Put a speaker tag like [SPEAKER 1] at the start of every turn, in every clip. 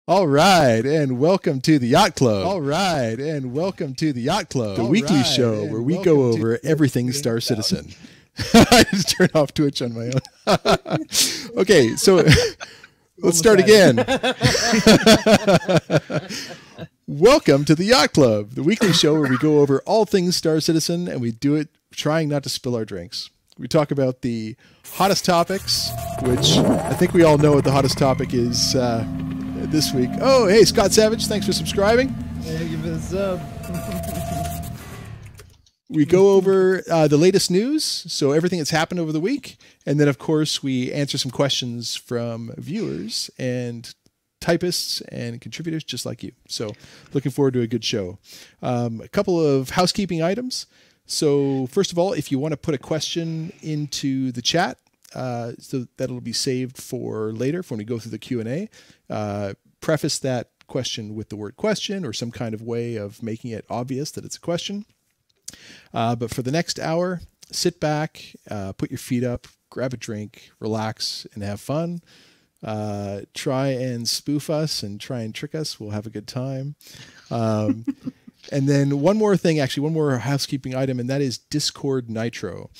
[SPEAKER 1] All right, and welcome to the Yacht Club. All right, and welcome to the Yacht Club, the weekly show where we go over everything Star Citizen. I just turned off Twitch on my own. Okay, so let's start again. Welcome to the Yacht Club, the weekly show where we go over all things Star Citizen, and we do it trying not to spill our drinks. We talk about the hottest topics, which I think we all know what the hottest topic is this week. Oh, hey, Scott Savage, thanks for subscribing.
[SPEAKER 2] Hey, give it a sub.
[SPEAKER 1] We go over the latest news, so everything that's happened over the week, and then, of course, we answer some questions from viewers and typists and contributors just like you. So looking forward to a good show. A couple of housekeeping items. So first of all, if you want to put a question into the chat, so that'll be saved for later for when we go through the Q&A, preface that question with the word question or some kind of way of making it obvious that it's a question. But for the next hour, sit back, put your feet up, grab a drink, relax, and have fun. Try and spoof us and try and trick us. We'll have a good time. And then one more thing, actually, one more housekeeping item, and that is Discord Nitro.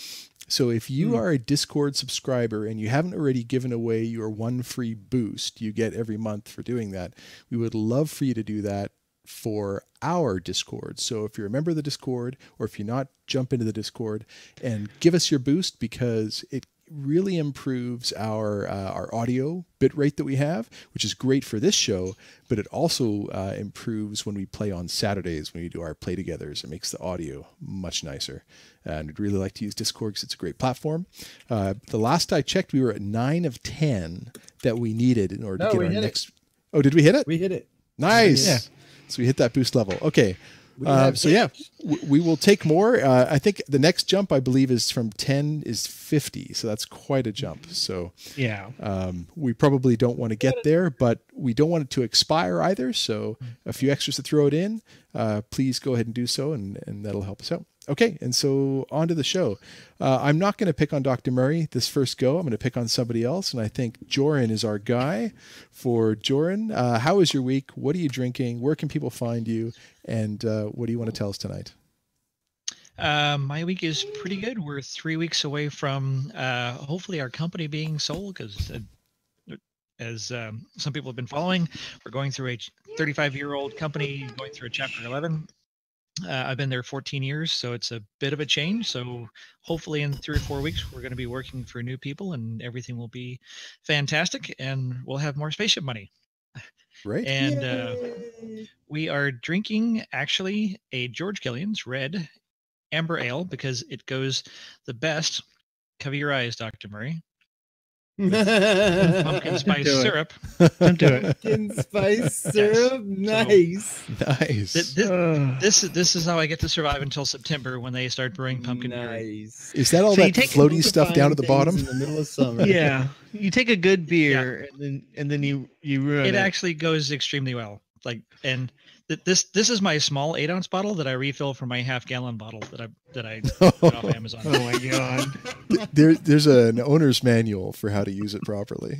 [SPEAKER 1] So if you are a Discord subscriber and you haven't already given away your one free boost you get every month for doing that, we would love for you to do that for our Discord. So if you're a member of the Discord, or if you're not, jump into the Discord and give us your boost, because it really improves our audio bit rate that we have, which is great for this show, but it also improves when we play on Saturdays when we do our play togethers. It makes the audio much nicer, and we'd really like to use Discord because it's a great platform. The last I checked, we were at 9 of 10 that we needed in order to get our next. Oh, did we hit it?
[SPEAKER 2] We hit it.
[SPEAKER 1] Nice.
[SPEAKER 2] Yeah.
[SPEAKER 1] So we hit that boost level. Okay. So yeah, we will take more. I think the next jump, I believe, is from 10 is 50. So that's quite a jump. So
[SPEAKER 3] yeah,
[SPEAKER 1] we probably don't want to get there, but we don't want it to expire either. So a few extras to throw it in, please go ahead and do so, and that'll help us out. Okay, and so on to the show. I'm not going to pick on Dr. Murray this first go. I'm going to pick on somebody else, and I think Joran is our guy. For Joran, how was your week? What are you drinking? Where can people find you? And what do you want to tell us tonight?
[SPEAKER 3] My week is pretty good. We're 3 weeks away from hopefully our company being sold, because as some people have been following, we're going through a 35-year-old company going through a Chapter 11. I've been there 14 years, so it's a bit of a change. So hopefully in 3 or 4 weeks, we're going to be working for new people and everything will be fantastic, and we'll have more spaceship money.
[SPEAKER 1] Right.
[SPEAKER 3] And we are drinking actually a George Killian's red amber ale, because it goes the best. Cover your eyes, Dr. Murray. Pumpkin spice syrup.
[SPEAKER 2] Don't do it. Pumpkin spice syrup. Nice.
[SPEAKER 1] Nice.
[SPEAKER 3] This is how I get to survive until September, when they start brewing pumpkin beer.
[SPEAKER 1] Is that all that floaty stuff down at the bottom?
[SPEAKER 2] In the middle of summer.
[SPEAKER 4] Yeah. You take a good beer and then you ruin it.
[SPEAKER 3] It actually goes extremely well. This is my small 8-ounce bottle that I refill from my half-gallon bottle that I got off Amazon.
[SPEAKER 4] Oh my god!
[SPEAKER 1] There's an owner's manual for how to use it properly.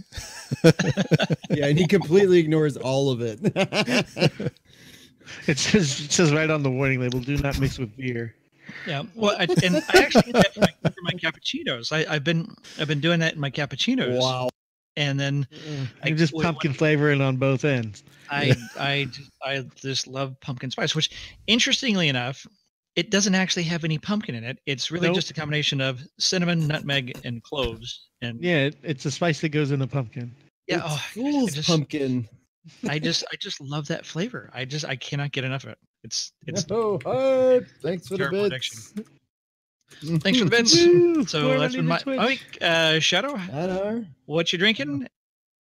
[SPEAKER 2] Yeah, and he completely ignores all of it.
[SPEAKER 4] It says right on the warning label, "Do not mix with beer."
[SPEAKER 3] Yeah, well, I actually get that for my cappuccinos. I've been doing that in my cappuccinos.
[SPEAKER 2] Wow.
[SPEAKER 3] And then
[SPEAKER 4] I just pumpkin flavoring on both ends.
[SPEAKER 3] I just love pumpkin spice, which, interestingly enough, it doesn't actually have any pumpkin in it. It's really just a combination of cinnamon, nutmeg, and cloves. And
[SPEAKER 4] yeah, it's a spice that goes in a pumpkin.
[SPEAKER 3] Yeah,
[SPEAKER 2] pumpkin.
[SPEAKER 3] I just love that flavor. I cannot get enough of it. It's
[SPEAKER 2] thanks for the bits.
[SPEAKER 3] Thanks for the bits. So that's been my week. Shadow, what you drinking?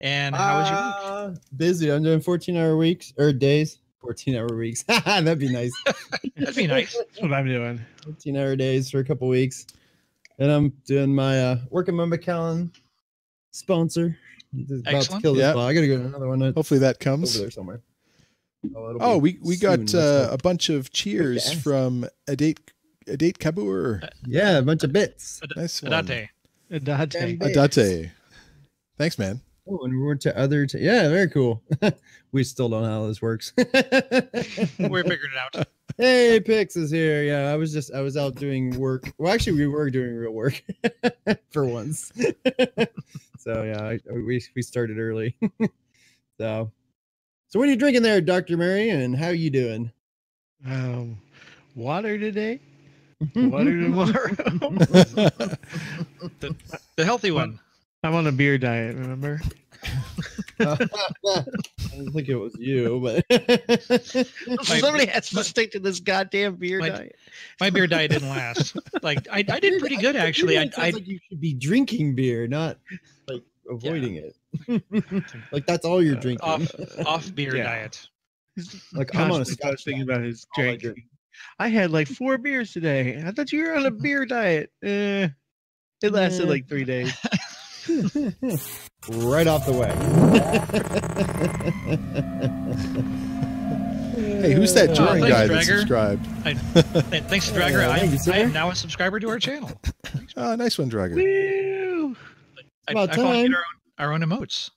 [SPEAKER 3] And how was your week?
[SPEAKER 2] Busy. I'm doing 14-hour weeks or days. 14-hour weeks. That'd be nice.
[SPEAKER 3] That'd be nice.
[SPEAKER 4] That's what I'm doing.
[SPEAKER 2] 14-hour days for a couple weeks. And I'm doing my working my McAllen sponsor. About to kill this ball. I gotta go to another one.
[SPEAKER 1] Hopefully that comes
[SPEAKER 2] over there somewhere.
[SPEAKER 1] We got a bunch of cheers from Adate Kabur.
[SPEAKER 2] Yeah, a bunch of bits.
[SPEAKER 1] Nice
[SPEAKER 3] Adate.
[SPEAKER 1] Adate. Thanks, man.
[SPEAKER 2] Oh, and we went to other. Yeah, very cool. We still don't know how this works.
[SPEAKER 3] We're figuring it out.
[SPEAKER 2] Hey, Pix is here. Yeah, I was out doing work. Well, actually, we were doing real work for once. So yeah, we started early. So what are you drinking there, Dr. Murray? And how are you doing?
[SPEAKER 4] Water today. Water tomorrow.
[SPEAKER 3] The healthy one.
[SPEAKER 4] I'm on a beer diet, remember?
[SPEAKER 2] I don't think it was you, but
[SPEAKER 4] somebody has to stick to this goddamn beer diet.
[SPEAKER 3] My beer diet didn't last. Like I did pretty good actually.
[SPEAKER 2] It sounds like you should be drinking beer, not like avoiding it. Like that's all you're drinking.
[SPEAKER 3] Off beer diet.
[SPEAKER 2] Like I'm on a
[SPEAKER 4] thinking about his drink. I had like 4 beers today. I thought you were on a beer diet. It lasted like 3 days.
[SPEAKER 2] Right off the way.
[SPEAKER 1] Hey, who's that drawing guy that subscribed?
[SPEAKER 3] Thanks to Dragger. I am now a subscriber to our channel.
[SPEAKER 1] Oh, nice one, Dragger.
[SPEAKER 4] Woo!
[SPEAKER 3] I found our own emotes.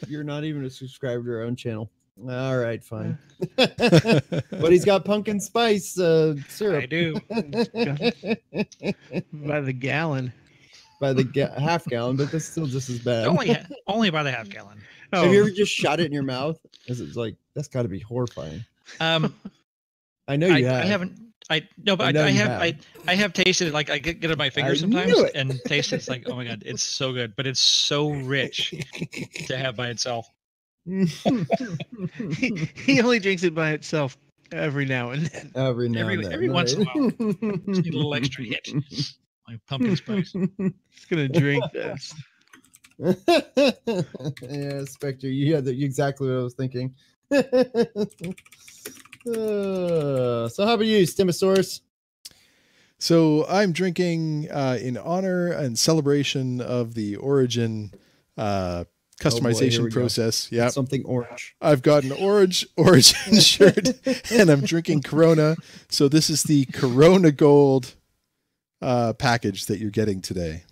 [SPEAKER 2] You're not even a subscriber to our own channel. All right, fine. But he's got pumpkin spice syrup.
[SPEAKER 3] I do.
[SPEAKER 4] By the gallon.
[SPEAKER 2] By the half gallon, but that's still just as bad.
[SPEAKER 3] Only by the half gallon.
[SPEAKER 2] Oh. Have you ever just shot it in your mouth? Because it's like that's got to be horrifying.
[SPEAKER 3] I
[SPEAKER 2] know you have.
[SPEAKER 3] I haven't. I have tasted it. Like I get it on my fingers sometimes and taste it. It's like, oh my god, it's so good, but it's so rich to have by itself.
[SPEAKER 4] He only drinks it by itself every now and then.
[SPEAKER 3] Every once in a while. Just need a little extra hit. My pumpkin spice.
[SPEAKER 4] Just gonna drink this.
[SPEAKER 2] Yeah, Spectre, you had exactly what I was thinking. So how about you, Stemosaurus?
[SPEAKER 1] So I'm drinking in honor and celebration of the Origin customization process. Yeah,
[SPEAKER 2] something orange.
[SPEAKER 1] I've got an Origin shirt, and I'm drinking Corona. So this is the Corona Gold package that you're getting today.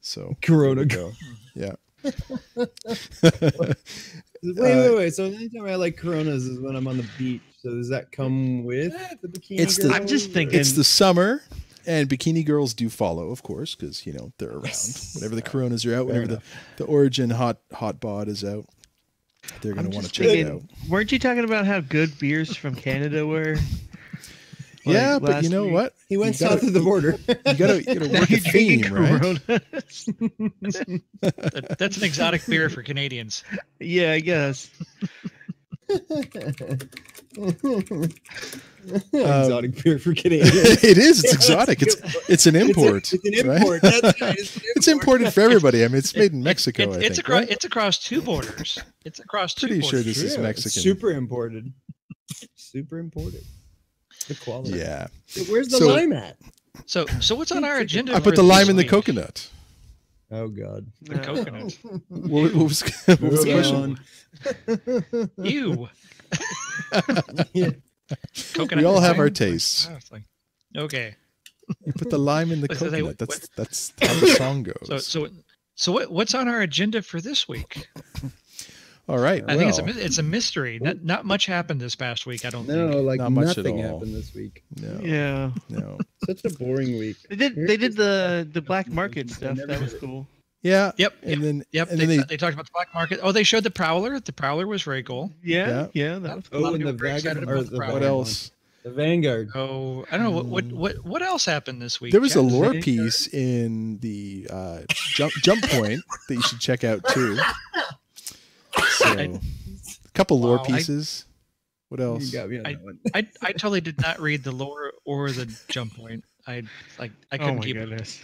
[SPEAKER 1] So
[SPEAKER 2] Corona Gold.
[SPEAKER 1] Yeah.
[SPEAKER 2] Wait. So anytime I like Coronas is when I'm on the beach. So does that come with the bikini girl?
[SPEAKER 4] I'm just thinking
[SPEAKER 1] it's the summer, and bikini girls do follow, of course, because they're around. Whenever the Coronas are out, whenever the Origin hot bod is out, they're gonna want to check it out.
[SPEAKER 4] Weren't you talking about how good beers from Canada were?
[SPEAKER 1] Yeah, but you know what?
[SPEAKER 2] He went south of the border.
[SPEAKER 1] You gotta work a theme, right?
[SPEAKER 3] That's an exotic beer for Canadians.
[SPEAKER 4] Yeah, I guess.
[SPEAKER 2] Exotic beer for Canadians.
[SPEAKER 1] It is. It's exotic. It's an import.
[SPEAKER 2] It's an import. Right? That's right.
[SPEAKER 1] It's imported for everybody. I mean, it's made in Mexico.
[SPEAKER 3] It's across 2 borders. It's across 2 borders.
[SPEAKER 1] Pretty sure this is Mexican.
[SPEAKER 2] Super imported. Super imported. The quality.
[SPEAKER 1] Yeah.
[SPEAKER 2] Where's the lime at?
[SPEAKER 3] So what's on our agenda?
[SPEAKER 1] I put the lime in the coconut.
[SPEAKER 2] Oh God.
[SPEAKER 3] The coconut.
[SPEAKER 1] What was the question?
[SPEAKER 3] Ew.
[SPEAKER 2] Yeah.
[SPEAKER 3] Coconut.
[SPEAKER 1] We all have our tastes.
[SPEAKER 3] Okay.
[SPEAKER 1] You put the lime in the coconut. That's how the song goes.
[SPEAKER 3] So what's on our agenda for this week?
[SPEAKER 1] All right.
[SPEAKER 3] I think it's a mystery. Not much happened this past week. I don't think.
[SPEAKER 2] No, like
[SPEAKER 1] not much
[SPEAKER 2] nothing
[SPEAKER 1] at all.
[SPEAKER 2] happened this week.
[SPEAKER 1] No.
[SPEAKER 4] Yeah.
[SPEAKER 1] No.
[SPEAKER 2] Such a boring week.
[SPEAKER 4] They did the black market stuff. That was cool.
[SPEAKER 1] Yeah.
[SPEAKER 3] Yep.
[SPEAKER 1] And then
[SPEAKER 3] they talked about the black market. Oh, they showed the Prowler. The Prowler was very cool.
[SPEAKER 4] Yeah. That was cool.
[SPEAKER 2] Oh, and the Vanguard.
[SPEAKER 1] What else?
[SPEAKER 2] The Vanguard.
[SPEAKER 3] Oh, I don't know what else happened this week.
[SPEAKER 1] There was a lore piece in the jump point that you should check out too. So, a couple lore pieces. What else?
[SPEAKER 2] You got me on that one.
[SPEAKER 3] I totally did not read the lore or the jump point. I couldn't keep it.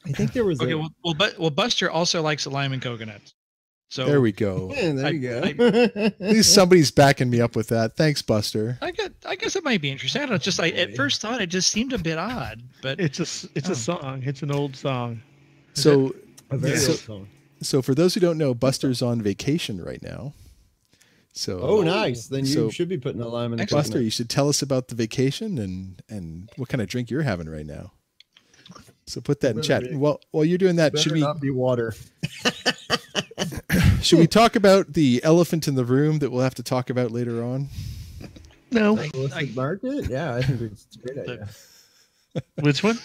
[SPEAKER 2] I think there was.
[SPEAKER 3] Okay, well, Buster also likes the lime and coconut. So
[SPEAKER 1] there we go.
[SPEAKER 2] Yeah, there you go.
[SPEAKER 1] At least somebody's backing me up with that. Thanks, Buster.
[SPEAKER 3] I guess it might be interesting. I don't know, just at first thought it just seemed a bit odd, but
[SPEAKER 4] it's a song. It's an old song.
[SPEAKER 1] So
[SPEAKER 2] a very old song.
[SPEAKER 1] So for those who don't know, Buster's on vacation right now. So
[SPEAKER 2] nice. Then you should be putting a lime in the
[SPEAKER 1] Buster, you should tell us about the vacation and what kind of drink you're having right now. So put that in chat. Well, while you're doing that, should we
[SPEAKER 2] not be water?
[SPEAKER 1] should we talk about the elephant in the room that we'll have to talk about later on?
[SPEAKER 4] No.
[SPEAKER 2] Market? Yeah, I think it's a great idea.
[SPEAKER 4] Which one?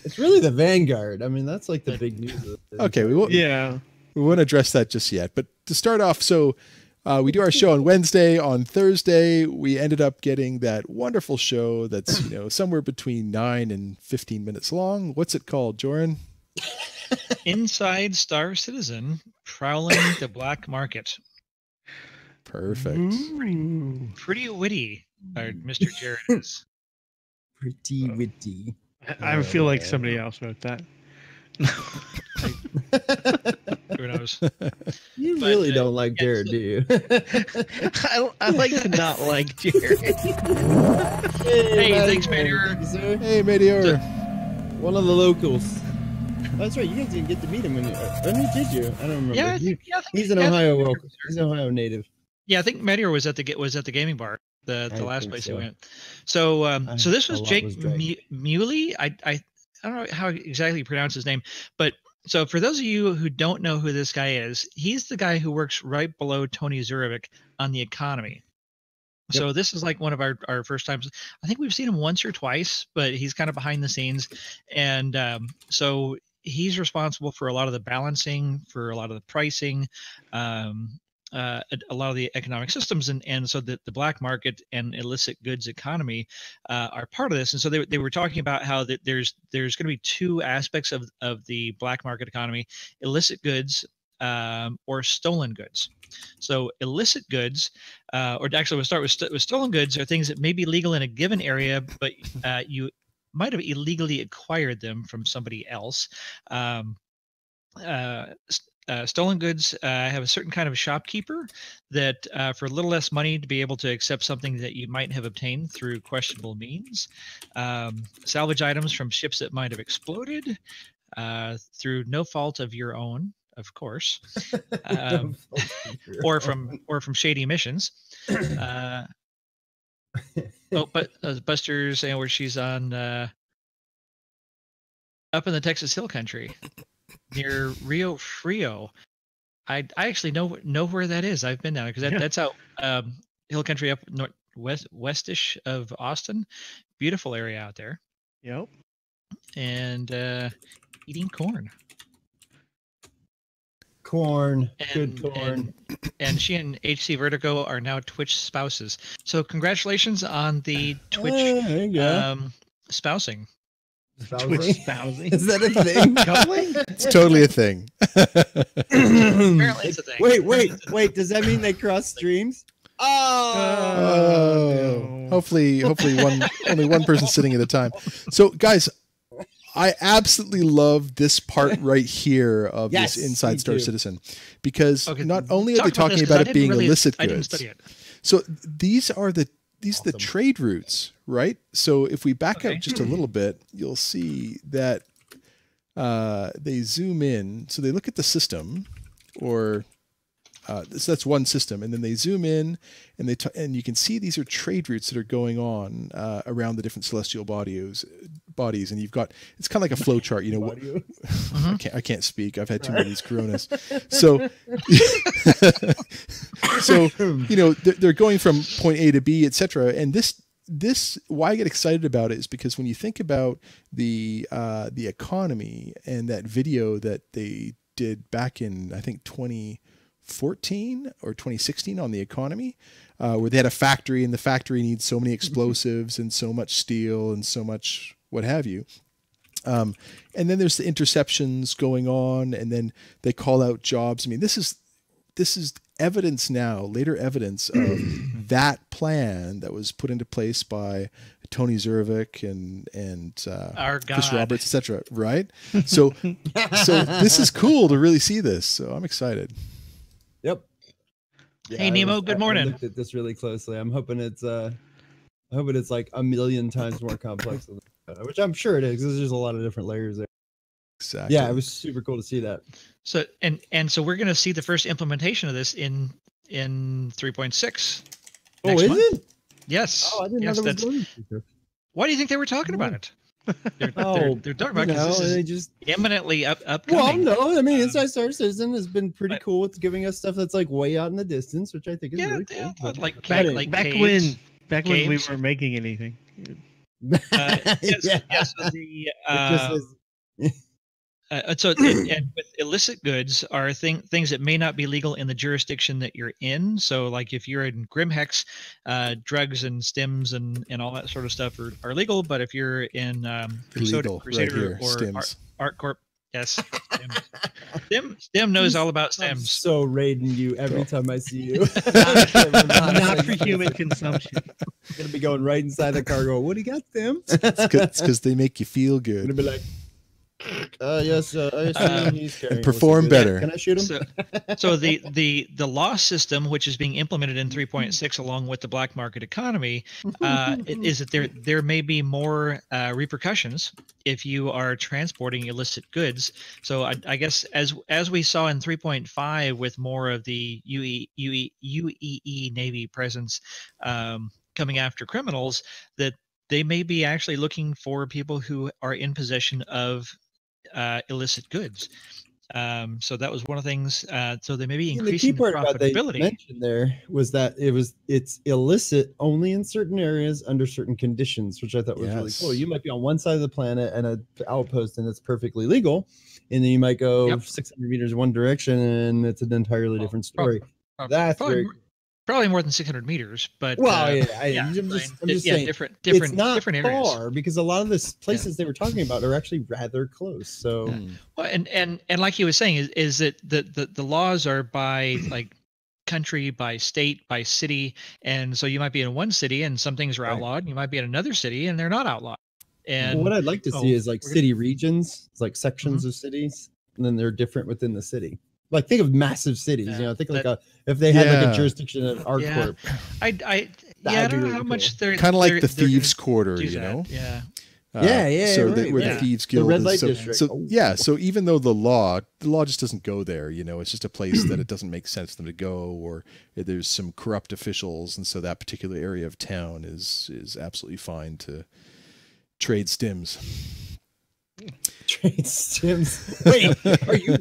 [SPEAKER 2] It's really the Vanguard. I mean, that's like the big news.
[SPEAKER 1] Okay, we won't address that just yet. But to start off, so we do our show on Wednesday. On Thursday, we ended up getting that wonderful show that's somewhere between 9 and 15 minutes long. What's it called, Joran?
[SPEAKER 3] Inside Star Citizen, Prowlin the Black Market.
[SPEAKER 1] Perfect.
[SPEAKER 3] Pretty witty, Mr. Jared is.
[SPEAKER 2] Pretty witty.
[SPEAKER 4] I feel like somebody else wrote that.
[SPEAKER 3] Who knows?
[SPEAKER 2] You really don't like Jared, do you?
[SPEAKER 4] I like to not like Jared.
[SPEAKER 3] Hey, thanks, Meteor.
[SPEAKER 1] Hey, Meteor.
[SPEAKER 2] One of the locals. Oh, that's right. You guys didn't get to meet him when you did you? I don't remember.
[SPEAKER 3] Yeah,
[SPEAKER 2] he's an Ohio local. He's an Ohio native.
[SPEAKER 3] Yeah, I think Meteor was at the gaming bar, the last place he went. So so this was Jake Muley. I don't know how exactly you pronounce his name, but so for those of you who don't know who this guy is, he's the guy who works right below Tony Zurovic on the economy. Yep. So this is like one of our first times. I think we've seen him once or twice, but he's kind of behind the scenes, and so he's responsible for a lot of the balancing, for a lot of the pricing, a lot of the economic systems, and so the black market and illicit goods economy are part of this. And so they were talking about how that there's going to be two aspects of the black market economy: illicit goods or stolen goods. So illicit goods, or actually we'll start with stolen goods, are things that may be legal in a given area, but you might have illegally acquired them from somebody else. Stolen goods have a certain kind of shopkeeper that for a little less money to be able to accept something that you might have obtained through questionable means. Salvage items from ships that might have exploded through no fault of your own, of course, or from shady missions. But Buster's where she's on up in the Texas Hill Country near Rio Frio. I actually know where that is. I've been down because that's out Hill Country up westish of Austin. Beautiful area out there.
[SPEAKER 4] Yep.
[SPEAKER 3] And eating corn.
[SPEAKER 2] Good corn.
[SPEAKER 3] And she and HC Vertigo are now Twitch spouses. So congratulations on the Twitch spousing.
[SPEAKER 4] Twitch spousing.
[SPEAKER 2] Is that a thing?
[SPEAKER 1] It's totally a thing.
[SPEAKER 3] Apparently it's a thing.
[SPEAKER 2] Wait. Does that mean they cross streams?
[SPEAKER 1] Oh. Hopefully only one person sitting at a time. So guys, I absolutely love this part right here of this Inside Star Citizen, because not only are they talking about it being illicit goods. I didn't study it. So these are the trade routes, right? So if we back up just a little bit, you'll see that they zoom in. So they look at the system, or so that's one system, and then they zoom in, and and you can see these are trade routes that are going on around the different celestial bodies, and you've got, it's kind of like a flow chart, I can't speak. I've had too many of these coronas. So they're going from point A to B, etc. And this why I get excited about it is because when you think about the economy and that video that they did back in, I think 2014 or 2016 on the economy, where they had a factory, and the factory needs so many explosives and so much steel and so much what have you. And then there's the interceptions going on, and then they call out jobs. I mean, this is evidence now, later evidence of that plan that was put into place by Tony Zurovic and Chris Roberts, etc. Right? So this is cool to really see this. So I'm excited.
[SPEAKER 2] Yep.
[SPEAKER 3] Yeah, hey Nemo, good morning.
[SPEAKER 2] I looked at this really closely. I'm hoping it's like a million times more complex than that, which I'm sure it is, because there's a lot of different layers there.
[SPEAKER 1] Exactly.
[SPEAKER 2] Yeah, it was super cool to see that.
[SPEAKER 3] So so we're going to see the first implementation of this in 3.6.
[SPEAKER 2] Oh, is it?
[SPEAKER 3] Yes.
[SPEAKER 2] Oh, I didn't know that was going to.
[SPEAKER 3] Why do you think they were talking about it? They're dark about because this
[SPEAKER 2] they
[SPEAKER 3] is
[SPEAKER 2] just
[SPEAKER 3] imminently upcoming.
[SPEAKER 2] Well, no, I mean, Inside Star Citizen has been pretty cool with giving us stuff that's like way out in the distance, which I think is really cool.
[SPEAKER 3] But like
[SPEAKER 4] back
[SPEAKER 3] caves,
[SPEAKER 4] when we weren't making anything.
[SPEAKER 3] Yes,
[SPEAKER 2] yeah.
[SPEAKER 3] so the
[SPEAKER 2] It just is-
[SPEAKER 3] and with illicit goods are things that may not be legal in the jurisdiction that you're in. So like if you're in Grimhex, drugs and stims and all that sort of stuff are legal. But if you're in
[SPEAKER 1] Illegal,
[SPEAKER 3] Crusader
[SPEAKER 1] right here,
[SPEAKER 3] or
[SPEAKER 1] stims.
[SPEAKER 3] Art Corp, yes, Stim knows all about
[SPEAKER 2] I'm
[SPEAKER 3] stims.
[SPEAKER 2] so raiding you every time I see you.
[SPEAKER 4] Not for human consumption.
[SPEAKER 2] I'm gonna be going right inside the car. Go, what do you got, them?
[SPEAKER 1] It's because they make you feel
[SPEAKER 2] I'm gonna
[SPEAKER 1] good.
[SPEAKER 2] be like, yes, I assume he's carrying
[SPEAKER 1] And perform
[SPEAKER 2] illicit goods.
[SPEAKER 1] better.
[SPEAKER 2] Can I shoot him?
[SPEAKER 3] So the law system, which is being implemented in 3.6 along with the black market economy, is that there may be more repercussions if you are transporting illicit goods. So I guess as we saw in 3.5 with more of the UEE Navy presence coming after criminals, that they may be actually looking for people who are in possession of illicit goods. So that was one of the things. So they may be
[SPEAKER 2] And
[SPEAKER 3] increasing
[SPEAKER 2] the key part about they
[SPEAKER 3] profitability.
[SPEAKER 2] mentioned there was that it's illicit only in certain areas under certain conditions, which I thought was really
[SPEAKER 1] Yes.
[SPEAKER 2] cool. You might be on one side of the planet and an outpost and it's perfectly legal, and then you might go
[SPEAKER 3] Yep.
[SPEAKER 2] 600 meters one direction and it's an entirely different story. That's very
[SPEAKER 3] Probably more than 600 meters, but
[SPEAKER 2] well. I'm
[SPEAKER 3] yeah,
[SPEAKER 2] just
[SPEAKER 3] yeah,
[SPEAKER 2] saying
[SPEAKER 3] different
[SPEAKER 2] it's not
[SPEAKER 3] different areas.
[SPEAKER 2] far because a lot of the places they were talking about are actually rather close. So
[SPEAKER 3] Well, and like he was saying, is that the laws are by like country, by state, by city, and so you might be in one city and some things are
[SPEAKER 2] Right.
[SPEAKER 3] outlawed, and you might be in another city and they're not outlawed. And
[SPEAKER 2] what I'd like to see is like city regions, it's like sections of cities, and then they're different within the city. Like think of massive cities, you know. Think like if they had like
[SPEAKER 1] Yeah.
[SPEAKER 2] a jurisdiction of art corp.
[SPEAKER 3] I
[SPEAKER 2] That'd
[SPEAKER 3] don't
[SPEAKER 2] be
[SPEAKER 3] know
[SPEAKER 2] really
[SPEAKER 3] how much
[SPEAKER 2] cool.
[SPEAKER 3] they're
[SPEAKER 1] Kind of like the
[SPEAKER 3] they're
[SPEAKER 1] thieves'
[SPEAKER 3] gonna
[SPEAKER 1] quarter,
[SPEAKER 3] do
[SPEAKER 1] you
[SPEAKER 3] that.
[SPEAKER 1] know.
[SPEAKER 3] Yeah.
[SPEAKER 1] So
[SPEAKER 2] right,
[SPEAKER 1] where
[SPEAKER 3] yeah.
[SPEAKER 1] the thieves
[SPEAKER 2] The
[SPEAKER 1] guild
[SPEAKER 2] red
[SPEAKER 1] is.
[SPEAKER 2] light
[SPEAKER 1] So,
[SPEAKER 2] district.
[SPEAKER 1] so
[SPEAKER 2] Oh,
[SPEAKER 1] yeah. So even though the law just doesn't go there, you know, it's just a place that it doesn't make sense for them to go, or there's some corrupt officials, and so that particular area of town is absolutely fine to trade stims.
[SPEAKER 2] Trade stims. Wait, are you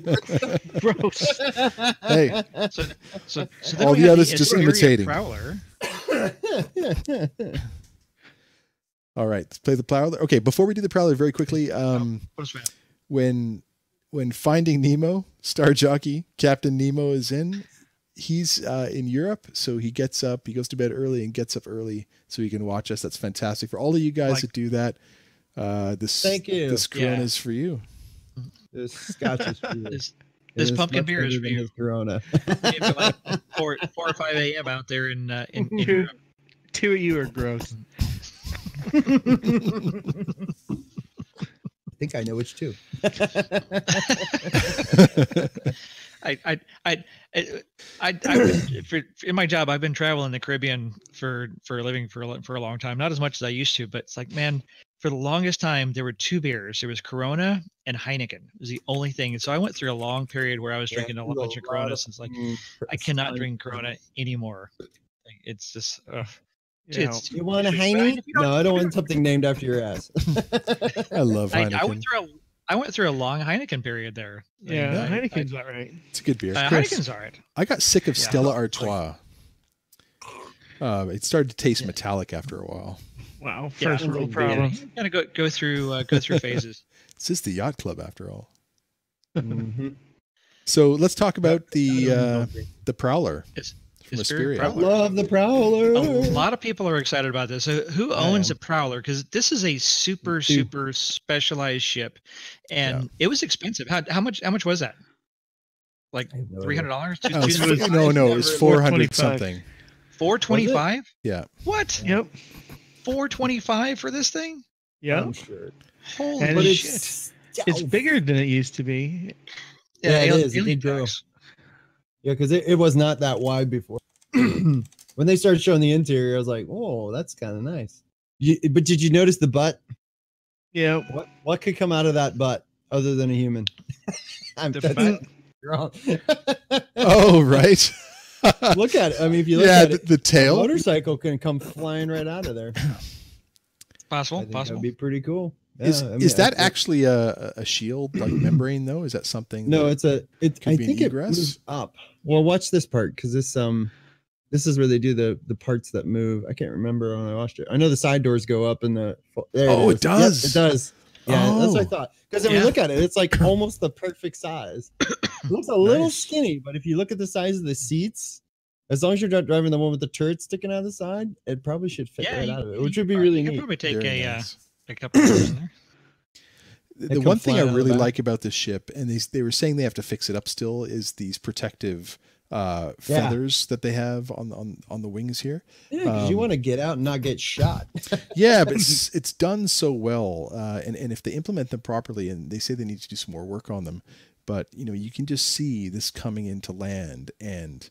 [SPEAKER 4] Gross.
[SPEAKER 1] Hey,
[SPEAKER 3] So then
[SPEAKER 1] All
[SPEAKER 3] we
[SPEAKER 1] the
[SPEAKER 3] have
[SPEAKER 1] others just
[SPEAKER 3] Assyrian
[SPEAKER 1] imitating.
[SPEAKER 3] Prowler.
[SPEAKER 1] all right, let's play the Prowler. Okay, before we do the Prowler, very quickly,
[SPEAKER 3] What's that?
[SPEAKER 1] when Finding Nemo, Star Jockey, Captain Nemo is in. He's in Europe, so he gets up. He goes to bed early and gets up early so he can watch us. That's fantastic for all of you guys that do that.
[SPEAKER 2] Thank you.
[SPEAKER 1] This Corona is for you.
[SPEAKER 2] This scotch is for you.
[SPEAKER 3] This
[SPEAKER 2] It is
[SPEAKER 3] pumpkin
[SPEAKER 2] much
[SPEAKER 3] beer is
[SPEAKER 2] better
[SPEAKER 3] for
[SPEAKER 2] than
[SPEAKER 3] you.
[SPEAKER 2] his Corona.
[SPEAKER 3] Maybe like 4 or 5 a.m. out there in
[SPEAKER 4] Two,
[SPEAKER 3] Europe.
[SPEAKER 4] two of you are gross.
[SPEAKER 2] I think I know which two.
[SPEAKER 3] In my job, I've been traveling the Caribbean for a living for a long time. Not as much as I used to, but it's like, man, for the longest time, there were two beers. There was Corona and Heineken. It was the only thing. And so I went through a long period where I was drinking a bunch of Coronas. It's like, I cannot drink Corona anymore. It's just,
[SPEAKER 4] You know,
[SPEAKER 3] it's
[SPEAKER 2] You want a
[SPEAKER 3] it's
[SPEAKER 2] Heine?
[SPEAKER 3] fine if you don't-
[SPEAKER 2] No, I don't want something named after your ass.
[SPEAKER 1] I love
[SPEAKER 3] I
[SPEAKER 1] Heineken.
[SPEAKER 3] went through a long Heineken period there.
[SPEAKER 4] yeah,
[SPEAKER 3] And
[SPEAKER 4] Heineken's about right.
[SPEAKER 1] It's a good beer.
[SPEAKER 3] Heineken's all right.
[SPEAKER 1] I got sick of
[SPEAKER 3] Yeah.
[SPEAKER 1] Stella Artois. It started to taste metallic after a while.
[SPEAKER 4] Wow,
[SPEAKER 3] Yeah.
[SPEAKER 4] first world
[SPEAKER 2] Yeah.
[SPEAKER 4] problems.
[SPEAKER 3] Kind of go through phases.
[SPEAKER 1] This is the yacht club after all.
[SPEAKER 2] Mhm.
[SPEAKER 1] So let's talk about the
[SPEAKER 2] It's
[SPEAKER 1] Prowler
[SPEAKER 3] It's
[SPEAKER 1] from
[SPEAKER 3] it's very
[SPEAKER 1] Asperia.
[SPEAKER 3] Prowler.
[SPEAKER 2] love the Prowler.
[SPEAKER 3] A lot of people are excited about this. So who owns a Prowler? Because this is a super specialized ship, and it was expensive. How much was that? Like
[SPEAKER 2] I have no
[SPEAKER 3] $300?
[SPEAKER 1] Oh, no, it was 400
[SPEAKER 4] $425.
[SPEAKER 1] something.
[SPEAKER 3] $425?
[SPEAKER 1] Yeah.
[SPEAKER 3] What?
[SPEAKER 4] Yep.
[SPEAKER 3] $425 for this thing?
[SPEAKER 4] Yep.
[SPEAKER 2] I'm sure.
[SPEAKER 3] Holy
[SPEAKER 4] And
[SPEAKER 2] But
[SPEAKER 3] shit!
[SPEAKER 4] It's bigger than it used to be.
[SPEAKER 2] Yeah, it is. It
[SPEAKER 3] alien
[SPEAKER 2] did grow.
[SPEAKER 3] trucks.
[SPEAKER 2] Yeah, because it was not that wide before. When they started showing the interior, I was like, "Oh, that's kind of nice." But did you notice the butt?
[SPEAKER 4] Yeah.
[SPEAKER 2] What could come out of that butt other than a human?
[SPEAKER 3] The butt?
[SPEAKER 2] Wrong.
[SPEAKER 1] Oh, right.
[SPEAKER 2] Look at it. I mean, if you look
[SPEAKER 1] Yeah,
[SPEAKER 2] at it,
[SPEAKER 1] the
[SPEAKER 2] a
[SPEAKER 1] tail.
[SPEAKER 2] motorcycle can come flying right out of there. I
[SPEAKER 3] Possible.
[SPEAKER 2] think
[SPEAKER 3] Possible.
[SPEAKER 2] that'd be pretty cool.
[SPEAKER 1] Is that actually a shield like membrane though? Is that something?
[SPEAKER 2] No,
[SPEAKER 1] that
[SPEAKER 2] I think it moves up. Well, watch this part because this is where they do the parts that move. I can't remember when I watched it. I know the side doors go up and there
[SPEAKER 1] it does.
[SPEAKER 2] Yep, it does. Yeah, that's what I thought. Because if you look at it, it's like almost the perfect size. It looks a little skinny, but if you look at the size of the seats, as long as you're not driving the one with the turret sticking out of the side, it probably should fit right out of it, which would be really neat.
[SPEAKER 3] You could probably take a couple of those in there.
[SPEAKER 1] The one thing I really like about this ship, and they were saying they have to fix it up still, is these protective feathers that they have on the wings here.
[SPEAKER 2] Yeah, because you want to get out and not get shot.
[SPEAKER 1] Yeah, but it's done so well, and if they implement them properly, and they say they need to do some more work on them, but you can just see this coming into land, and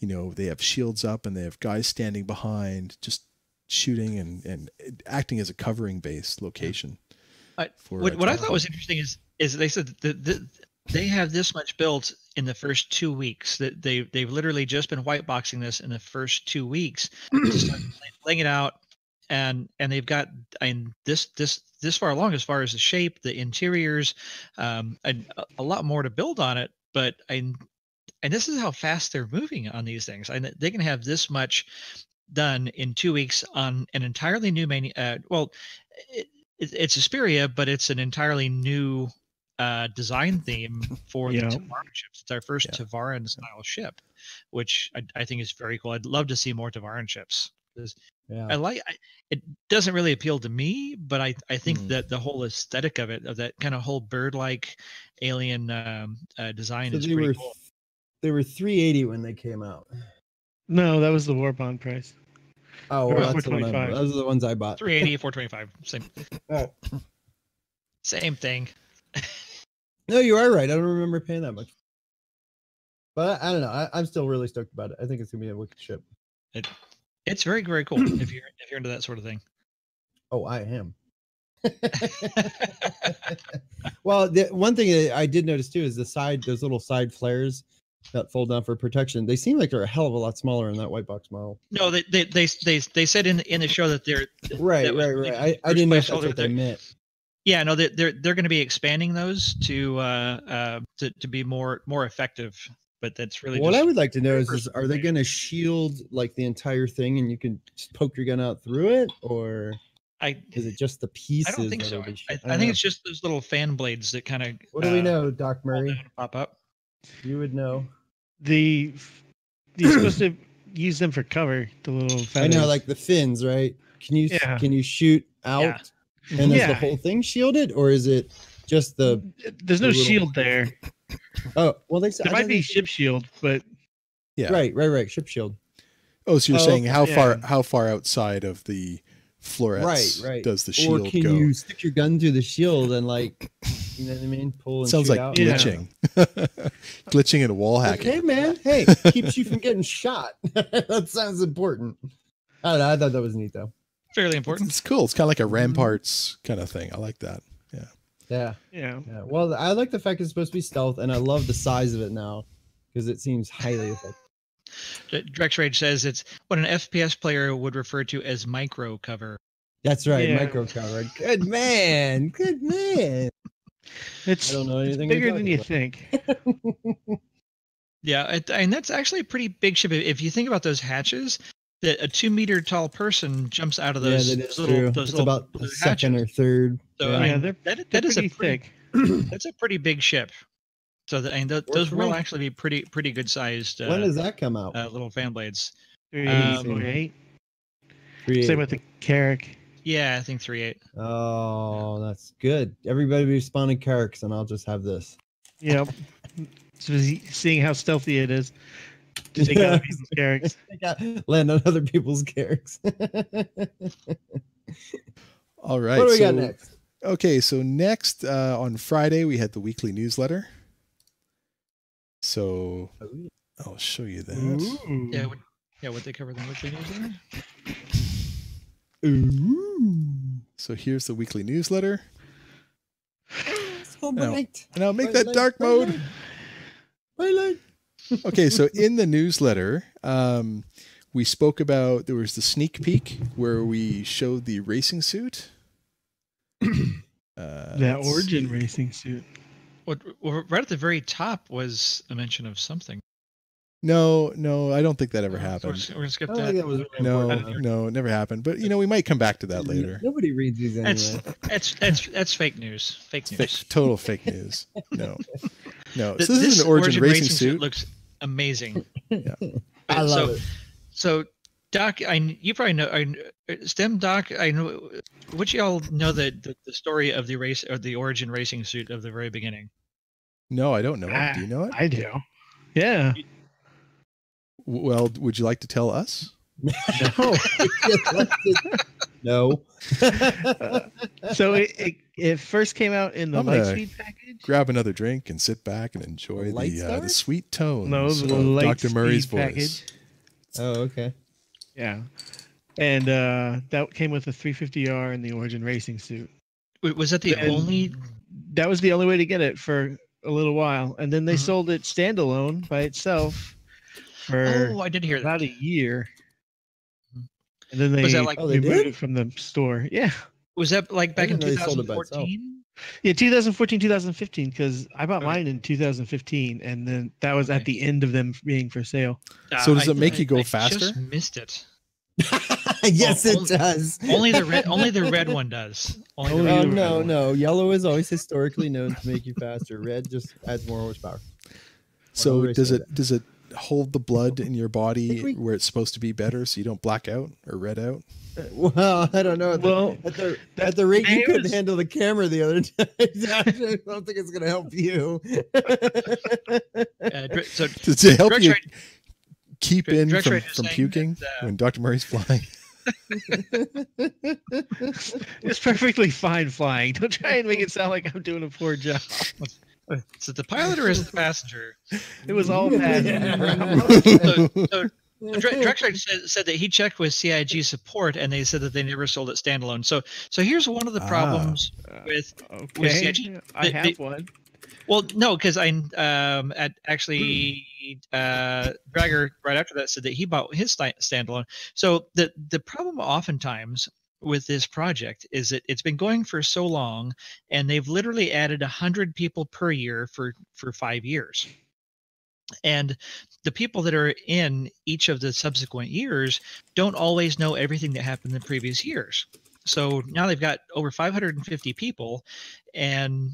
[SPEAKER 1] they have shields up and they have guys standing behind, just shooting and acting as a covering base location.
[SPEAKER 3] What I thought was interesting is they said that they have this much built in the first 2 weeks. That they've literally just been whiteboxing this in the first 2 weeks, just laying it out, and they've got this far along as far as the shape, the interiors, and a lot more to build on it. But and this is how fast they're moving on these things. And they can have this much done in 2 weeks on an entirely new it's Asperia, but it's an entirely new design theme for the Tavaran ships. It's our first Tavaran style ship, which I think is very cool. I'd love to see more Tavaran ships. It doesn't really appeal to me, but I think that the whole aesthetic of it, of that kind of whole bird-like alien design, is pretty cool.
[SPEAKER 2] They were $380 when they came out.
[SPEAKER 4] No, that was the war bond price.
[SPEAKER 2] Oh, well, that's those are the ones I bought.
[SPEAKER 3] $380, $425, same.
[SPEAKER 2] Oh.
[SPEAKER 3] Same thing.
[SPEAKER 2] No, you are right. I don't remember paying that much. But I don't know. I'm still really stoked about it. I think it's gonna be a wicked ship.
[SPEAKER 3] It's very, very cool if you're into that sort of thing.
[SPEAKER 2] Oh, I am. Well, the one thing that I did notice too is those little side flares that fold down for protection. They seem like they're a hell of a lot smaller in that white box model.
[SPEAKER 3] No, they said in the show that they're
[SPEAKER 2] right. I didn't know if that's what they meant.
[SPEAKER 3] Yeah, no, they're going to be expanding those to be more effective. But that's really
[SPEAKER 2] what I would like to know is are they going to shield like the entire thing and you can just poke your gun out through it, or is it just the pieces?
[SPEAKER 3] I don't think so. I think it's just those little fan blades that kind of.
[SPEAKER 2] What do we know, Doc Murray?
[SPEAKER 3] Pop up.
[SPEAKER 2] You would know.
[SPEAKER 4] You're supposed to use them for cover. The little feathers.
[SPEAKER 2] I know, like the fins, right? Can you shoot out?
[SPEAKER 3] Yeah.
[SPEAKER 2] And is the whole thing shielded, or is it just the?
[SPEAKER 4] There's no shield there.
[SPEAKER 2] Oh well, there
[SPEAKER 4] might be ship shield, but
[SPEAKER 2] right, ship shield.
[SPEAKER 1] Oh, so you're saying how far outside of the florets does the shield go?
[SPEAKER 2] Or can you stick your gun through the shield and like, you know what I mean? Pull and
[SPEAKER 1] sounds
[SPEAKER 2] shoot
[SPEAKER 1] like
[SPEAKER 2] out?
[SPEAKER 1] glitching, glitching and wall hacking.
[SPEAKER 2] Hey man, keeps you from getting shot. That sounds important. I don't know. I thought that was neat though.
[SPEAKER 3] Fairly important.
[SPEAKER 1] It's cool. It's kind of like a Ramparts kind of thing. I like that.
[SPEAKER 2] Yeah. Well, I like the fact it's supposed to be stealth, and I love the size of it now because it seems highly effective.
[SPEAKER 3] Drex Rage says it's what an FPS player would refer to as micro cover.
[SPEAKER 2] That's right, micro cover. Good man.
[SPEAKER 4] I don't know anything. It's bigger than you think.
[SPEAKER 3] Yeah, and that's actually a pretty big ship. If you think about those hatches, that a 2 meter tall person jumps out of those.
[SPEAKER 2] Yeah, it's about a second or third.
[SPEAKER 3] So that is a thick. That's a pretty big ship. So those will actually be pretty good sized.
[SPEAKER 2] When does that come out?
[SPEAKER 3] Little fan blades.
[SPEAKER 4] 3.8. Same with the Carrack.
[SPEAKER 3] Yeah, I think 3.8.
[SPEAKER 2] Oh, that's good. Everybody be spawning Carracks, and I'll just have this.
[SPEAKER 4] Yep. So seeing how stealthy it is. To take out people's Carracks.
[SPEAKER 2] Land on other people's Carracks.
[SPEAKER 1] All right.
[SPEAKER 2] What do we got next?
[SPEAKER 1] Okay, so next on Friday we had the weekly newsletter. So I'll show you that.
[SPEAKER 3] Ooh. What they cover in the weekly newsletter.
[SPEAKER 2] Ooh.
[SPEAKER 1] So here's the weekly newsletter.
[SPEAKER 2] So bright.
[SPEAKER 1] And I'll make that dark mode.
[SPEAKER 2] Highlight.
[SPEAKER 1] Okay, so in the newsletter, we spoke about, there was the sneak peek where we showed the racing suit.
[SPEAKER 4] That Origin racing suit.
[SPEAKER 3] Well, right at the very top was a mention of something.
[SPEAKER 1] No, I don't think that ever
[SPEAKER 3] So
[SPEAKER 1] happened.
[SPEAKER 3] we're gonna skip
[SPEAKER 2] I don't
[SPEAKER 3] that.
[SPEAKER 2] think that was really
[SPEAKER 1] No,
[SPEAKER 2] important.
[SPEAKER 1] no, it never happened. But we might come back to that later.
[SPEAKER 2] Nobody reads these anyway.
[SPEAKER 3] That's fake news. Fake news.
[SPEAKER 1] Total fake news. No. So this
[SPEAKER 3] This
[SPEAKER 1] is an Origin racing suit.
[SPEAKER 3] looks amazing.
[SPEAKER 1] Yeah.
[SPEAKER 2] I love it.
[SPEAKER 3] So, Doc, you probably know. STEM Doc, I know. Would y'all know the story of the Origin racing suit of the very beginning?
[SPEAKER 1] No, I don't know it. Do you know it?
[SPEAKER 4] I do. Yeah.
[SPEAKER 1] Well, would you like to tell us?
[SPEAKER 2] No. No.
[SPEAKER 4] So it first came out in the
[SPEAKER 1] I'm gonna
[SPEAKER 4] Lightspeed package.
[SPEAKER 1] Grab another drink and sit back and enjoy the sweet tones
[SPEAKER 4] No, the
[SPEAKER 1] of Dr. Murray's
[SPEAKER 4] Lightspeed
[SPEAKER 1] voice.
[SPEAKER 4] package.
[SPEAKER 2] Oh, okay.
[SPEAKER 4] Yeah. And that came with the 350R and the Origin racing suit.
[SPEAKER 3] Was that the only?
[SPEAKER 4] That was the only way to get it for a little while, and then they sold it standalone by itself for
[SPEAKER 3] I did hear that.
[SPEAKER 4] about a year. And then they
[SPEAKER 3] Was that like
[SPEAKER 4] removed it from the store. Yeah.
[SPEAKER 3] Was that like back in
[SPEAKER 2] didn't know they sold it by
[SPEAKER 3] 2014?
[SPEAKER 4] Yeah, 2014, 2015, because I bought mine in 2015, and then that was at the end of them being for sale.
[SPEAKER 1] So does it make you go
[SPEAKER 3] I
[SPEAKER 1] faster?
[SPEAKER 3] Just missed it.
[SPEAKER 2] Yes, it does.
[SPEAKER 3] Only the red one does. Only the
[SPEAKER 2] Oh,
[SPEAKER 3] red one.
[SPEAKER 2] no. Yellow is always historically known to make you faster. Red just adds more horsepower.
[SPEAKER 1] So
[SPEAKER 2] always
[SPEAKER 1] does
[SPEAKER 2] say
[SPEAKER 1] it hold the blood in your body where it's supposed to be better, so you don't black out or red out?
[SPEAKER 2] Well, I don't know. At the rate you couldn't handle the camera the other day, I don't think it's going to help you.
[SPEAKER 3] So
[SPEAKER 1] Does it help you
[SPEAKER 3] Director-
[SPEAKER 1] keep in
[SPEAKER 3] Director is
[SPEAKER 1] from
[SPEAKER 3] saying
[SPEAKER 1] puking
[SPEAKER 3] that,
[SPEAKER 1] when Dr. Murray's flying?
[SPEAKER 4] It's perfectly fine flying. Don't try and make it sound like I'm doing a poor job.
[SPEAKER 3] Is it the pilot or is it the passenger?
[SPEAKER 4] It was all passenger.
[SPEAKER 3] Drexler said that he checked with CIG support and they said that they never sold it standalone. So here's one of the problems with CIG.
[SPEAKER 4] I have one.
[SPEAKER 3] Well, no, because Bragger right after that said that he bought his standalone. So the problem oftentimes with this project is that it's been going for so long, and they've literally added 100 people per year for 5 years. And the people that are in each of the subsequent years don't always know everything that happened in the previous years. So now they've got over 550 people, and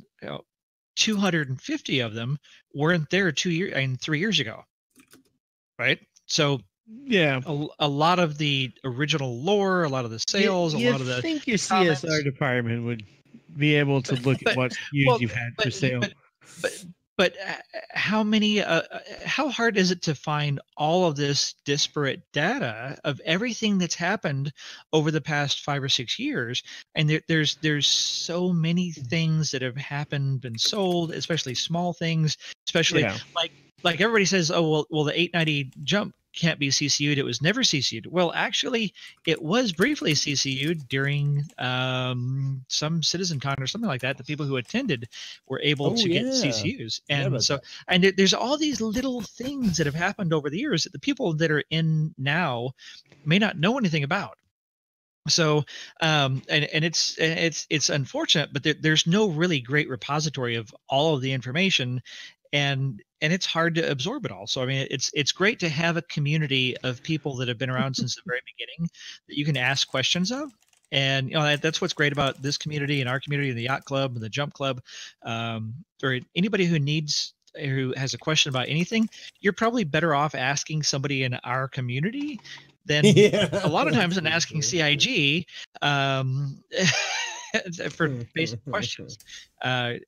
[SPEAKER 3] 250 of them weren't there 3 years ago, right? So
[SPEAKER 4] yeah,
[SPEAKER 3] a lot of the original lore, a lot of the sales, a lot of the.
[SPEAKER 4] I think your
[SPEAKER 3] comments.
[SPEAKER 4] CSR department would be able to look at what SKUs you've had for sale.
[SPEAKER 3] But how many? How hard is it to find all of this disparate data of everything that's happened over the past 5 or 6 years? And there's so many things that have happened and sold, especially small things, especially like everybody says, oh well, the 890 jump can't be CCU'd. It was never CCU'd. Well, actually, it was briefly CCU'd during some CitizenCon or something like that. The people who attended were able to get CCUs. And and there's all these little things that have happened over the years that the people that are in now may not know anything about. So, and it's unfortunate, but there's no really great repository of all of the information. And it's hard to absorb it all. So I mean, it's great to have a community of people that have been around since the very beginning that you can ask questions of, and that's what's great about this community and our community, and the Yacht Club and the Jump Club, or anybody who has a question about anything. You're probably better off asking somebody in our community than a lot of times than asking CIG. For basic questions, and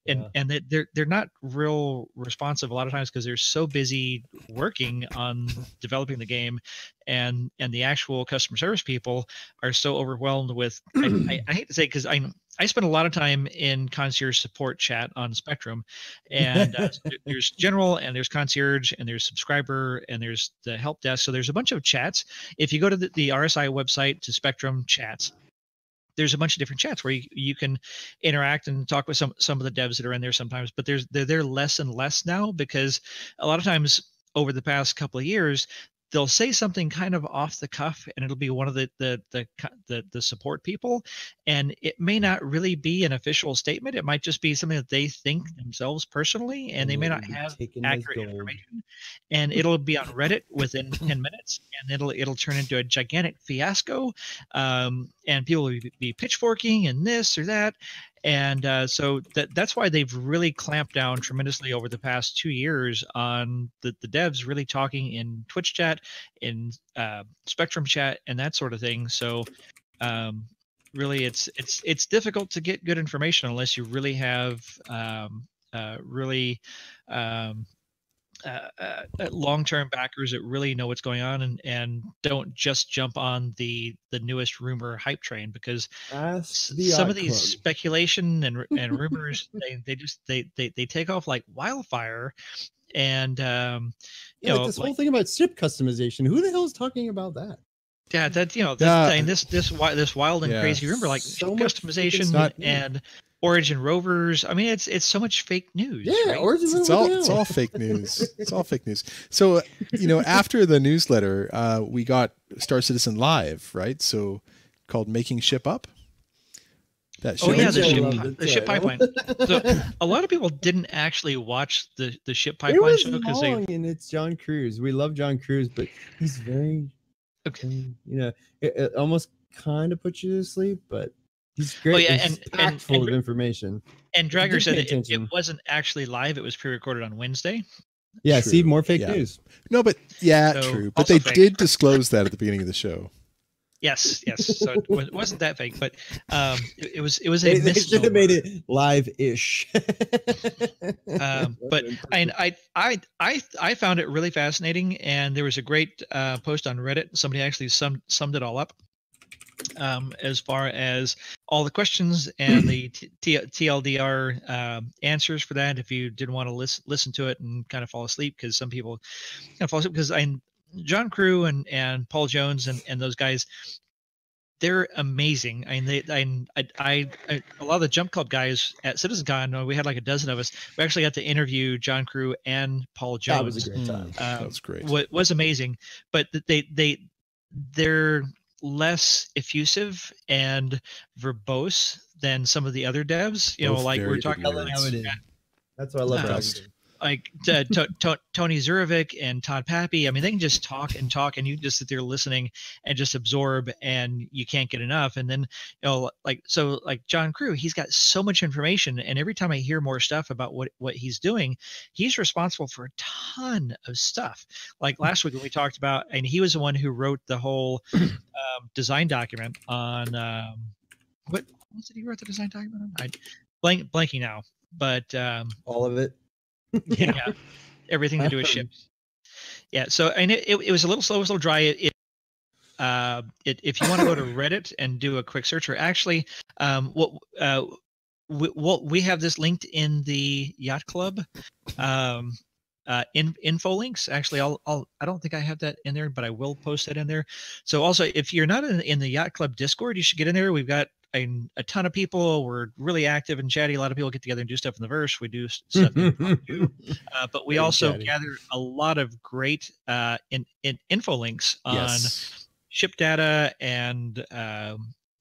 [SPEAKER 3] they're not real responsive a lot of times because they're so busy working on developing the game, and the actual customer service people are so overwhelmed with. I hate to say, because I spend a lot of time in concierge support chat on Spectrum, and there's general and there's concierge and there's subscriber and there's the help desk. So there's a bunch of chats. If you go to the RSI website to Spectrum chats, there's a bunch of different chats where you can interact and talk with some of the devs that are in there sometimes, but they're there less and less now, because a lot of times over the past couple of years, they'll say something kind of off the cuff, and it'll be one of the support people, and it may not really be an official statement. It might just be something that they think themselves personally, and they may not have accurate information. And it'll be on Reddit within 10 minutes, and it'll turn into a gigantic fiasco, and people will be pitchforking and this or that. And so that's why they've really clamped down tremendously over the past 2 years on the devs really talking in Twitch chat, in Spectrum chat, and that sort of thing. So really, it's difficult to get good information unless you really have long-term backers that really know what's going on and don't just jump on the newest rumor hype train, because some of these speculation and rumors they take off like wildfire. And you know,
[SPEAKER 2] this whole thing about ship customization, who the hell is talking about that?
[SPEAKER 3] Yeah, that this wild and crazy rumor, like
[SPEAKER 2] so
[SPEAKER 3] customization and Origin rovers. I mean, it's so much fake news.
[SPEAKER 2] Yeah,
[SPEAKER 3] right?
[SPEAKER 2] Origin
[SPEAKER 1] it's all fake news. It's all fake news. So after the newsletter, we got Star Citizen Live, right? So called Making Ship Up. That show.
[SPEAKER 3] Oh yeah, the ship pipeline. So a lot of people didn't actually watch the ship pipeline show because
[SPEAKER 2] and it's John Cruise. We love John Cruise, but he's very it almost kind of puts you to sleep, but he's great. Oh, yeah, and full of information.
[SPEAKER 3] And Dragger said it wasn't actually live; it was pre-recorded on Wednesday.
[SPEAKER 2] Yeah, true. See, more fake news.
[SPEAKER 1] No, but true. But they did disclose that at the beginning of the show.
[SPEAKER 3] Yes. So it wasn't that fake, but it was a misnomer. They should have
[SPEAKER 2] made it live-ish.
[SPEAKER 3] But I found it really fascinating, and there was a great post on Reddit. Somebody actually summed it all up. As far as all the questions and the TLDR answers for that, if you didn't want to listen to it and kind of fall asleep, because some people kind of fall asleep, because John Crew and Paul Jones and those guys, they're amazing. I mean, I a lot of the Jump Club guys at CitizenCon, we had like a dozen of us. We actually got to interview John Crew and Paul Jones.
[SPEAKER 2] That was a great time.
[SPEAKER 1] That was great.
[SPEAKER 3] What was amazing, but they're less effusive and verbose than some of the other devs. Like we're talking about.
[SPEAKER 2] That's what I love about it.
[SPEAKER 3] Like Tony Zurovic and Todd Pappy. I mean, they can just talk, and you just sit there listening and just absorb, and you can't get enough. And then, like John Crew, he's got so much information, and every time I hear more stuff about what he's doing, he's responsible for a ton of stuff. Like last week when we talked about, and he was the one who wrote the whole design document on what was it? He wrote the design document on? Blanking now, but
[SPEAKER 2] all of it.
[SPEAKER 3] Yeah, everything to do with ships. Yeah, so and it was a little slow, it was a little dry. If you want to go to Reddit and do a quick search, or actually, we have this linked in the Yacht Club info links. Actually, I don't think I have that in there, but I will post that in there. So also, if you're not in the Yacht Club Discord, you should get in there. We've got a ton of people. We're really active and chatty. A lot of people get together and do stuff in the verse. We do stuff but we also gather a lot of great info links on ship data and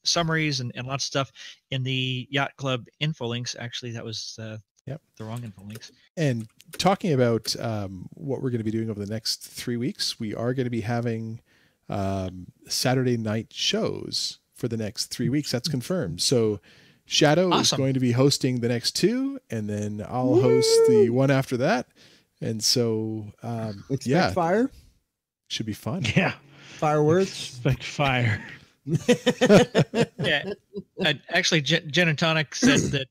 [SPEAKER 3] summaries and lots of stuff in the Yacht Club info links. Actually, that was the wrong info links.
[SPEAKER 1] And talking about what we're going to be doing over the next 3 weeks, we are going to be having Saturday night shows for the next 3 weeks. That's confirmed. So Shadow is going to be hosting the next 2, and then I'll host the one after that. And so
[SPEAKER 2] expect fire.
[SPEAKER 1] Should be fun.
[SPEAKER 4] Yeah.
[SPEAKER 2] Fireworks.
[SPEAKER 4] Expect fire.
[SPEAKER 3] Yeah. Actually, Jen and Tonic said that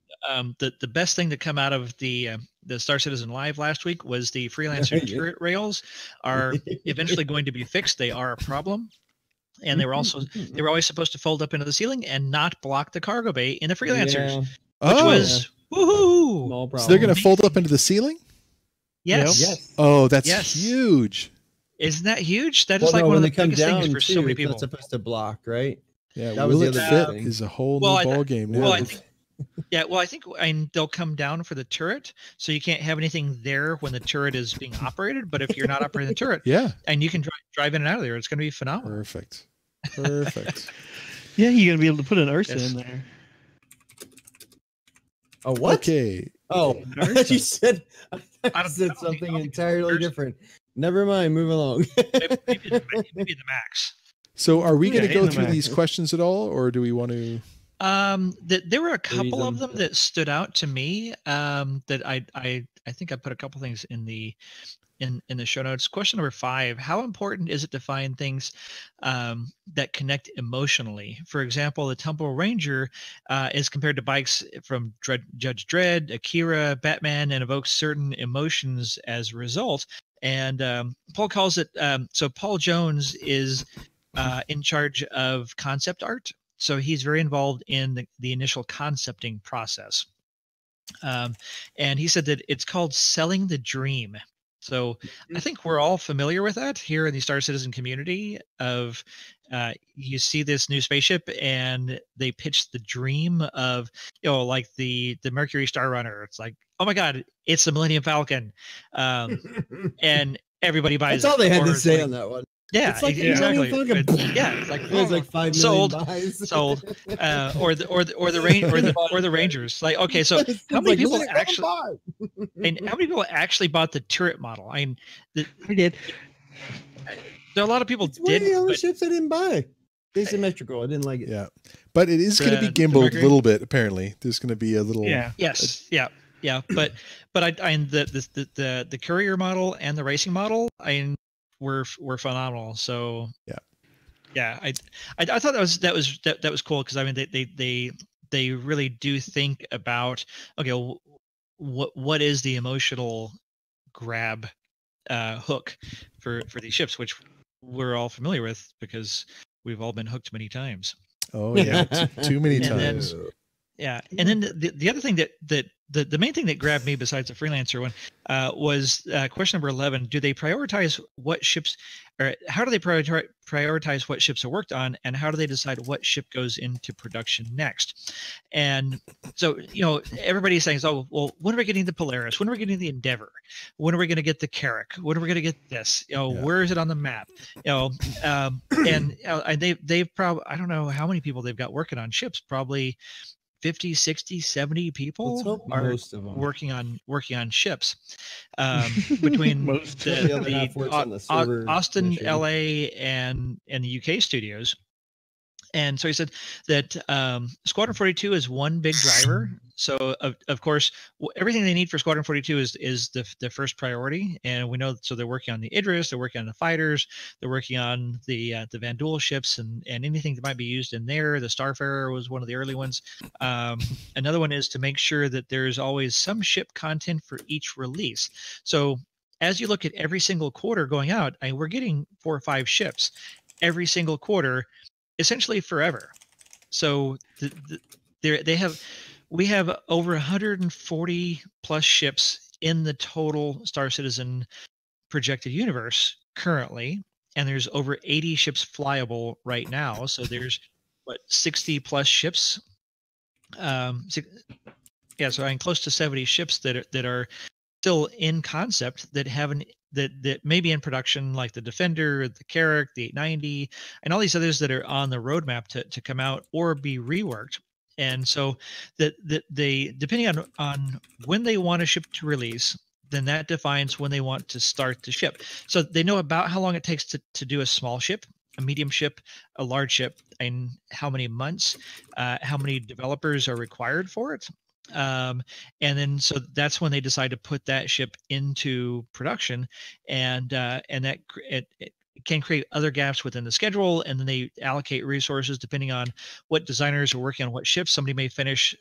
[SPEAKER 3] the best thing to come out of the Star Citizen Live last week was the freelancer turret rails are eventually going to be fixed. They are a problem. And they were always supposed to fold up into the ceiling and not block the cargo bay in the freelancers, which was woohoo.
[SPEAKER 2] No problem.
[SPEAKER 1] So they're going to fold up into the ceiling?
[SPEAKER 3] Yes.
[SPEAKER 1] Oh, that's huge.
[SPEAKER 3] Isn't that huge? That is like one of the biggest things for so many people.
[SPEAKER 2] It's supposed to block, right?
[SPEAKER 1] Yeah, that was the other fit is a whole new ball game now.
[SPEAKER 3] Well, Yeah, well, I think they'll come down for the turret, so you can't have anything there when the turret is being operated. But if you're not operating the turret,
[SPEAKER 1] Yeah.
[SPEAKER 3] and you can drive in and out of there, it's going to be phenomenal.
[SPEAKER 1] Perfect.
[SPEAKER 4] Yeah, you're gonna be able to put an Ursa
[SPEAKER 3] Yes.
[SPEAKER 4] in there.
[SPEAKER 2] Oh, what?
[SPEAKER 1] Okay.
[SPEAKER 2] Oh, I thought you said,
[SPEAKER 3] I don't
[SPEAKER 2] said
[SPEAKER 3] think-
[SPEAKER 2] something
[SPEAKER 3] I don't think
[SPEAKER 2] entirely
[SPEAKER 3] Ursa-
[SPEAKER 2] different. Never mind. Move along.
[SPEAKER 3] maybe the max.
[SPEAKER 1] So are we going to
[SPEAKER 4] Yeah,
[SPEAKER 1] go
[SPEAKER 4] in the
[SPEAKER 1] through
[SPEAKER 4] Mac.
[SPEAKER 1] these questions at all, or do we want to?
[SPEAKER 3] There were a couple of
[SPEAKER 2] them.
[SPEAKER 3] them that stood out to me. That I think I put a couple things in the show notes. Question number 5: how important is it to find things that connect emotionally? For example, the Temple Ranger is compared to bikes from Judge Dredd, Akira, Batman, and evokes certain emotions as a result. And Paul calls it. So Paul Jones is in charge of concept art. So he's very involved in the initial concepting process. And he said that it's called selling the dream. So I think we're all familiar with that here in the Star Citizen community of you see this new spaceship and they pitch the dream of, like the Mercury Star Runner. It's like, oh my God, it's the Millennium Falcon. And everybody buys
[SPEAKER 2] That's all they had
[SPEAKER 3] Or
[SPEAKER 2] to
[SPEAKER 3] it's
[SPEAKER 2] say
[SPEAKER 3] like-
[SPEAKER 2] on that one.
[SPEAKER 3] Yeah,
[SPEAKER 2] It's like
[SPEAKER 3] exactly.
[SPEAKER 2] Millennium Falcon.
[SPEAKER 3] Yeah, it's like,
[SPEAKER 2] It was like 5 million
[SPEAKER 3] sold,
[SPEAKER 2] buys.
[SPEAKER 3] sold, or the Rangers. Like, okay, so
[SPEAKER 2] It's
[SPEAKER 3] how many
[SPEAKER 2] like
[SPEAKER 3] people
[SPEAKER 2] Millennium Falcon
[SPEAKER 3] actually?
[SPEAKER 2] buy.
[SPEAKER 3] And how many people actually bought the turret model? I mean,
[SPEAKER 4] I did.
[SPEAKER 3] there are a lot of people
[SPEAKER 2] It's one of the
[SPEAKER 3] did,
[SPEAKER 2] only
[SPEAKER 3] but
[SPEAKER 2] ships I didn't buy. Asymmetrical. I didn't like it.
[SPEAKER 1] Yeah, but it is going to be
[SPEAKER 3] The
[SPEAKER 1] gimbaled a
[SPEAKER 3] Mercury?
[SPEAKER 1] little bit. Apparently, there's going to be a little.
[SPEAKER 4] Yeah.
[SPEAKER 3] yes, yeah, but the courier model and the racing model, were phenomenal. So yeah, I thought that was cool because I mean they really do think about, okay, what is the emotional grab hook for these ships, which we're all familiar with because we've all been hooked many times.
[SPEAKER 1] Oh yeah, too many
[SPEAKER 3] And then-
[SPEAKER 1] times.
[SPEAKER 3] Yeah, and then the other thing that the main thing that grabbed me besides the freelancer one was question number 11. Do they prioritize what ships, or how do they prioritize what ships are worked on, and how do they decide what ship goes into production next? And so everybody's saying, oh well, when are we getting the Polaris? When are we getting the Endeavor? When are we going to get the Carrack? When are we going to get this? Where is it on the map? And they've probably, I don't know how many people they've got working on ships, probably 50, 60, 70 people
[SPEAKER 2] Let's hope
[SPEAKER 3] are
[SPEAKER 2] most of them.
[SPEAKER 3] working on ships between
[SPEAKER 4] Most.
[SPEAKER 2] The other half works on the server
[SPEAKER 3] Austin,
[SPEAKER 2] machine.
[SPEAKER 3] LA, and the UK studios. And so he said that Squadron 42 is one big driver. So of course, everything they need for Squadron 42 is the first priority. And we know, so they're working on the Idris, they're working on the fighters, they're working on the Van Duel ships and anything that might be used in there. The Starfarer was one of the early ones. Another one is to make sure that there's always some ship content for each release. So as you look at every single quarter going out, we're getting 4 or 5 ships every single quarter, essentially forever. So we have over 140 plus ships in the total Star Citizen projected universe currently, and there's over 80 ships flyable right now. So there's 60 plus ships. So close to 70 ships that are still in concept that haven't that may be in production, like the Defender, the Carrack, the 890, and all these others that are on the roadmap to come out or be reworked. And so that they, depending on when they want a ship to release, then that defines when they want to start the ship. So they know about how long it takes to do a small ship, a medium ship, a large ship, and how many months, how many developers are required for it. And then so that's when they decide to put that ship into production, and that it can create other gaps within the schedule, and then they allocate resources depending on what designers are working on what ships. Somebody may finish,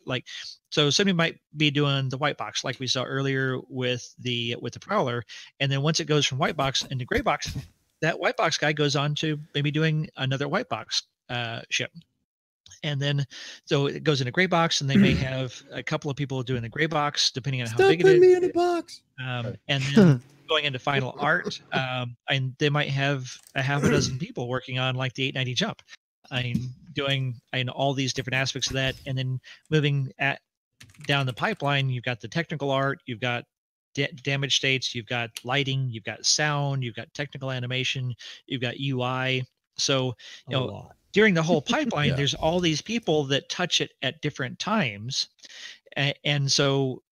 [SPEAKER 3] so somebody might be doing the white box like we saw earlier with the Prowler, and then once it goes from white box into gray box, that white box guy goes on to maybe doing another white box ship. And then, so it goes in a gray box, and they may have a couple of people doing the gray box, depending on how big it is.
[SPEAKER 2] me in a box.
[SPEAKER 3] And then going into final art, and they might have a half a dozen people working on like the 890 jump. Doing all these different aspects of that, and then moving down the pipeline, you've got the technical art, you've got damage states, you've got lighting, you've got sound, you've got technical animation, you've got UI. So, you know, during the whole pipeline,
[SPEAKER 1] Yeah.
[SPEAKER 3] there's all these people that touch it at different times. And so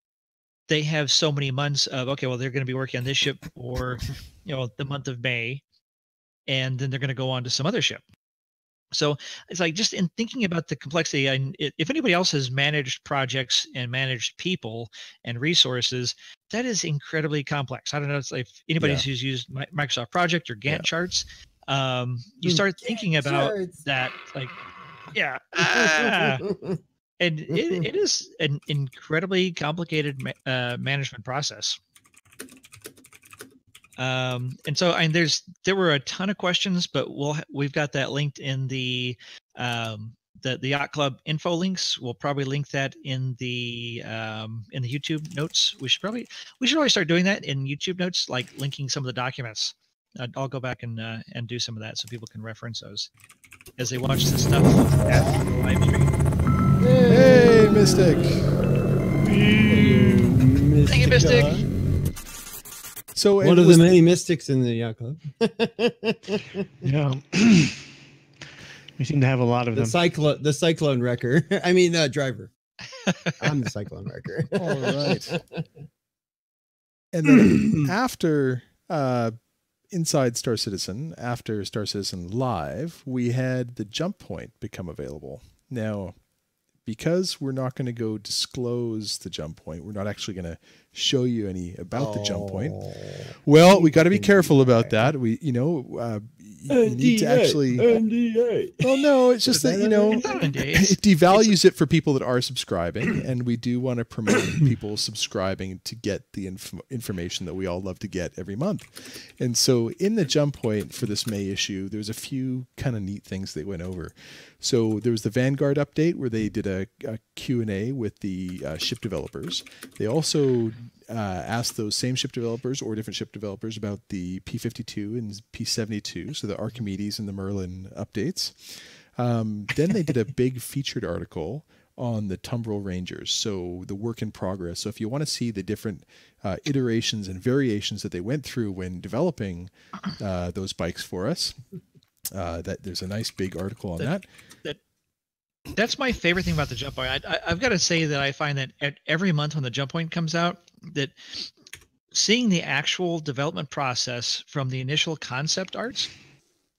[SPEAKER 3] they have so many months of, okay, well, they're going to be working on this ship for, you know, the month of May, and then they're going to go on to some other ship. So it's like, just in thinking about the complexity, and if anybody else has managed projects and managed people and resources, that is incredibly complex. I don't know if anybody who's used Microsoft Project or Gantt charts, you start thinking about that, like, and it is an incredibly complicated management process. And so, and there were a ton of questions, but we've got that linked in the Yacht Club info links. We'll probably link that in the YouTube notes. We should always start doing that in YouTube notes, like linking some of the documents. I'll go back and do some of that so people can reference those as they watch this stuff after the live stream.
[SPEAKER 1] Hey, Mystic!
[SPEAKER 3] Thank you, Mystic.
[SPEAKER 1] So
[SPEAKER 2] one of the many mystics in the Yacht Club.
[SPEAKER 4] Yeah. We seem to have a lot of them.
[SPEAKER 2] The cyclone wrecker. I mean, driver. I'm the cyclone wrecker.
[SPEAKER 1] All right. And then after Inside Star Citizen, after Star Citizen Live, we had the jump point become available. Now, because we're not going to go disclose the jump point, we're not actually going to show you any about the jump point. Well, we got to be careful about that. We, you need to actually.
[SPEAKER 2] NDA.
[SPEAKER 1] Well, no, it's just that, it devalues it for people that are subscribing, and we do want to promote people subscribing to get the information that we all love to get every month. And so, in the jump point for this May issue, there's a few kind of neat things they went over. So there was the Vanguard update where they did a Q&A with the ship developers. They also asked those same ship developers or different ship developers about the P-52 and P-72, so the Archimedes and the Merlin updates. Then they did a big featured article on the Tumbril Rangers, so the work in progress. So if you want to see the different iterations and variations that they went through when developing those bikes for us, that there's a nice big article on that.
[SPEAKER 3] That's my favorite thing about the jump point. I've got to say that I find that every month when the jump point comes out, that seeing the actual development process from the initial concept arts.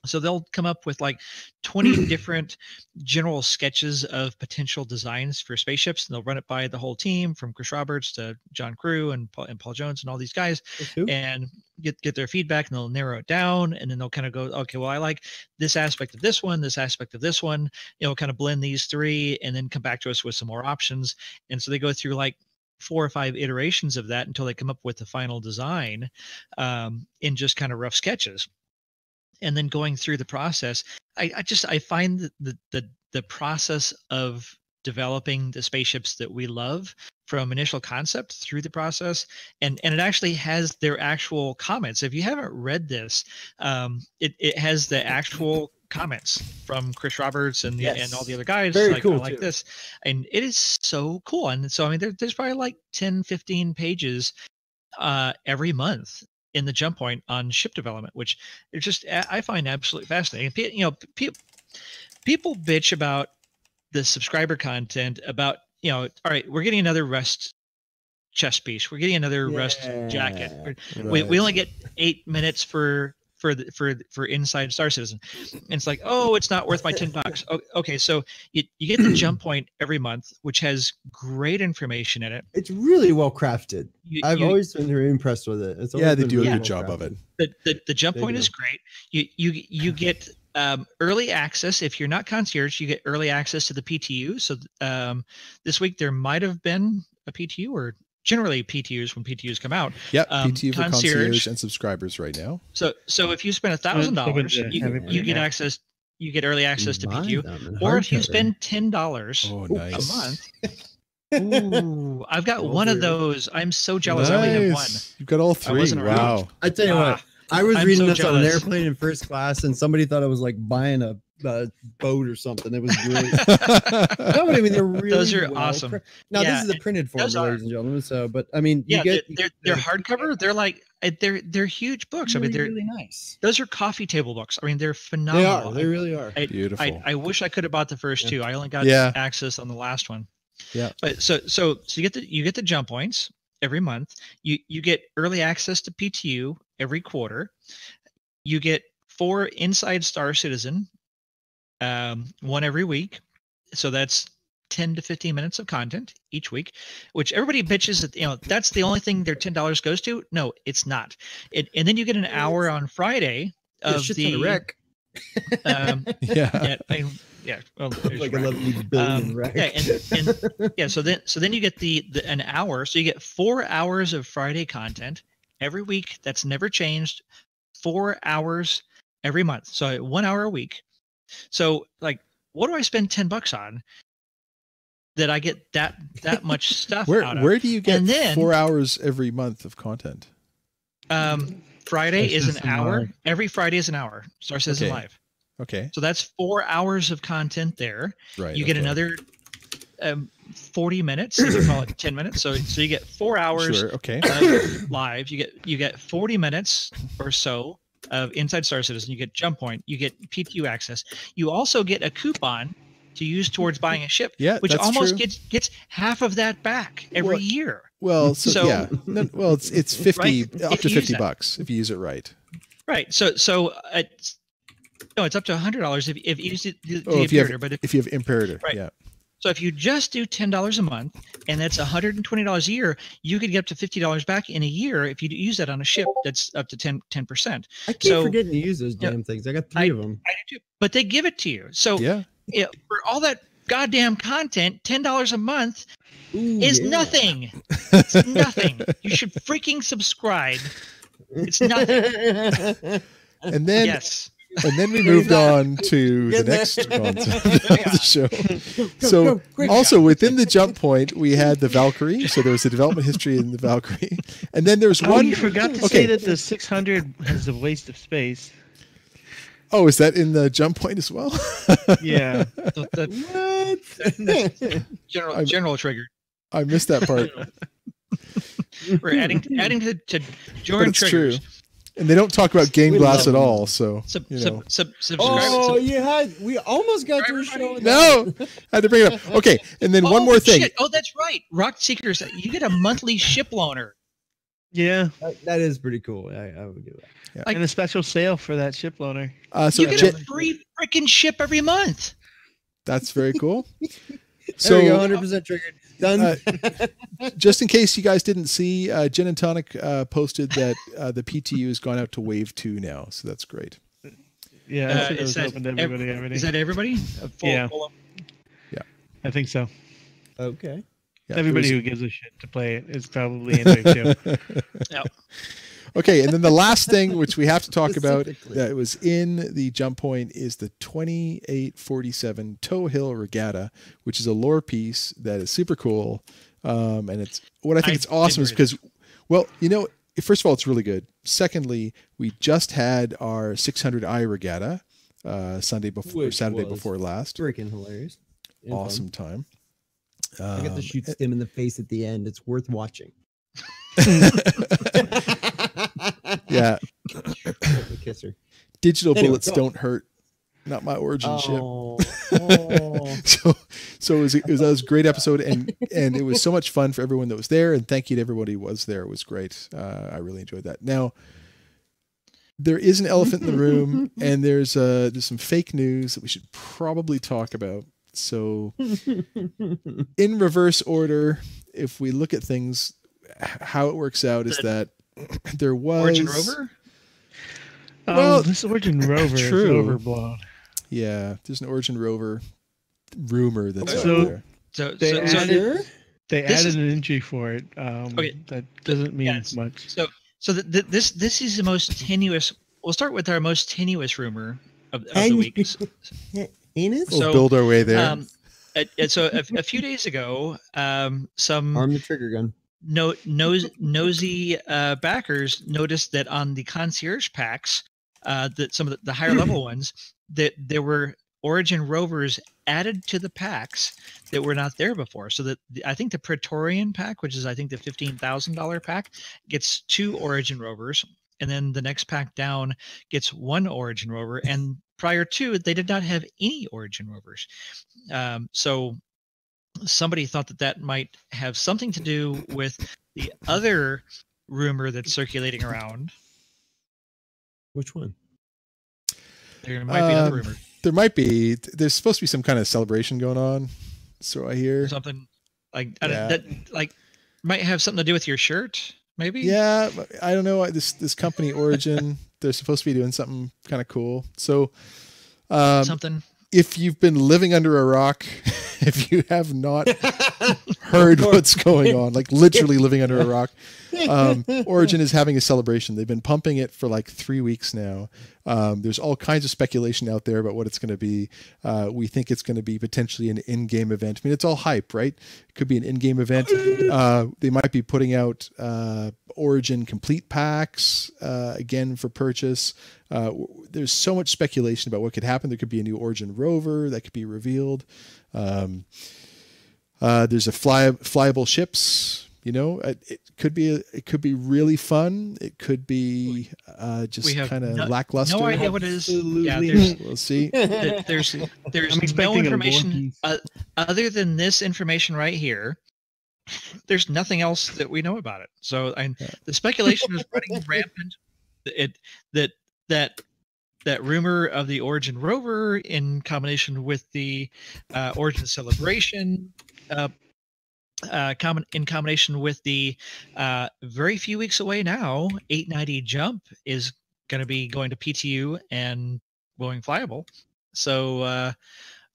[SPEAKER 3] So they'll come up with like 20 different general sketches of potential designs for spaceships, and they'll run it by the whole team, from Chris Roberts to John Crew and Paul Jones and all these guys, and get their feedback, and they'll narrow it down, and then they'll kind of go, okay, well, I like this aspect of this one, kind of blend these three, and then come back to us with some more options. And so they go through like 4 or 5 iterations of that until they come up with the final design in just kind of rough sketches. And then going through the process, I find the process of developing the spaceships that we love from initial concept through the process, and it actually has their actual comments. If you haven't read this, it has the actual comments from Chris Roberts and and all the other guys.
[SPEAKER 2] Very cool,
[SPEAKER 3] like this, and it is so cool. And so, I mean, there's probably like 10-15 pages every month in the jump point on ship development, which is just, I find absolutely fascinating. People bitch about the subscriber content about, all right, we're getting another Rust chest piece, we're getting another Rust jacket. We only get 8 minutes for Inside Star Citizen. And it's like, oh, it's not worth my $10. Okay, so you get the jump point every month, which has great information in it.
[SPEAKER 2] It's really well crafted. I've always been very impressed with it.
[SPEAKER 1] They do a good job of it.
[SPEAKER 3] The jump point is great. You get early access. If you're not concierge, you get early access to the PTU. So this week there might have been a PTU, or generally PTUs when PTUs come out.
[SPEAKER 1] Yep, PTU for concierge and subscribers right now.
[SPEAKER 3] So if you spend $1,000, you get access. You get early access to PTU. Or if you spend $10 a month. Ooh, I've got one of those. I'm so jealous. I only have one.
[SPEAKER 1] You've got all 3. Wow.
[SPEAKER 2] I tell you what, I was reading this on an airplane in first class, and somebody thought I was like buying a boat or something. That was really no, but I mean they're really
[SPEAKER 3] Those are awesome.
[SPEAKER 2] Now
[SPEAKER 3] Yeah,
[SPEAKER 2] this is a printed form,
[SPEAKER 3] those are.
[SPEAKER 2] ladies and gentlemen. So, but I mean,
[SPEAKER 3] Yeah,
[SPEAKER 2] you get
[SPEAKER 3] they're hardcover. They're like they're huge books.
[SPEAKER 2] really,
[SPEAKER 3] I mean, they're
[SPEAKER 2] really nice.
[SPEAKER 3] those are coffee table books. I mean, they're
[SPEAKER 2] They
[SPEAKER 3] phenomenal.
[SPEAKER 2] are. They really are.
[SPEAKER 1] Beautiful.
[SPEAKER 3] I wish I could have bought the first two. I only got access on the last one.
[SPEAKER 1] Yeah.
[SPEAKER 3] But so you get the jump points every month. You get early access to PTU every quarter. You get 4 Inside Star Citizen, one every week. So that's 10 to 15 minutes of content each week, which everybody bitches that, that's the only thing their $10 goes to. No, it's not. And then you get an hour on Friday of the
[SPEAKER 2] wreck.
[SPEAKER 3] Yeah. Well,
[SPEAKER 2] Like a lovely billion wreck.
[SPEAKER 3] Yeah, and yeah. So then you get the an hour. So you get 4 hours of Friday content every week. That's never changed. 4 hours every month. So 1 hour a week. So like, what do I spend $10 on that I get that much stuff out of?
[SPEAKER 1] Where do you get
[SPEAKER 3] and then,
[SPEAKER 1] 4 hours every month of content?
[SPEAKER 3] Friday is an hour. Every Friday is an hour. Star Citizen Live.
[SPEAKER 1] Okay.
[SPEAKER 3] So that's 4 hours of content there.
[SPEAKER 1] Right.
[SPEAKER 3] You get another 40 minutes. You can call it 10 minutes. So you get 4 hours live. You get 40 minutes or so of Inside Star Citizen. You get Jump Point. You get PTU access. You also get a coupon to use towards buying a ship, which almost gets half of that back every year.
[SPEAKER 1] Well, it's 50 up to $50 if you use it right.
[SPEAKER 3] Right. So it's up to $100 if you use
[SPEAKER 1] if you have Imperator.
[SPEAKER 3] Right.
[SPEAKER 1] Yeah.
[SPEAKER 3] So if you just do $10 a month, and that's $120 a year, you could get up to $50 back in a year if you use that on a ship that's up to 10%.
[SPEAKER 2] I keep forgetting to use those damn things. I got 3 of them.
[SPEAKER 3] I do too, but they give it to you. So for all that goddamn content, $10 a month is nothing. It's nothing. You should freaking subscribe. It's nothing.
[SPEAKER 1] And then And then we moved on to the next concept of the show. So also within the Jump Point, we had the Valkyrie. So there was a development history in the Valkyrie. And then there's one.
[SPEAKER 4] You forgot to say that the 600 has a waste of space.
[SPEAKER 1] Oh, is that in the Jump Point as well?
[SPEAKER 4] Yeah.
[SPEAKER 3] General trigger.
[SPEAKER 1] I missed that part.
[SPEAKER 3] We're adding to Jordan triggers.
[SPEAKER 1] True. And they don't talk about Game Glass at all, so
[SPEAKER 2] we almost got to a show.
[SPEAKER 1] No, I had to bring it up. Okay, and then one more thing.
[SPEAKER 3] Shit. Oh, that's right. Rock Seekers, you get a monthly ship loaner.
[SPEAKER 4] Yeah,
[SPEAKER 2] that is pretty cool. I would do that.
[SPEAKER 1] Yeah.
[SPEAKER 4] And a special sale for that ship loaner.
[SPEAKER 1] So
[SPEAKER 3] you get a free freaking ship every month.
[SPEAKER 1] That's very cool.
[SPEAKER 2] So 100% triggered. Done.
[SPEAKER 1] Just in case you guys didn't see, Gin and Tonic posted that the PTU has gone out to Wave 2 now, so that's great.
[SPEAKER 4] Yeah, is that everybody?
[SPEAKER 3] Is that everybody?
[SPEAKER 4] Yeah, I think so.
[SPEAKER 2] Okay.
[SPEAKER 1] Yeah,
[SPEAKER 4] everybody who gives a shit to play it is probably in there too.
[SPEAKER 3] Yep.
[SPEAKER 1] Okay, and then the last thing which we have to talk about that was in the Jump Point is the 2847 Toe Hill Regatta, which is a lore piece that is super cool. And it's what I think it's awesome is because, well, first of all, it's really good. Secondly, we just had our 600i Regatta Saturday before last.
[SPEAKER 2] Freaking hilarious.
[SPEAKER 1] Awesome time.
[SPEAKER 2] I got to shoot Stim in the face at the end. It's worth watching.
[SPEAKER 1] Yeah.
[SPEAKER 2] Kiss her.
[SPEAKER 1] Digital bullets don't hurt. Not my origin ship. So it was a great episode, and it was so much fun for everyone that was there, and thank you to everybody who was there. It was great. I really enjoyed that. Now, there is an elephant in the room, and there's some fake news that we should probably talk about. So in reverse order, if we look at things, how it works out is that there was
[SPEAKER 3] Origin Rover.
[SPEAKER 1] Well,
[SPEAKER 4] this Origin Rover is overblown.
[SPEAKER 1] Yeah, there's an Origin Rover rumor that's out there.
[SPEAKER 3] So
[SPEAKER 4] they added an entry for it. That doesn't mean much.
[SPEAKER 3] So this is the most tenuous. We'll start with our most tenuous rumor of the week.
[SPEAKER 1] We'll build our way there.
[SPEAKER 3] So a few days ago, some
[SPEAKER 2] arm the trigger gun.
[SPEAKER 3] Nosy backers noticed that on the concierge packs, that some of the higher level ones, that there were Origin rovers added to the packs that were not there before. So that I think the Praetorian pack, which is I think the $15,000 pack, gets 2 Origin rovers, and then the next pack down gets 1 Origin rover. And prior to, they did not have any Origin rovers. So somebody thought that that might have something to do with the other rumor that's circulating around.
[SPEAKER 2] Which one?
[SPEAKER 3] There might be another rumor.
[SPEAKER 1] There might be. There's supposed to be some kind of celebration going on. So I hear
[SPEAKER 3] Something like that, like might have something to do with your shirt, maybe.
[SPEAKER 1] Yeah, I don't know. This company Origin, they're supposed to be doing something kind of cool. So
[SPEAKER 3] Something.
[SPEAKER 1] if you've been living under a rock, if you have not heard what's going on, like literally living under a rock, Origin is having a celebration. They've been pumping it for like 3 weeks now. There's all kinds of speculation out there about what it's going to be. We think it's going to be potentially an in-game event. I mean, it's all hype, right? It could be an in-game event. They might be putting out Origin complete packs again for purchase. There's so much speculation about what could happen. There could be a new Origin rover that could be revealed. There's a flyable ships. You know, it could be really fun. It could be just kind of lackluster.
[SPEAKER 3] No idea what it is. Yeah,
[SPEAKER 1] we'll see.
[SPEAKER 3] There's no information other than this information right here. There's nothing else that we know about it. So the speculation is running rampant. That rumor of the Origin rover in combination with the Origin celebration. In combination with the very few weeks away now, 890 Jump is going to be going to PTU and going flyable. So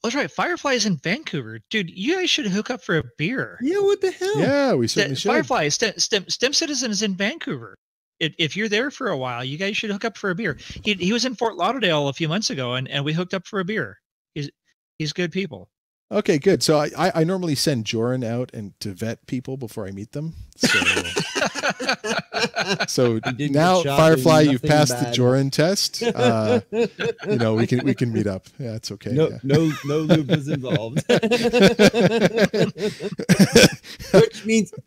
[SPEAKER 3] that's right. Firefly is in Vancouver, dude. You guys should hook up for a beer.
[SPEAKER 2] Yeah, what the hell?
[SPEAKER 1] Yeah, we certainly should.
[SPEAKER 3] Firefly STEM Citizen is in Vancouver. If you're there for a while, you guys should hook up for a beer. He was in Fort Lauderdale a few months ago, and we hooked up for a beer. He's good people.
[SPEAKER 1] Okay, good. So I normally send Joran out and to vet people before I meet them. So now, Firefly, you've passed the Joran test. You know, we can meet up. Yeah, it's okay.
[SPEAKER 2] No lube is involved.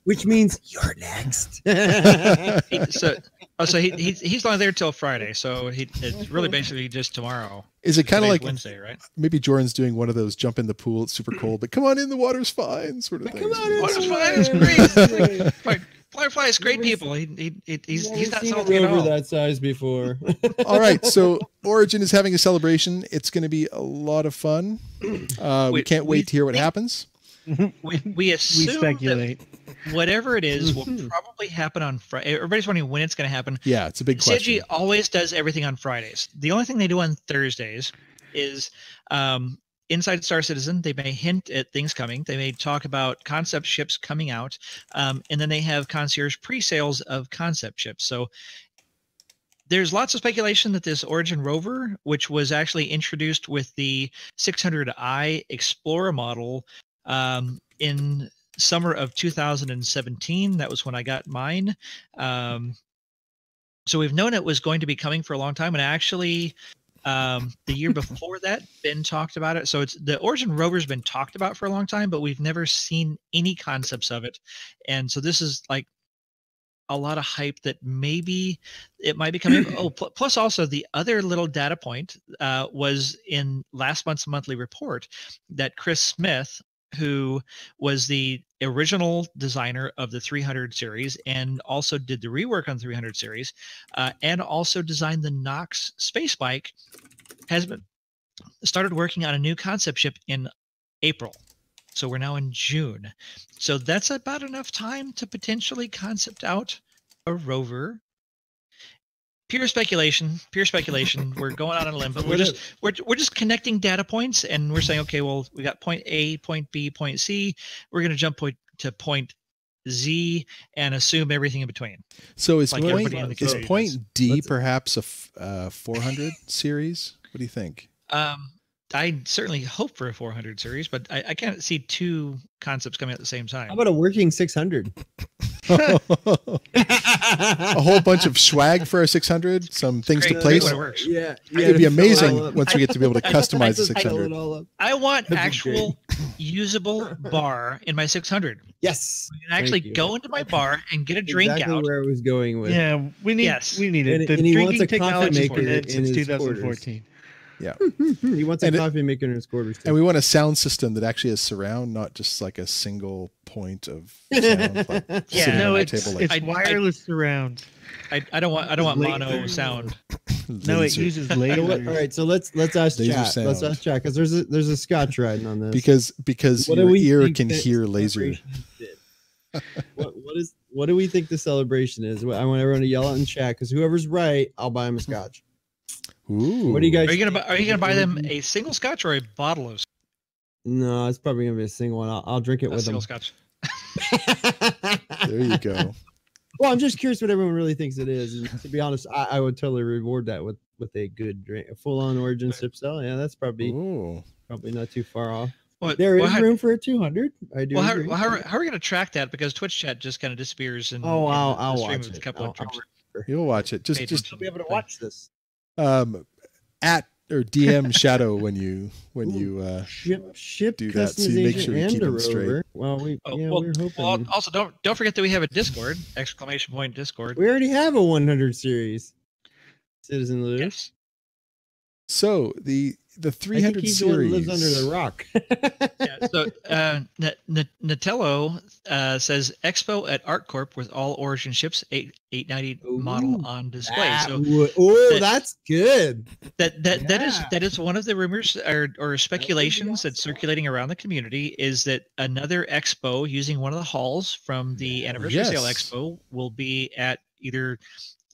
[SPEAKER 2] which means you're next.
[SPEAKER 3] So he's not there till Friday. So it's really basically just tomorrow.
[SPEAKER 1] Is it kind of like
[SPEAKER 3] Wednesday, right?
[SPEAKER 1] Maybe Joran's doing one of those jump in the pool, it's super cold, but come on in, the water's fine, sort of thing.
[SPEAKER 2] Come on in,
[SPEAKER 3] water's fine, it's great. Firefly is great people. He's not salty at all.
[SPEAKER 2] That size before.
[SPEAKER 1] All right, so Origin is having a celebration. It's going to be a lot of fun. We can't wait to hear what happens.
[SPEAKER 3] We assume
[SPEAKER 4] we speculate.
[SPEAKER 3] Whatever it is will probably happen on Friday. Everybody's wondering when it's going to happen.
[SPEAKER 1] Yeah, it's a big question.
[SPEAKER 3] CIG always does everything on Fridays. The only thing they do on Thursdays is inside Star Citizen. They may hint at things coming. They may talk about concept ships coming out, and then they have concierge pre-sales of concept ships. So there's lots of speculation that this Origin rover, which was actually introduced with the 600i Explorer model in summer of 2017. That was when I got mine. So we've known it was going to be coming for a long time, and actually the year before that, Ben talked about it. So it's the Origin rover's been talked about for a long time, but we've never seen any concepts of it. And so this is like a lot of hype that maybe it might be coming. Plus also the other little data point was in last month's monthly report that Chris Smith, who was the original designer of the 300 series and also did the rework on 300 series, and also designed the Nox space bike, has been started working on a new concept ship in April. So we're now in June. So that's about enough time to potentially concept out a rover. Pure speculation. We're going out on a limb, but we're just connecting data points, and we're saying, okay, well, we got point A, point B, point C. We're going to jump to point Z and assume everything in between.
[SPEAKER 1] So is
[SPEAKER 3] like
[SPEAKER 1] point D perhaps a 400 series? What do you think?
[SPEAKER 3] I certainly hope for a 400 series, but I can't see two concepts coming at the same time.
[SPEAKER 2] How about a working 600?
[SPEAKER 1] A whole bunch of swag for our 600, some things to
[SPEAKER 3] Great
[SPEAKER 1] place.
[SPEAKER 3] when it works.
[SPEAKER 2] Yeah,
[SPEAKER 1] It'd be amazing once we get to be able to customize the
[SPEAKER 2] Just fill
[SPEAKER 1] 600.
[SPEAKER 2] it all up.
[SPEAKER 3] I want
[SPEAKER 2] That'd be
[SPEAKER 3] actual usable bar in my 600.
[SPEAKER 2] Yes.
[SPEAKER 3] I can actually
[SPEAKER 2] Thank you.
[SPEAKER 3] go into my bar and get a drink
[SPEAKER 2] Exactly
[SPEAKER 3] out.
[SPEAKER 2] where I was going with.
[SPEAKER 4] Yeah, we need
[SPEAKER 3] Yes.
[SPEAKER 4] we need it.
[SPEAKER 2] And-
[SPEAKER 4] The
[SPEAKER 2] and he wants
[SPEAKER 4] drinking
[SPEAKER 2] a coffee
[SPEAKER 4] technology
[SPEAKER 2] maker
[SPEAKER 4] been
[SPEAKER 2] in
[SPEAKER 4] since
[SPEAKER 2] his
[SPEAKER 4] 2014.
[SPEAKER 2] He wants a
[SPEAKER 1] And it-
[SPEAKER 2] coffee maker in his quarters.
[SPEAKER 1] And we want a sound system that actually has surround, not just like a single point of sound. Like
[SPEAKER 3] Yeah,
[SPEAKER 1] sitting
[SPEAKER 4] No,
[SPEAKER 1] on a
[SPEAKER 4] it's
[SPEAKER 1] table like
[SPEAKER 4] it's wireless surround.
[SPEAKER 3] I don't want mono
[SPEAKER 2] Laser.
[SPEAKER 3] sound.
[SPEAKER 4] No, it
[SPEAKER 1] laser.
[SPEAKER 4] uses
[SPEAKER 2] All
[SPEAKER 4] lasers.
[SPEAKER 2] right, so let's ask
[SPEAKER 1] Laser
[SPEAKER 2] chat. Let's
[SPEAKER 1] sound.
[SPEAKER 2] ask chat because there's a Scotch riding on this.
[SPEAKER 1] because
[SPEAKER 2] What do
[SPEAKER 1] your
[SPEAKER 2] we
[SPEAKER 1] ear
[SPEAKER 2] think
[SPEAKER 1] can
[SPEAKER 2] that
[SPEAKER 1] hear laser.
[SPEAKER 2] celebration did? What do we think the celebration is? I want everyone to yell out in chat because whoever's right, I'll buy him a Scotch.
[SPEAKER 1] Ooh.
[SPEAKER 2] What do you guys?
[SPEAKER 3] Are you gonna buy them
[SPEAKER 2] think?
[SPEAKER 3] a single Scotch or a bottle of
[SPEAKER 2] No, it's probably gonna be a single one. I'll drink it
[SPEAKER 3] a
[SPEAKER 2] with
[SPEAKER 3] single
[SPEAKER 2] them.
[SPEAKER 3] Scotch?
[SPEAKER 1] There you go.
[SPEAKER 2] Well, I'm just curious what everyone really thinks it is. And to be honest, I would totally reward that with a good drink, a full-on Origin sip cell. Yeah, that's probably
[SPEAKER 1] Ooh.
[SPEAKER 2] not too far off.
[SPEAKER 3] What,
[SPEAKER 2] There is
[SPEAKER 3] well,
[SPEAKER 2] room for a 200. I do.
[SPEAKER 3] Well,
[SPEAKER 2] agree.
[SPEAKER 3] how are we going to track that? Because Twitch chat just kind of disappears. And
[SPEAKER 2] Oh, I'll watch it.
[SPEAKER 3] A couple of trips.
[SPEAKER 1] You'll watch it.
[SPEAKER 3] Paid
[SPEAKER 1] Just
[SPEAKER 2] I'll be able to watch this.
[SPEAKER 1] at or DM Shadow when you
[SPEAKER 2] Ship
[SPEAKER 1] do that, so you make
[SPEAKER 2] customization
[SPEAKER 1] sure you
[SPEAKER 2] and
[SPEAKER 1] keep
[SPEAKER 2] a
[SPEAKER 1] them straight.
[SPEAKER 2] rover. Well, we're hoping.
[SPEAKER 3] Well, also don't forget that we have a Discord! Exclamation point Discord.
[SPEAKER 2] We already have a 100 series. Citizen Lou.
[SPEAKER 3] Yes.
[SPEAKER 1] So the
[SPEAKER 2] I
[SPEAKER 1] 300
[SPEAKER 2] think he's the one who
[SPEAKER 1] series.
[SPEAKER 2] lives under the rock.
[SPEAKER 3] Yeah, so Natello says Expo at ArtCorp with all Origin ships, 890 model on display.
[SPEAKER 2] That's good.
[SPEAKER 3] That is one of the rumors or speculations that's circulating around the community is that another Expo using one of the halls from the anniversary sale
[SPEAKER 1] Yes.
[SPEAKER 3] Expo will be at either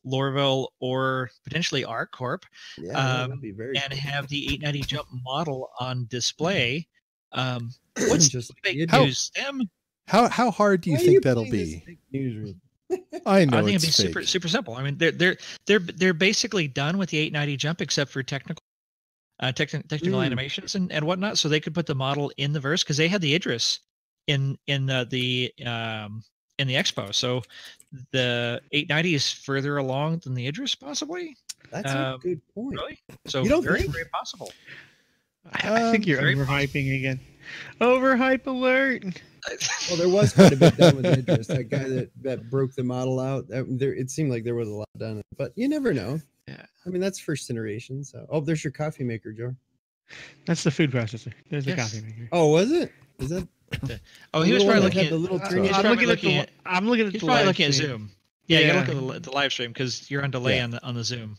[SPEAKER 3] Lorville or potentially ArtCorp.
[SPEAKER 2] Yeah, that'd be very
[SPEAKER 3] and
[SPEAKER 2] cool.
[SPEAKER 3] have the 890 jump model on display. What's
[SPEAKER 2] Just
[SPEAKER 3] fake
[SPEAKER 1] How-
[SPEAKER 3] news, Tim?
[SPEAKER 1] How hard do you
[SPEAKER 2] Why are
[SPEAKER 1] think that'll
[SPEAKER 2] playing this
[SPEAKER 1] be?
[SPEAKER 2] fake news read?
[SPEAKER 1] I know
[SPEAKER 3] I think
[SPEAKER 1] it's
[SPEAKER 3] it'd be
[SPEAKER 1] fake.
[SPEAKER 3] super simple. I mean, they're basically done with the 890 jump except for technical animations and whatnot. So they could put the model in the verse because they had the Idris in the expo. So the 890 is further along than the Idris, possibly.
[SPEAKER 2] That's a good point.
[SPEAKER 3] Really? So
[SPEAKER 2] You don't
[SPEAKER 3] very
[SPEAKER 2] think?
[SPEAKER 3] very possible.
[SPEAKER 4] I think you're
[SPEAKER 3] very
[SPEAKER 4] overhyping again. Overhype alert.
[SPEAKER 2] Well, there was quite a bit done with Idris. That guy that broke the model out. It seemed like there was a lot done, but you never know.
[SPEAKER 3] Yeah.
[SPEAKER 2] I mean, that's first iteration. So, there's your coffee maker, Joe.
[SPEAKER 4] That's the food processor. There's the
[SPEAKER 3] Yes.
[SPEAKER 4] coffee maker.
[SPEAKER 2] Oh, was it? Is that?
[SPEAKER 3] Oh, he was
[SPEAKER 2] The one
[SPEAKER 3] probably
[SPEAKER 2] that had
[SPEAKER 3] looking
[SPEAKER 2] the
[SPEAKER 3] at.
[SPEAKER 2] little
[SPEAKER 3] he's
[SPEAKER 2] I'm
[SPEAKER 3] probably looking at.
[SPEAKER 4] I'm looking at
[SPEAKER 3] He's
[SPEAKER 4] the
[SPEAKER 3] probably
[SPEAKER 4] live
[SPEAKER 3] looking at
[SPEAKER 4] stream.
[SPEAKER 3] Zoom. Yeah, you
[SPEAKER 4] Yeah.
[SPEAKER 3] gotta look at the live stream because you're on delay on the Zoom.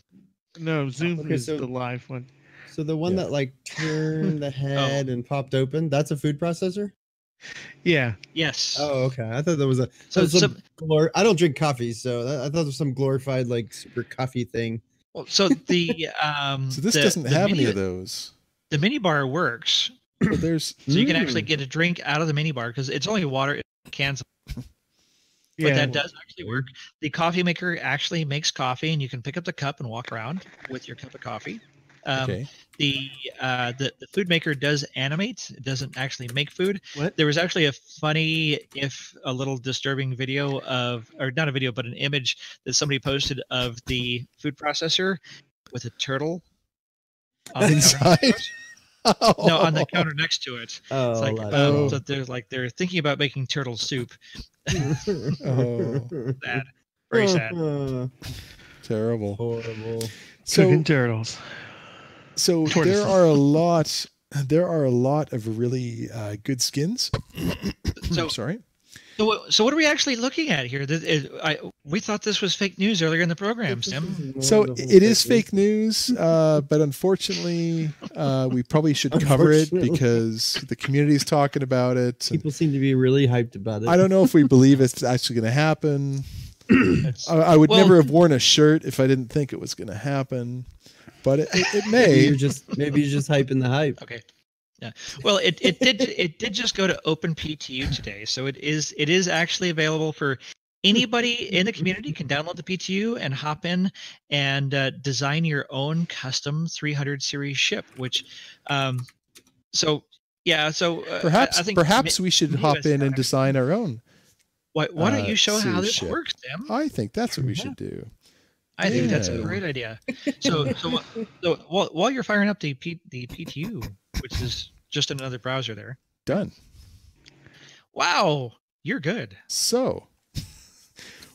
[SPEAKER 4] No, Zoom
[SPEAKER 2] Okay,
[SPEAKER 4] is
[SPEAKER 2] so-
[SPEAKER 4] the live one.
[SPEAKER 2] So the one
[SPEAKER 1] Yeah.
[SPEAKER 2] that like turned the head and popped open. That's a food processor.
[SPEAKER 4] Yeah.
[SPEAKER 3] Yes.
[SPEAKER 2] Oh, okay. I thought that was a.
[SPEAKER 3] So
[SPEAKER 2] I don't drink coffee, so I thought it was some glorified like super coffee thing.
[SPEAKER 3] so the
[SPEAKER 1] So this
[SPEAKER 3] the-
[SPEAKER 1] doesn't
[SPEAKER 3] the
[SPEAKER 1] have
[SPEAKER 3] mini,
[SPEAKER 1] any of those.
[SPEAKER 3] The mini bar works,
[SPEAKER 1] But there's
[SPEAKER 3] so you can actually get a drink out of the mini bar because it's only water in cans. But
[SPEAKER 4] Yeah.
[SPEAKER 3] that does actually work. The coffee maker actually makes coffee, and you can pick up the cup and walk around with your cup of coffee.
[SPEAKER 1] okay.
[SPEAKER 3] The food maker does animate. It doesn't actually make food.
[SPEAKER 4] What?
[SPEAKER 3] There was actually a funny, if a little disturbing video or not a video, but an image that somebody posted of the food processor with a turtle on the
[SPEAKER 1] Inside?
[SPEAKER 3] counter. No, on the counter next to it.
[SPEAKER 2] Oh,
[SPEAKER 3] It's like,
[SPEAKER 2] like-
[SPEAKER 3] so they're thinking about making turtle soup.
[SPEAKER 1] Oh.
[SPEAKER 3] Sad, very sad.
[SPEAKER 1] Terrible.
[SPEAKER 2] Horrible.
[SPEAKER 4] Cooking
[SPEAKER 1] So
[SPEAKER 4] turtles.
[SPEAKER 1] so
[SPEAKER 4] Tortoises.
[SPEAKER 1] there are a lot of really good skins.
[SPEAKER 3] So
[SPEAKER 1] Sorry.
[SPEAKER 3] So what are we actually looking at here? We thought this was fake news earlier in the program, Tim.
[SPEAKER 1] So it is fake news, but unfortunately, we probably should cover it
[SPEAKER 2] Unfortunately.
[SPEAKER 1] because the community is talking about it. and
[SPEAKER 2] People seem to be really hyped about it.
[SPEAKER 1] I don't know if we believe it's actually going to happen. I would
[SPEAKER 3] Well-
[SPEAKER 1] never have worn a shirt if I didn't think it was going to happen, but it
[SPEAKER 2] Maybe
[SPEAKER 1] may.
[SPEAKER 2] you're just hyping the hype.
[SPEAKER 3] Okay. Yeah. Well, it did just go to Open PTU today, so it is actually available for anybody in the community can download the PTU and hop in and design your own custom 300 series ship. Which, so yeah, so
[SPEAKER 1] Perhaps
[SPEAKER 3] I think
[SPEAKER 1] perhaps we should
[SPEAKER 3] maybe
[SPEAKER 1] hop
[SPEAKER 3] that's
[SPEAKER 1] in and
[SPEAKER 3] correct.
[SPEAKER 1] design our own
[SPEAKER 3] Why don't you show how
[SPEAKER 1] cruise
[SPEAKER 3] this
[SPEAKER 1] ship.
[SPEAKER 3] works, Tim?
[SPEAKER 1] I think that's what we should do.
[SPEAKER 3] I think that's a
[SPEAKER 1] Yeah.
[SPEAKER 3] great idea. So while you're firing up the PTU, which is just another browser there.
[SPEAKER 1] Done.
[SPEAKER 3] Wow, you're good.
[SPEAKER 1] So,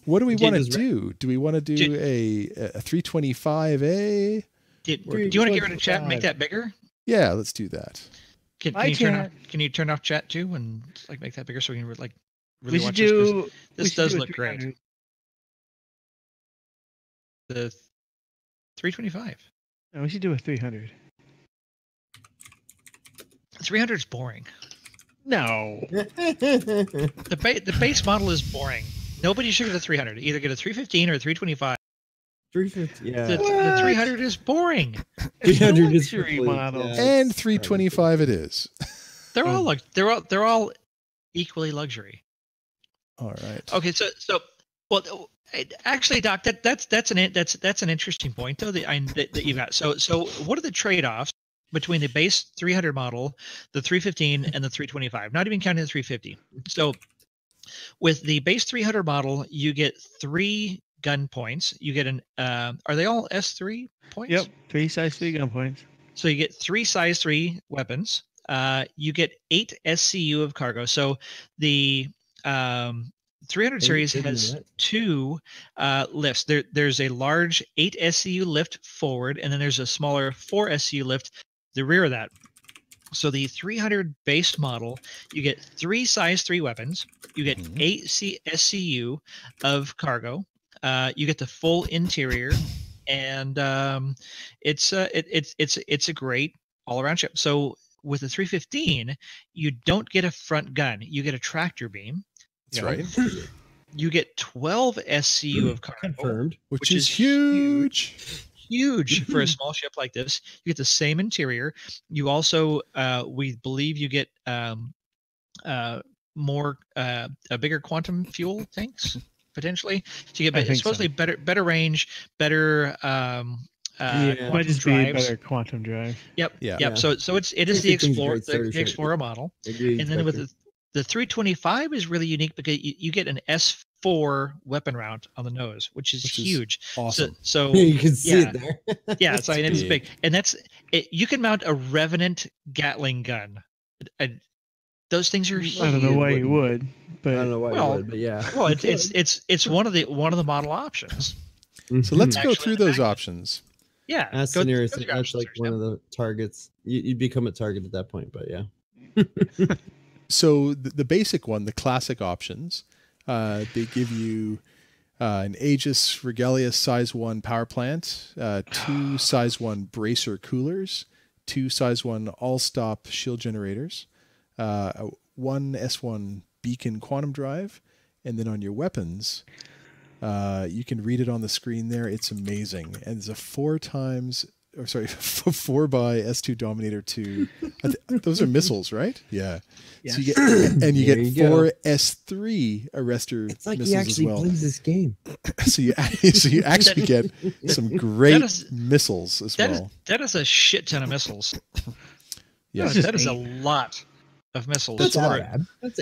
[SPEAKER 1] what do we want to do? Do we want to do a 325A?
[SPEAKER 3] Do you want to get rid of chat and make that bigger?
[SPEAKER 1] Yeah, let's do that.
[SPEAKER 3] Can you turn off chat too and like make that bigger so we can like really
[SPEAKER 4] We should
[SPEAKER 3] watch
[SPEAKER 4] do.
[SPEAKER 3] this does look great.
[SPEAKER 4] 300.
[SPEAKER 3] The 325.
[SPEAKER 4] No, we should do a 300.
[SPEAKER 3] 300 is boring.
[SPEAKER 4] No.
[SPEAKER 3] The base model is boring. Nobody should get a 300. Either get a 315 or a 325.
[SPEAKER 2] 350. Yeah.
[SPEAKER 3] The 300 is boring.
[SPEAKER 2] 300 is
[SPEAKER 4] luxury model.
[SPEAKER 1] And 325 it is.
[SPEAKER 3] They're all like they're all equally luxury.
[SPEAKER 1] All right.
[SPEAKER 3] Okay, so well, actually, Doc, that's an interesting point though that you got. So what are the trade-offs between the base 300 model, the 315, and the 325? Not even counting the 350. So with the base 300 model, you get 3 gun points. You get an are they all S3 points?
[SPEAKER 4] Yep, 3 size 3 gun points.
[SPEAKER 3] So you get 3 size 3 weapons. You get 8 SCU of cargo. So the 300 series has 2 lifts. There's a large 8 SCU lift forward, and then there's a smaller 4 SCU lift the rear of that. So the 300 base model, you get 3 size 3 weapons. You get 8 SCU of cargo. You get the full interior, and it's a great all around ship. So with the 315, you don't get a front gun. You get a tractor beam.
[SPEAKER 1] That's right.
[SPEAKER 3] You get 12 SCU of cargo,
[SPEAKER 2] Confirmed.
[SPEAKER 1] Which is huge.
[SPEAKER 3] Huge for a small ship like this. You get the same interior. You also, we believe, you get more a bigger quantum fuel tanks potentially. So you get supposedly better range, better.
[SPEAKER 4] Might just be a better quantum drive.
[SPEAKER 3] Yep. So it is the Explorer model, and then with the 325 is really unique because you get an S4 weapon round on the nose, which is huge.
[SPEAKER 1] Awesome.
[SPEAKER 3] So
[SPEAKER 2] you can see it there.
[SPEAKER 3] Yeah, so it's big, and that's it. You can mount a Revenant Gatling gun. Those things are.
[SPEAKER 4] I don't know why you would, but
[SPEAKER 2] I don't know why you would, but yeah.
[SPEAKER 3] Well, it's one of the model options.
[SPEAKER 1] So let's go through those options.
[SPEAKER 3] Yeah,
[SPEAKER 2] that's the nearest. That's like one of the targets. You become a target at that point, but yeah.
[SPEAKER 1] So the basic one, the classic options, they give you an Aegis Regalia size 1 power plant, 2 size 1 bracer coolers, 2 size 1 all-stop shield generators, 1 S1 beacon quantum drive, and then on your weapons, you can read it on the screen there. It's amazing. And it's a 4 by S2 Dominator 2. Those are missiles, right? Yeah.
[SPEAKER 4] Yes.
[SPEAKER 1] So you get 4 S3 arrestor
[SPEAKER 2] it's like
[SPEAKER 1] missiles
[SPEAKER 2] he actually
[SPEAKER 1] as well.
[SPEAKER 2] plays this game.
[SPEAKER 1] So you actually get some great missiles as well.
[SPEAKER 3] That is a shit ton of missiles.
[SPEAKER 1] Yeah,
[SPEAKER 3] that is a lot of missiles.
[SPEAKER 2] That's not bad. That's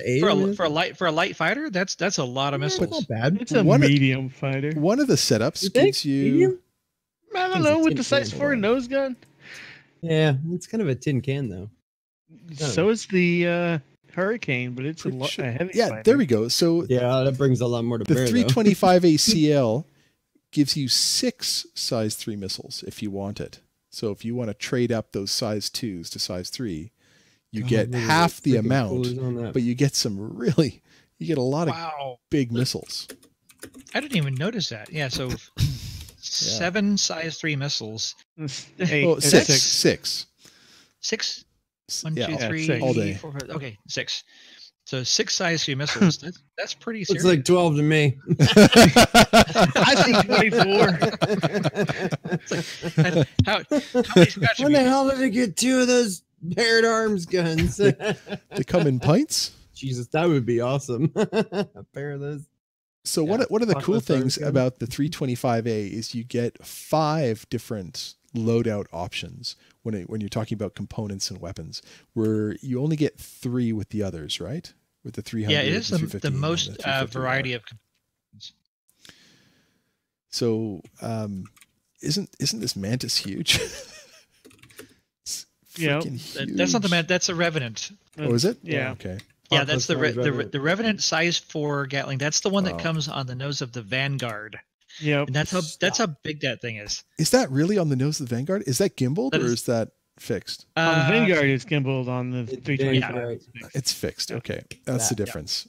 [SPEAKER 3] for a light fighter. That's a lot of missiles.
[SPEAKER 2] Not bad.
[SPEAKER 4] It's a medium fighter.
[SPEAKER 1] One of the setups gives you.
[SPEAKER 2] Medium?
[SPEAKER 4] I don't know, with the size 4 nose gun.
[SPEAKER 2] Yeah, it's kind of a tin can though.
[SPEAKER 4] So is the Hurricane, but it's a heavy fighter.
[SPEAKER 1] There we go. So
[SPEAKER 2] yeah, that brings a lot more to bear.
[SPEAKER 1] The 325 ACL gives you 6 size 3 missiles if you want it. So if you want to trade up those size 2s to size 3, you get half the amount, but you get you get a lot of big missiles.
[SPEAKER 3] I didn't even notice that. Yeah, so 7 size 3 missiles.
[SPEAKER 1] 6.
[SPEAKER 3] 6? 1, 2, 3,
[SPEAKER 1] 6. All day.
[SPEAKER 3] 4, 5. Okay, 6. So 6 size 3 missiles. That's pretty serious.
[SPEAKER 2] It's like 12 to me.
[SPEAKER 4] I think 24.
[SPEAKER 2] When the hell did I get 2 of those paired arms guns?
[SPEAKER 1] They come in pints?
[SPEAKER 2] Jesus, that would be awesome. A pair of those.
[SPEAKER 1] So one of the cool things about the 325A is you get 5 different loadout options when you're talking about components and weapons, where you only get 3 with the others, right? with the 300.
[SPEAKER 3] Yeah, it is the
[SPEAKER 1] 350 and
[SPEAKER 3] most
[SPEAKER 1] 350
[SPEAKER 3] variety of.
[SPEAKER 1] So, isn't this mantis huge? It's
[SPEAKER 4] Yeah,
[SPEAKER 1] freaking huge.
[SPEAKER 3] That's not the man. That's a Revenant.
[SPEAKER 1] Oh, is it?
[SPEAKER 4] Yeah.
[SPEAKER 1] Okay.
[SPEAKER 3] Yeah, that's the
[SPEAKER 2] Revenant.
[SPEAKER 3] the Revenant size 4 Gatling. That's the one
[SPEAKER 1] Wow.
[SPEAKER 3] that comes on the nose of the Vanguard,
[SPEAKER 4] Yep.
[SPEAKER 3] and that's how big that thing is.
[SPEAKER 1] Is that really on the nose of the Vanguard? Is that gimbaled
[SPEAKER 3] That
[SPEAKER 1] or
[SPEAKER 3] is-
[SPEAKER 1] is that fixed?
[SPEAKER 4] On the Vanguard, it's gimbaled. On the
[SPEAKER 2] It's
[SPEAKER 4] 325,
[SPEAKER 2] right.
[SPEAKER 4] it's fixed.
[SPEAKER 1] It's fixed. Okay, that's the
[SPEAKER 2] Yeah.
[SPEAKER 1] difference.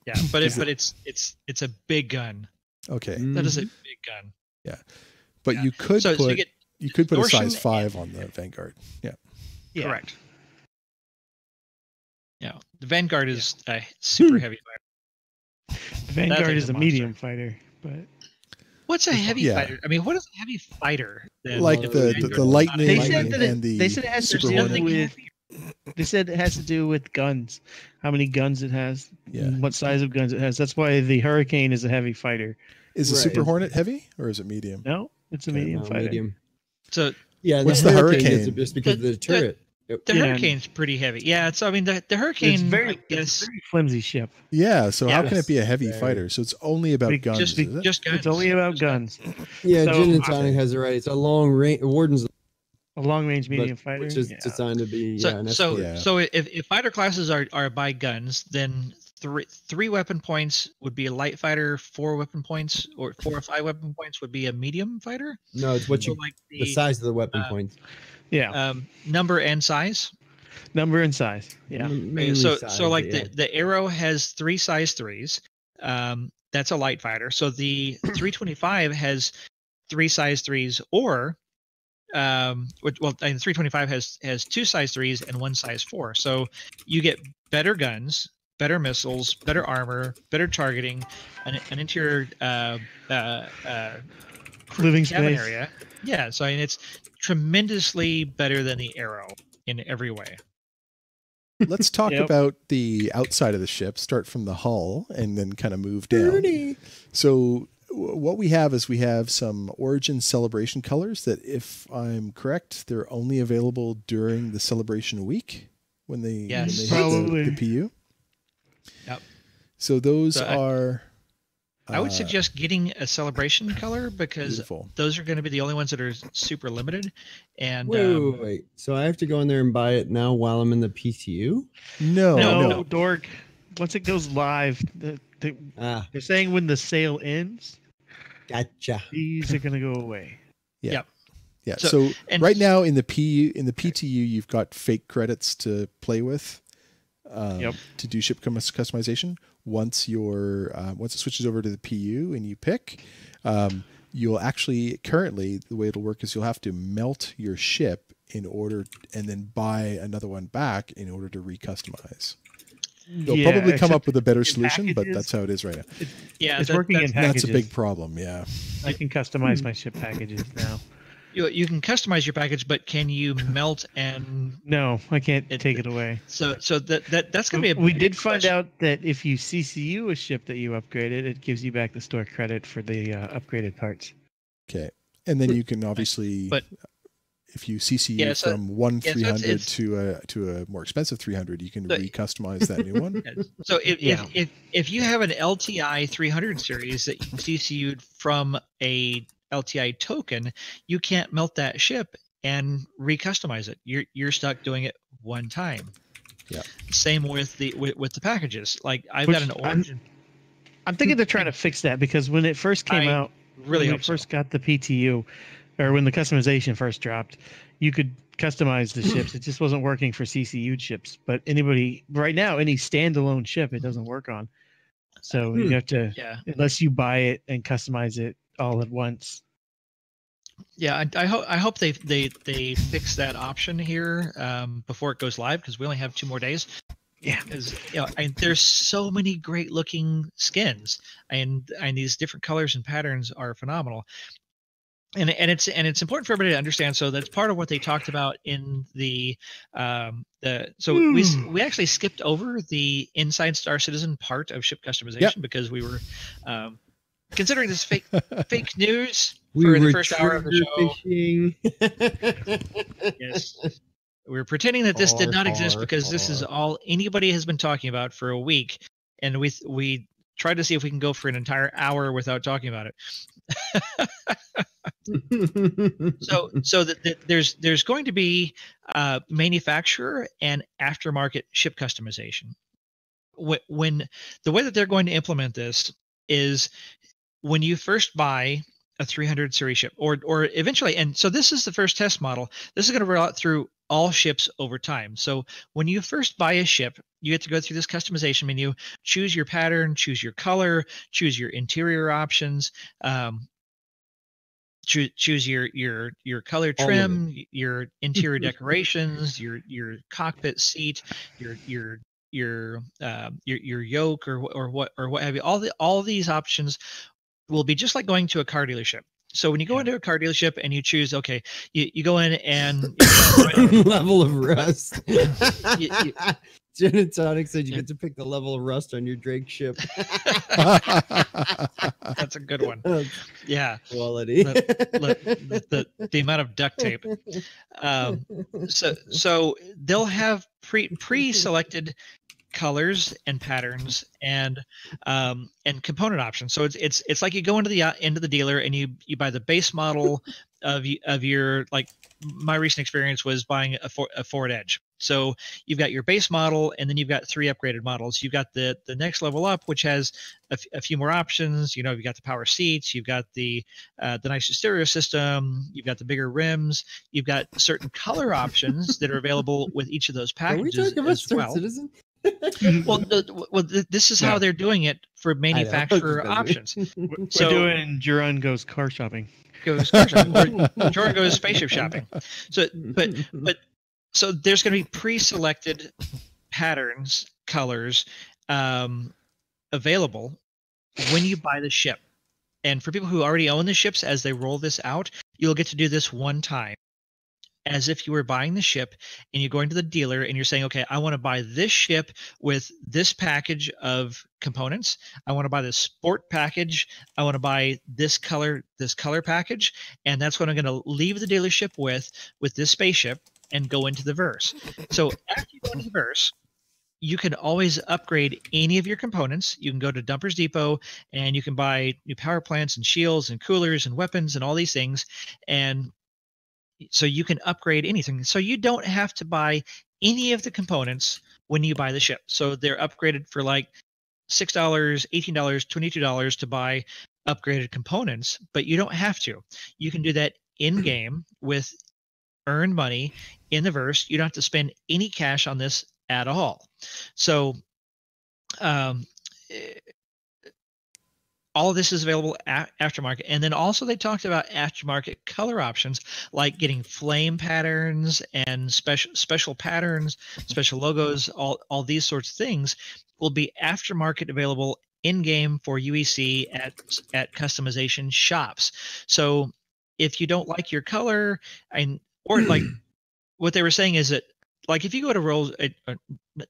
[SPEAKER 3] Yeah, but it's a big gun.
[SPEAKER 1] Okay,
[SPEAKER 3] That is a
[SPEAKER 2] Mhm.
[SPEAKER 3] big gun.
[SPEAKER 1] but
[SPEAKER 3] Yeah.
[SPEAKER 1] you could
[SPEAKER 3] So
[SPEAKER 1] put
[SPEAKER 3] you get
[SPEAKER 1] you could put a
[SPEAKER 3] distortion
[SPEAKER 1] size 5 on the Vanguard. Yeah.
[SPEAKER 4] Yeah.
[SPEAKER 3] correct. Yeah, the Vanguard is a super heavy fighter.
[SPEAKER 4] The Vanguard
[SPEAKER 3] thing's
[SPEAKER 4] is
[SPEAKER 3] a
[SPEAKER 4] a
[SPEAKER 3] monster.
[SPEAKER 4] medium fighter, but
[SPEAKER 3] What's a heavy
[SPEAKER 1] Yeah.
[SPEAKER 3] fighter? I mean, what is a heavy fighter? then?
[SPEAKER 1] Like
[SPEAKER 2] Well,
[SPEAKER 1] the
[SPEAKER 2] Vanguard-
[SPEAKER 1] lightning
[SPEAKER 4] they
[SPEAKER 2] Lightning
[SPEAKER 4] said that
[SPEAKER 1] and the
[SPEAKER 4] they said it has to
[SPEAKER 1] Super
[SPEAKER 4] do
[SPEAKER 1] Hornet.
[SPEAKER 4] with. They said it has to do with guns, how many guns it has,
[SPEAKER 1] Yeah.
[SPEAKER 4] and what size of guns it has. That's why the Hurricane is a heavy fighter.
[SPEAKER 1] Is the
[SPEAKER 2] Right.
[SPEAKER 1] Super Hornet heavy or is it medium?
[SPEAKER 4] No, it's a
[SPEAKER 1] Okay.
[SPEAKER 4] medium fighter.
[SPEAKER 2] Medium.
[SPEAKER 3] So
[SPEAKER 2] Yeah,
[SPEAKER 1] What's
[SPEAKER 2] the
[SPEAKER 1] the
[SPEAKER 2] Hurricane is
[SPEAKER 1] Hurricane?
[SPEAKER 2] just because of the turret.
[SPEAKER 3] the
[SPEAKER 4] Yeah.
[SPEAKER 3] Hurricane's pretty heavy. Yeah, so I mean the Hurricane.
[SPEAKER 4] It's
[SPEAKER 3] I
[SPEAKER 4] very, it's
[SPEAKER 3] guess
[SPEAKER 4] a very flimsy ship.
[SPEAKER 1] Yeah. So how
[SPEAKER 3] Yeah.
[SPEAKER 1] can it be a heavy
[SPEAKER 2] Very.
[SPEAKER 1] fighter? So it's only about
[SPEAKER 4] Be-
[SPEAKER 1] guns.
[SPEAKER 3] just
[SPEAKER 1] is it?
[SPEAKER 3] just guns.
[SPEAKER 4] It's only about guns.
[SPEAKER 2] Yeah,
[SPEAKER 4] So-
[SPEAKER 2] Gin and Tonic has it right. It's a long range. Warden's
[SPEAKER 4] A long range medium fighter.
[SPEAKER 2] which is
[SPEAKER 4] yeah.
[SPEAKER 2] designed to be
[SPEAKER 3] So
[SPEAKER 2] an
[SPEAKER 3] so
[SPEAKER 2] escort.
[SPEAKER 1] Yeah.
[SPEAKER 3] so if fighter classes are by guns, then three weapon points would be a light fighter. 4 weapon points or 4 or 5 weapon points would be a medium fighter.
[SPEAKER 2] No, it's what
[SPEAKER 3] So
[SPEAKER 2] you
[SPEAKER 3] like
[SPEAKER 2] the size of the weapon points.
[SPEAKER 4] Yeah,
[SPEAKER 3] number and size.
[SPEAKER 4] number and size. Yeah,
[SPEAKER 2] Mainly
[SPEAKER 3] So
[SPEAKER 2] size,
[SPEAKER 3] so like
[SPEAKER 2] yeah.
[SPEAKER 3] the arrow has 3 size 3s. That's a light fighter. So the 325 has 3 size 3s, or and the 325 has 2 size 3s and 1 size 4. So you get better guns, better missiles, better armor, better targeting, an interior
[SPEAKER 4] living
[SPEAKER 3] cabin
[SPEAKER 4] space.
[SPEAKER 3] area. Yeah, so I mean it's tremendously better than the arrow in every way.
[SPEAKER 1] Let's talk
[SPEAKER 4] Yep.
[SPEAKER 1] about the outside of the ship. Start from the hull and then kind of move down. So what we have is we have some Origin Celebration colors that, if I'm correct, they're only available during the celebration week when they,
[SPEAKER 3] Yes.
[SPEAKER 1] hit
[SPEAKER 4] Probably.
[SPEAKER 1] the PU.
[SPEAKER 3] Yep.
[SPEAKER 1] So those
[SPEAKER 3] So
[SPEAKER 1] are.
[SPEAKER 3] I would suggest getting a celebration color because
[SPEAKER 1] Beautiful.
[SPEAKER 3] those are going to be the only ones that are super limited. And
[SPEAKER 2] Wait. So I have to go in there and buy it now while I'm in the PTU?
[SPEAKER 1] No,
[SPEAKER 4] No,
[SPEAKER 1] no.
[SPEAKER 4] dork. Once it goes live,
[SPEAKER 2] Ah,
[SPEAKER 4] they're saying when the sale ends,
[SPEAKER 2] gotcha.
[SPEAKER 4] these are gonna go away.
[SPEAKER 1] Yeah.
[SPEAKER 3] So-
[SPEAKER 1] So,
[SPEAKER 3] and-
[SPEAKER 1] right now in the PTU, you've got fake credits to play with.
[SPEAKER 4] Yep.
[SPEAKER 1] To do ship customization. Once once it switches over to the PU and you pick, you'll actually currently the way it'll work is you'll have to melt your ship in order and then buy another one back in order to recustomize. They'll
[SPEAKER 4] Yeah,
[SPEAKER 1] probably come
[SPEAKER 4] except
[SPEAKER 1] up with a better
[SPEAKER 4] in
[SPEAKER 1] solution, but
[SPEAKER 4] packages.
[SPEAKER 1] that's how it is right now.
[SPEAKER 3] yeah,
[SPEAKER 4] It's working in
[SPEAKER 1] That's
[SPEAKER 4] packages.
[SPEAKER 1] a big problem. Yeah.
[SPEAKER 4] I can customize my ship packages now.
[SPEAKER 3] you can customize your package, but can you melt and
[SPEAKER 4] No, I can't
[SPEAKER 3] It-
[SPEAKER 4] take it away.
[SPEAKER 3] so that's going to be a
[SPEAKER 4] We
[SPEAKER 3] big
[SPEAKER 4] did find
[SPEAKER 3] question.
[SPEAKER 4] out that if you CCU a ship that you upgraded, it gives you back the store credit for the upgraded parts.
[SPEAKER 1] Okay. And then you can obviously,
[SPEAKER 3] But-
[SPEAKER 1] if you CCU
[SPEAKER 3] Yeah, so-
[SPEAKER 1] from one
[SPEAKER 3] yeah, so
[SPEAKER 1] 300
[SPEAKER 3] it's-
[SPEAKER 1] to a more expensive 300, you can
[SPEAKER 3] So-
[SPEAKER 1] recustomize that new one.
[SPEAKER 3] So
[SPEAKER 4] Yeah.
[SPEAKER 3] if you have an LTI 300 series that you CCU'd from a LTI token, you can't melt that ship and recustomize it. You're stuck doing it one time.
[SPEAKER 1] Yeah.
[SPEAKER 3] Same with the packages. Like I've
[SPEAKER 4] Which
[SPEAKER 3] got an Origin.
[SPEAKER 4] I'm thinking they're trying to fix that because when it first came
[SPEAKER 3] I
[SPEAKER 4] out,
[SPEAKER 3] Really
[SPEAKER 4] when we
[SPEAKER 3] hope so.
[SPEAKER 4] first got the PTU, or when the customization first dropped, you could customize the ships. It just wasn't working for CCU ships. But right now, any standalone ship, it doesn't work on. So you have to,
[SPEAKER 3] Yeah.
[SPEAKER 4] unless you buy it and customize it all at once.
[SPEAKER 3] Yeah, I hope they fix that option here before it goes live because we only have 2 more days.
[SPEAKER 4] Yeah.
[SPEAKER 3] Because there's so many great looking skins and these different colors and patterns are phenomenal. And it's important for everybody to understand. So that's part of what they talked about in we actually skipped over the Inside Star Citizen part of ship customization
[SPEAKER 1] Yep.
[SPEAKER 3] because we were considering this fake news
[SPEAKER 2] We
[SPEAKER 3] for the
[SPEAKER 2] were
[SPEAKER 3] first hour of the
[SPEAKER 2] trigger
[SPEAKER 3] show.
[SPEAKER 2] fishing.
[SPEAKER 3] Yes, we were pretending that this did not exist
[SPEAKER 2] Har,
[SPEAKER 3] because this is
[SPEAKER 2] har.
[SPEAKER 3] all anybody has been talking about for a week, and we tried to see if we can go for an entire hour without talking about it. So there's going to be manufacturer and aftermarket ship customization. When the way that they're going to implement this is when you first buy a 300 series ship, or eventually, and so this is the first test model. This is going to roll out through all ships over time. So when you first buy a ship, you get to go through this customization menu, choose your pattern, choose your color, choose your interior options, choose your color trim, your interior decorations, your cockpit seat, your yoke or what have you. All these options will be just like going to a car dealership. So when you go into a car dealership and you choose, okay, you go in and
[SPEAKER 2] level of rust.
[SPEAKER 3] you-
[SPEAKER 2] Gin and Tonic said you get to pick the level of rust on your Drake ship.
[SPEAKER 3] that's a good one. Yeah,
[SPEAKER 2] Quality.
[SPEAKER 3] the amount of duct tape. So they'll have pre-selected colors and patterns and component options. So it's like you go into the dealer and you buy the base model of your, like my recent experience was buying a Ford Edge. So you've got your base model, and then you've got 3 upgraded models. You've got the next level up, which has a few more options. You know, you've got the power seats, you've got the nicer stereo system, you've got the bigger rims, you've got certain color options that are available with each of those
[SPEAKER 2] Are we
[SPEAKER 3] packages
[SPEAKER 2] talking about
[SPEAKER 3] as
[SPEAKER 2] Star
[SPEAKER 3] well.
[SPEAKER 2] Citizen?
[SPEAKER 3] This is how they're doing it for manufacturer options.
[SPEAKER 4] We're
[SPEAKER 3] So
[SPEAKER 4] doing Juran goes car shopping.
[SPEAKER 3] goes car shopping, or Jordan goes spaceship shopping. So there's going to be pre-selected patterns, colors available when you buy the ship. And for people who already own the ships, as they roll this out, you'll get to do this one time, as if you were buying the ship and you're going to the dealer and you're saying, okay, I want to buy this ship with this package of components. I want to buy this sport package. I want to buy this color package. And that's what I'm going to leave the dealership with this spaceship and go into the verse. So after you go into the verse, you can always upgrade any of your components. You can go to Dumpers Depot and you can buy new power plants and shields and coolers and weapons and all these things. And so you can upgrade anything. So you don't have to buy any of the components when you buy the ship. So they're upgraded for like $6, $18, $22 to buy upgraded components, but you don't have to. You can do that in game with earned money in the verse. You don't have to spend any cash on this at all. So all of this is available aftermarket. And then also they talked about aftermarket color options, like getting flame patterns and special patterns, special logos, all these sorts of things will be aftermarket available in game for UEC at customization shops. So if you don't like your color, or like what they were saying is that, like if you go to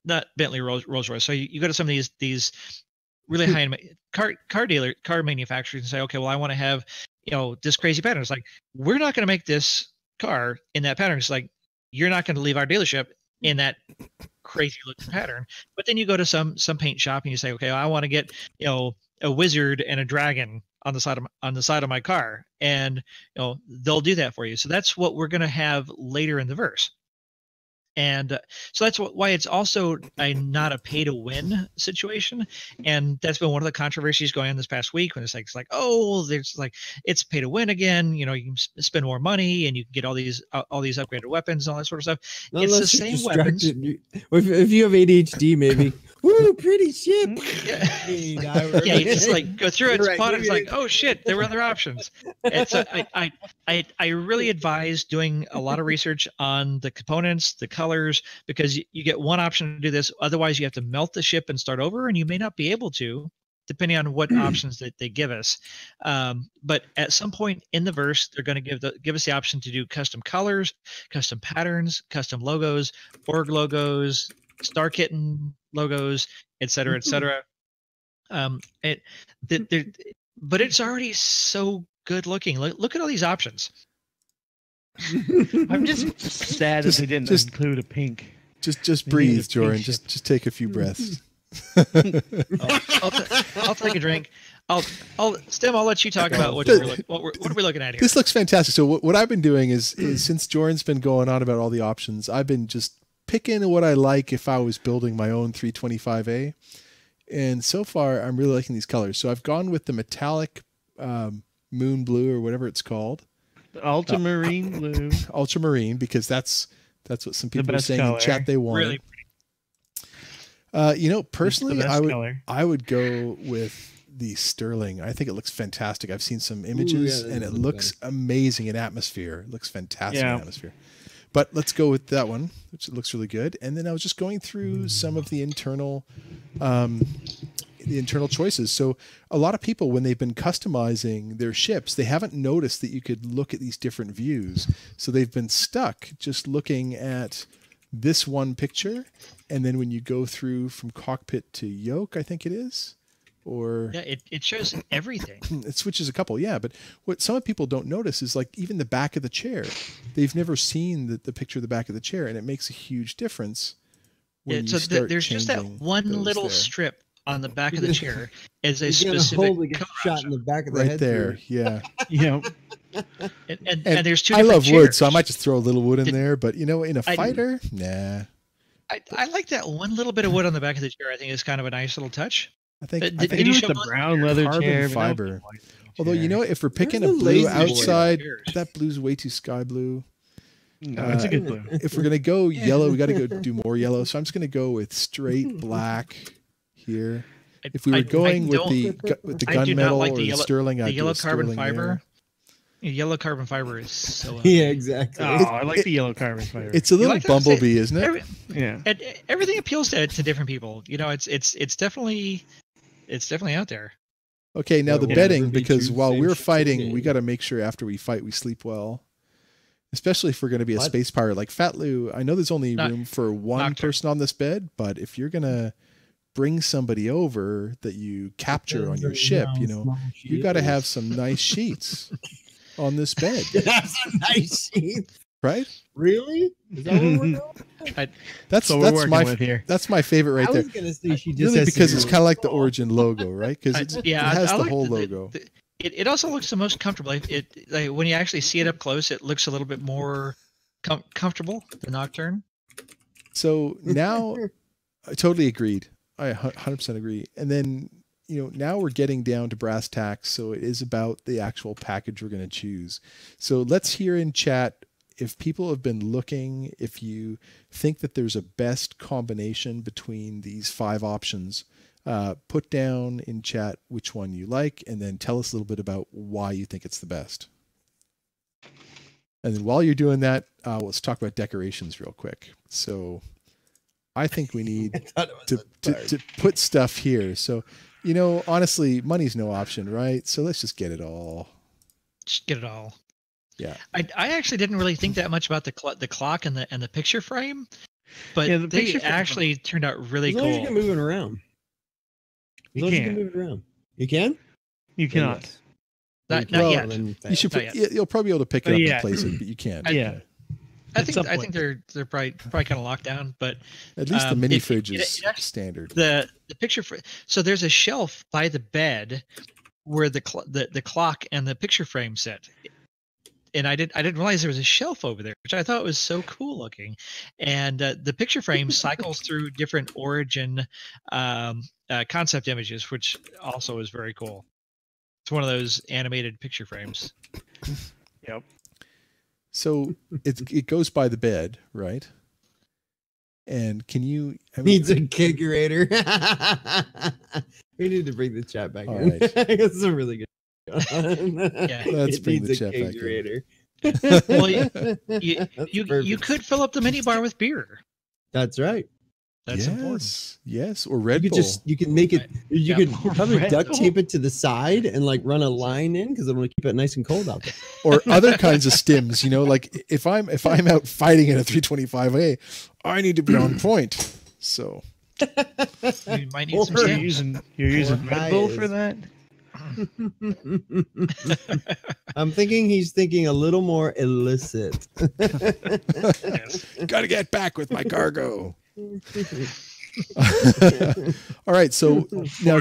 [SPEAKER 3] not Bentley, Rolls Royce, so you go to some of these really high-end car manufacturers and say, okay, well, I want to have, this crazy pattern. It's like, we're not going to make this car in that pattern. It's like, you're not going to leave our dealership in that crazy looking pattern. But then you go to some paint shop and you say, okay, well, I want to get, a wizard and a dragon on the side of my car, and they'll do that for you. So that's what we're going to have later in the verse. And so that's why it's also not a pay-to-win situation. And that's been one of the controversies going on this past week, when it's like, oh, there's like, it's pay-to-win again. You can spend more money and you can get all these upgraded weapons and all that sort of stuff.
[SPEAKER 2] Unless
[SPEAKER 3] it's the
[SPEAKER 2] you're
[SPEAKER 3] same weapons.
[SPEAKER 2] If you have ADHD, maybe. Woo, pretty ship.
[SPEAKER 3] Yeah, you just like go through it, spot it, it's like, oh shit, there were other options. It's I really advise doing a lot of research on the components, the colors, because you get one option to do this. Otherwise, you have to melt the ship and start over, and you may not be able to, depending on what options that they give us. But at some point in the verse, they're going to give us the option to do custom colors, custom patterns, custom logos, org logos, Star Kitten logos, et cetera, et cetera. But it's already so good looking. Look at all these options.
[SPEAKER 4] I'm just sad that they didn't include a pink.
[SPEAKER 1] Just breathe, Jordan. Just take a few breaths.
[SPEAKER 3] I'll take a drink. Stem, I'll let you talk about what are we looking at here.
[SPEAKER 1] This looks fantastic. So what I've been doing is since Jordan's been going on about all the options, I've been just picking what I like if I was building my own 325A. And so far, I'm really liking these colors. So I've gone with the metallic moon blue or whatever it's called.
[SPEAKER 4] Ultramarine blue.
[SPEAKER 1] Ultramarine, because that's what some people are saying
[SPEAKER 4] color.
[SPEAKER 1] in chat they want.
[SPEAKER 3] Really pretty.
[SPEAKER 1] Personally, I would go with the sterling. I think it looks fantastic. I've seen some images and it looks amazing in atmosphere. It looks fantastic in atmosphere. But let's go with that one, which looks really good. And then I was just going through some of the internal choices. So a lot of people, when they've been customizing their ships, they haven't noticed that you could look at these different views. So they've been stuck just looking at this one picture. And then when you go through from cockpit to yoke, I think it is, or
[SPEAKER 3] it shows everything.
[SPEAKER 1] It switches a couple, but what some people don't notice is like even the back of the chair. They've never seen the picture of the back of the chair, and it makes a huge difference. When you start
[SPEAKER 3] there's just that one little strip on the back of the chair as a specific
[SPEAKER 2] shot in the back of the head
[SPEAKER 1] there.
[SPEAKER 3] And there's two.
[SPEAKER 1] I love
[SPEAKER 3] chairs.
[SPEAKER 1] wood, so I might just throw a little wood in there. But in a fighter, nah.
[SPEAKER 3] I like that one little bit of wood on the back of the chair. I think is kind of a nice little touch.
[SPEAKER 1] I think
[SPEAKER 3] did you show
[SPEAKER 4] the brown leather
[SPEAKER 1] carbon
[SPEAKER 4] chair,
[SPEAKER 1] fiber. Although if we're picking a blue outside, that blue's way too sky blue.
[SPEAKER 4] No, it's a good blue.
[SPEAKER 1] If we're gonna go yellow, we got to go do more yellow. So I'm just gonna go with straight black here. If we were going with the gunmetal or the sterling,
[SPEAKER 3] the yellow carbon fiber. Yellow carbon fiber is so.
[SPEAKER 2] Exactly.
[SPEAKER 4] Oh, I like the yellow carbon fiber.
[SPEAKER 1] It's a little bumblebee, isn't it?
[SPEAKER 3] Everything appeals to different people. It's definitely out there.
[SPEAKER 1] Okay, now the bedding, because while we're fighting, we got to make sure after we fight we sleep well. Especially if we're going to be a space pirate like Fat Lou. I know there's only room for one person on this bed, but if you're going to bring somebody over that you capture on your ship, you got to have some nice sheets on this bed.
[SPEAKER 2] Have some nice sheets.
[SPEAKER 1] Right?
[SPEAKER 2] Really? Is that what we're doing?
[SPEAKER 1] That's my favorite right there.
[SPEAKER 2] I was going to say she just
[SPEAKER 1] really, because it's kind of like the Origin logo, right? Because it has the whole logo.
[SPEAKER 3] It also looks the most comfortable. Like when you actually see it up close, it looks a little bit more comfortable. The Nocturne.
[SPEAKER 1] So now, I totally agreed. I 100% agree. And then now we're getting down to brass tacks. So it is about the actual package we're going to choose. So let's hear in chat if people have been looking, if you think that there's a best combination between these 5 options. Put down in chat which one you like, and then tell us a little bit about why you think it's the best. And then while you're doing that, let's talk about decorations real quick. So I think we need to put stuff here. So, honestly, money's no option, right? So let's just get it all.
[SPEAKER 3] Just get it all.
[SPEAKER 1] Yeah.
[SPEAKER 3] I actually didn't really think that much about the clock and the picture frame, but they actually turned out really cool.
[SPEAKER 2] You can move it around. You can move it around. You can?
[SPEAKER 4] You cannot.
[SPEAKER 3] Not yet.
[SPEAKER 1] You should. You'll probably be able to pick it up and place it, but you can't.
[SPEAKER 3] I think they're probably kind of locked down, but
[SPEAKER 1] at least the mini fridge is standard.
[SPEAKER 3] The picture so there's a shelf by the bed where the clock and the picture frame sit. And I didn't realize there was a shelf over there, which I thought was so cool looking. And the picture frame cycles through different Origin concept images, which also is very cool. It's one of those animated picture frames.
[SPEAKER 4] Yep.
[SPEAKER 1] So it goes by the bed, right? And can you?
[SPEAKER 2] Needs a kegerator. We need to bring the chat back in.
[SPEAKER 1] Right.
[SPEAKER 2] This is a really good.
[SPEAKER 1] Let's bring the chat back in.
[SPEAKER 3] Well, you could fill up the minibar with beer.
[SPEAKER 2] That's right.
[SPEAKER 3] That's important.
[SPEAKER 1] Yes, or Red Bull.
[SPEAKER 2] You can make it. You could probably duct tape it to the side and like run a line in because I want to keep it nice and cold out there.
[SPEAKER 1] Or other kinds of stims. Like if I'm out fighting in a 325A, I need to be on point. So
[SPEAKER 3] you might need some
[SPEAKER 4] you're using Red Bull for that.
[SPEAKER 2] I'm thinking he's thinking a little more illicit.
[SPEAKER 3] Yes.
[SPEAKER 1] Gotta get back with my cargo. All right, so now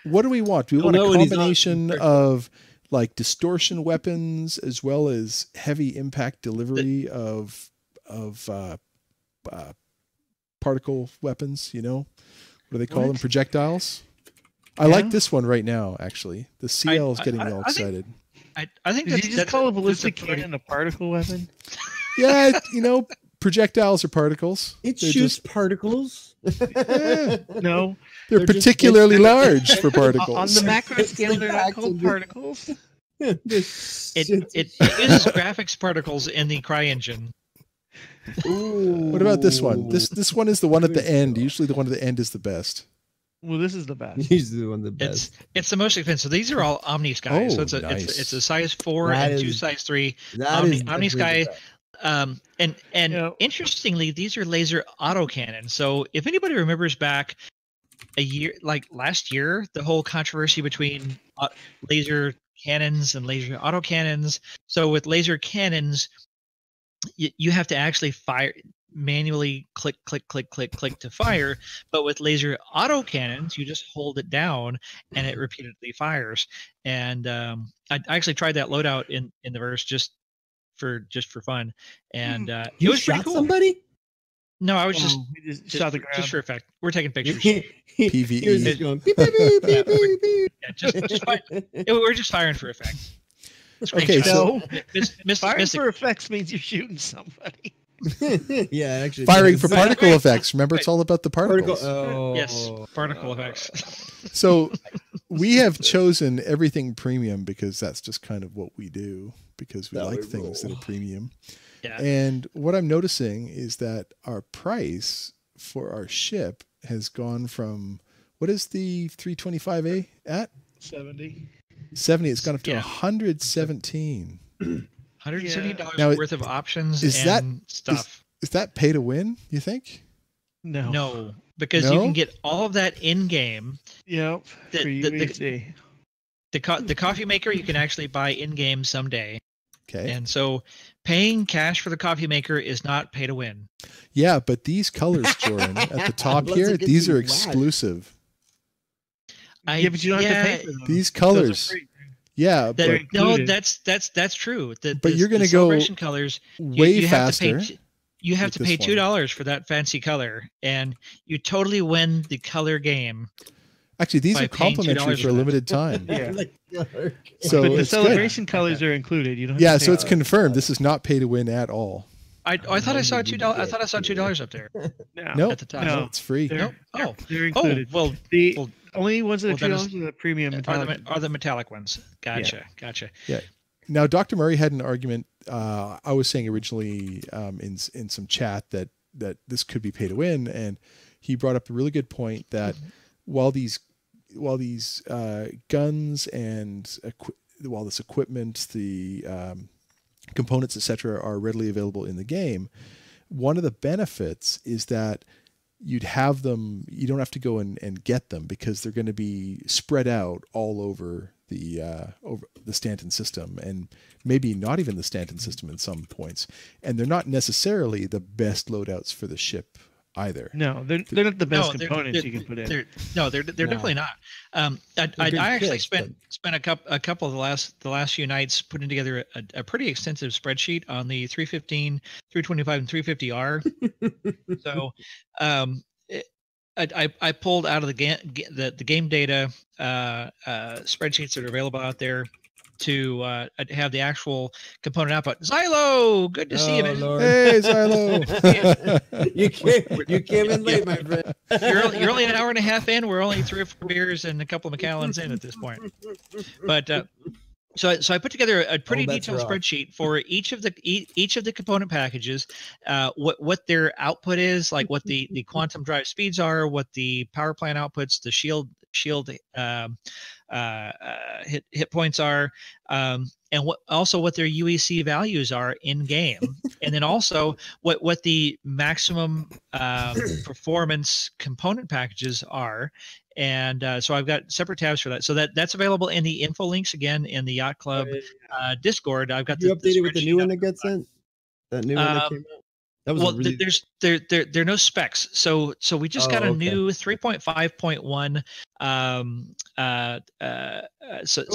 [SPEAKER 1] what do we want? Do we want a combination of like distortion weapons as well as heavy impact delivery of particle weapons, you know? What do they call them? Projectiles? I like this one right now, actually. The CL is getting me all excited.
[SPEAKER 3] I think
[SPEAKER 4] Did you just call a ballistic cannon a particle weapon?
[SPEAKER 1] Yeah, you know, projectiles are particles.
[SPEAKER 2] It shoots particles.
[SPEAKER 4] No.
[SPEAKER 1] They're particularly large for particles.
[SPEAKER 4] On the macro scale, they're not called particles.
[SPEAKER 3] It uses graphics particles in the CryEngine.
[SPEAKER 1] What about this one? This one is the one at the end. Usually the one at the end is the best.
[SPEAKER 4] Well, this is the best.
[SPEAKER 2] He's the one the best.
[SPEAKER 3] It's the most expensive. These are all Omni Sky. So it's a size 4 and 2 size 3 Omni Sky. And interestingly, these are laser autocannon. So if anybody remembers back a year, like last year, the whole controversy between laser cannons and laser autocannons. So with laser cannons, you have to actually fire manually, click to fire. But with laser autocannons, you just hold it down and it repeatedly fires. And I actually tried that loadout in the verse just for fun, and it was pretty cool.
[SPEAKER 2] Somebody?
[SPEAKER 3] No, I was just
[SPEAKER 4] shot the ground.
[SPEAKER 3] Just for effect. We're taking pictures.
[SPEAKER 1] PvE.
[SPEAKER 2] He was just going beep, beep, beep, beep, beep, beep.
[SPEAKER 3] We're just firing for effect.
[SPEAKER 1] Okay, so
[SPEAKER 4] firing for effects means you're shooting somebody.
[SPEAKER 2] Yeah, actually.
[SPEAKER 1] Firing for particle effects. Remember, it's all about the particles.
[SPEAKER 3] Yes, particle effects.
[SPEAKER 1] So we have chosen everything premium because that's just kind of what we do, because we like things that are premium.
[SPEAKER 3] Yeah.
[SPEAKER 1] And what I'm noticing is that our price for our ship has gone from, what is the 325A at?
[SPEAKER 4] 70.
[SPEAKER 1] It's gone up to 117.
[SPEAKER 3] $170 worth of options and stuff.
[SPEAKER 1] Is that pay to win, you think?
[SPEAKER 3] No, because you can get all of that in game.
[SPEAKER 4] Yep.
[SPEAKER 3] The coffee maker you can actually buy in game someday.
[SPEAKER 1] Okay.
[SPEAKER 3] And so paying cash for the coffee maker is not pay to win.
[SPEAKER 1] Yeah, but these colors, Jordan, at the top here, these are exclusive.
[SPEAKER 4] Yeah, but you don't have to pay for them.
[SPEAKER 1] These colors. Yeah,
[SPEAKER 3] that's true.
[SPEAKER 1] But you're going to go
[SPEAKER 3] celebration colors
[SPEAKER 1] way faster.
[SPEAKER 3] You have to pay $2 for that fancy color, and you totally win the color game.
[SPEAKER 1] Actually, these are complimentary for a limited time.
[SPEAKER 4] Yeah.
[SPEAKER 1] So
[SPEAKER 4] but the celebration colors are included. You don't.
[SPEAKER 1] Yeah, so it's confirmed. This is not pay to win at all.
[SPEAKER 3] I thought I saw $2. I thought I saw $2 up there.
[SPEAKER 1] No,
[SPEAKER 3] at the top.
[SPEAKER 1] No, it's free.
[SPEAKER 4] They're included.
[SPEAKER 3] Well,
[SPEAKER 4] the only ones that are $2 are the premium
[SPEAKER 3] are the metallic ones. Gotcha.
[SPEAKER 1] Yeah. Now, Dr. Murray had an argument. I was saying originally in some chat that this could be pay to win, and he brought up a really good point that while these guns and while this equipment, the components, etc., are readily available in the game, one of the benefits is that you'd have them. You don't have to go and get them because they're going to be spread out all over the Stanton system, and maybe not even the Stanton system in some points. And they're not necessarily the best loadouts for the ship either.
[SPEAKER 4] No, they're not the best components you can put in.
[SPEAKER 3] They're definitely not. I actually spent a couple of the last few nights putting together a pretty extensive spreadsheet on the 315, 325, and 350R. So I pulled out of the game data spreadsheets that are available out there to have the actual component output. Xylo, good to see you, man.
[SPEAKER 2] Lord.
[SPEAKER 1] Hey, Xylo.
[SPEAKER 2] you came in late, my friend.
[SPEAKER 3] You're only an hour and a half in. We're only 3 or 4 beers and a couple of Macallans in at this point. But so I put together a pretty detailed spreadsheet for each of the component packages, what their output is, like what the quantum drive speeds are, what the power plant outputs, the shield hit points are, and what their UEC values are in game, and then also what the maximum performance component packages are, And so I've got separate tabs for that. So that's available in the info links again in the Yacht Club Discord. I've got
[SPEAKER 2] you
[SPEAKER 3] the
[SPEAKER 2] updated with the new
[SPEAKER 3] spreadsheet
[SPEAKER 2] one
[SPEAKER 3] up.
[SPEAKER 2] that got sent. That new one that came out. That was
[SPEAKER 3] Well,
[SPEAKER 2] really
[SPEAKER 3] there are no specs. So we just got a new 3.5.1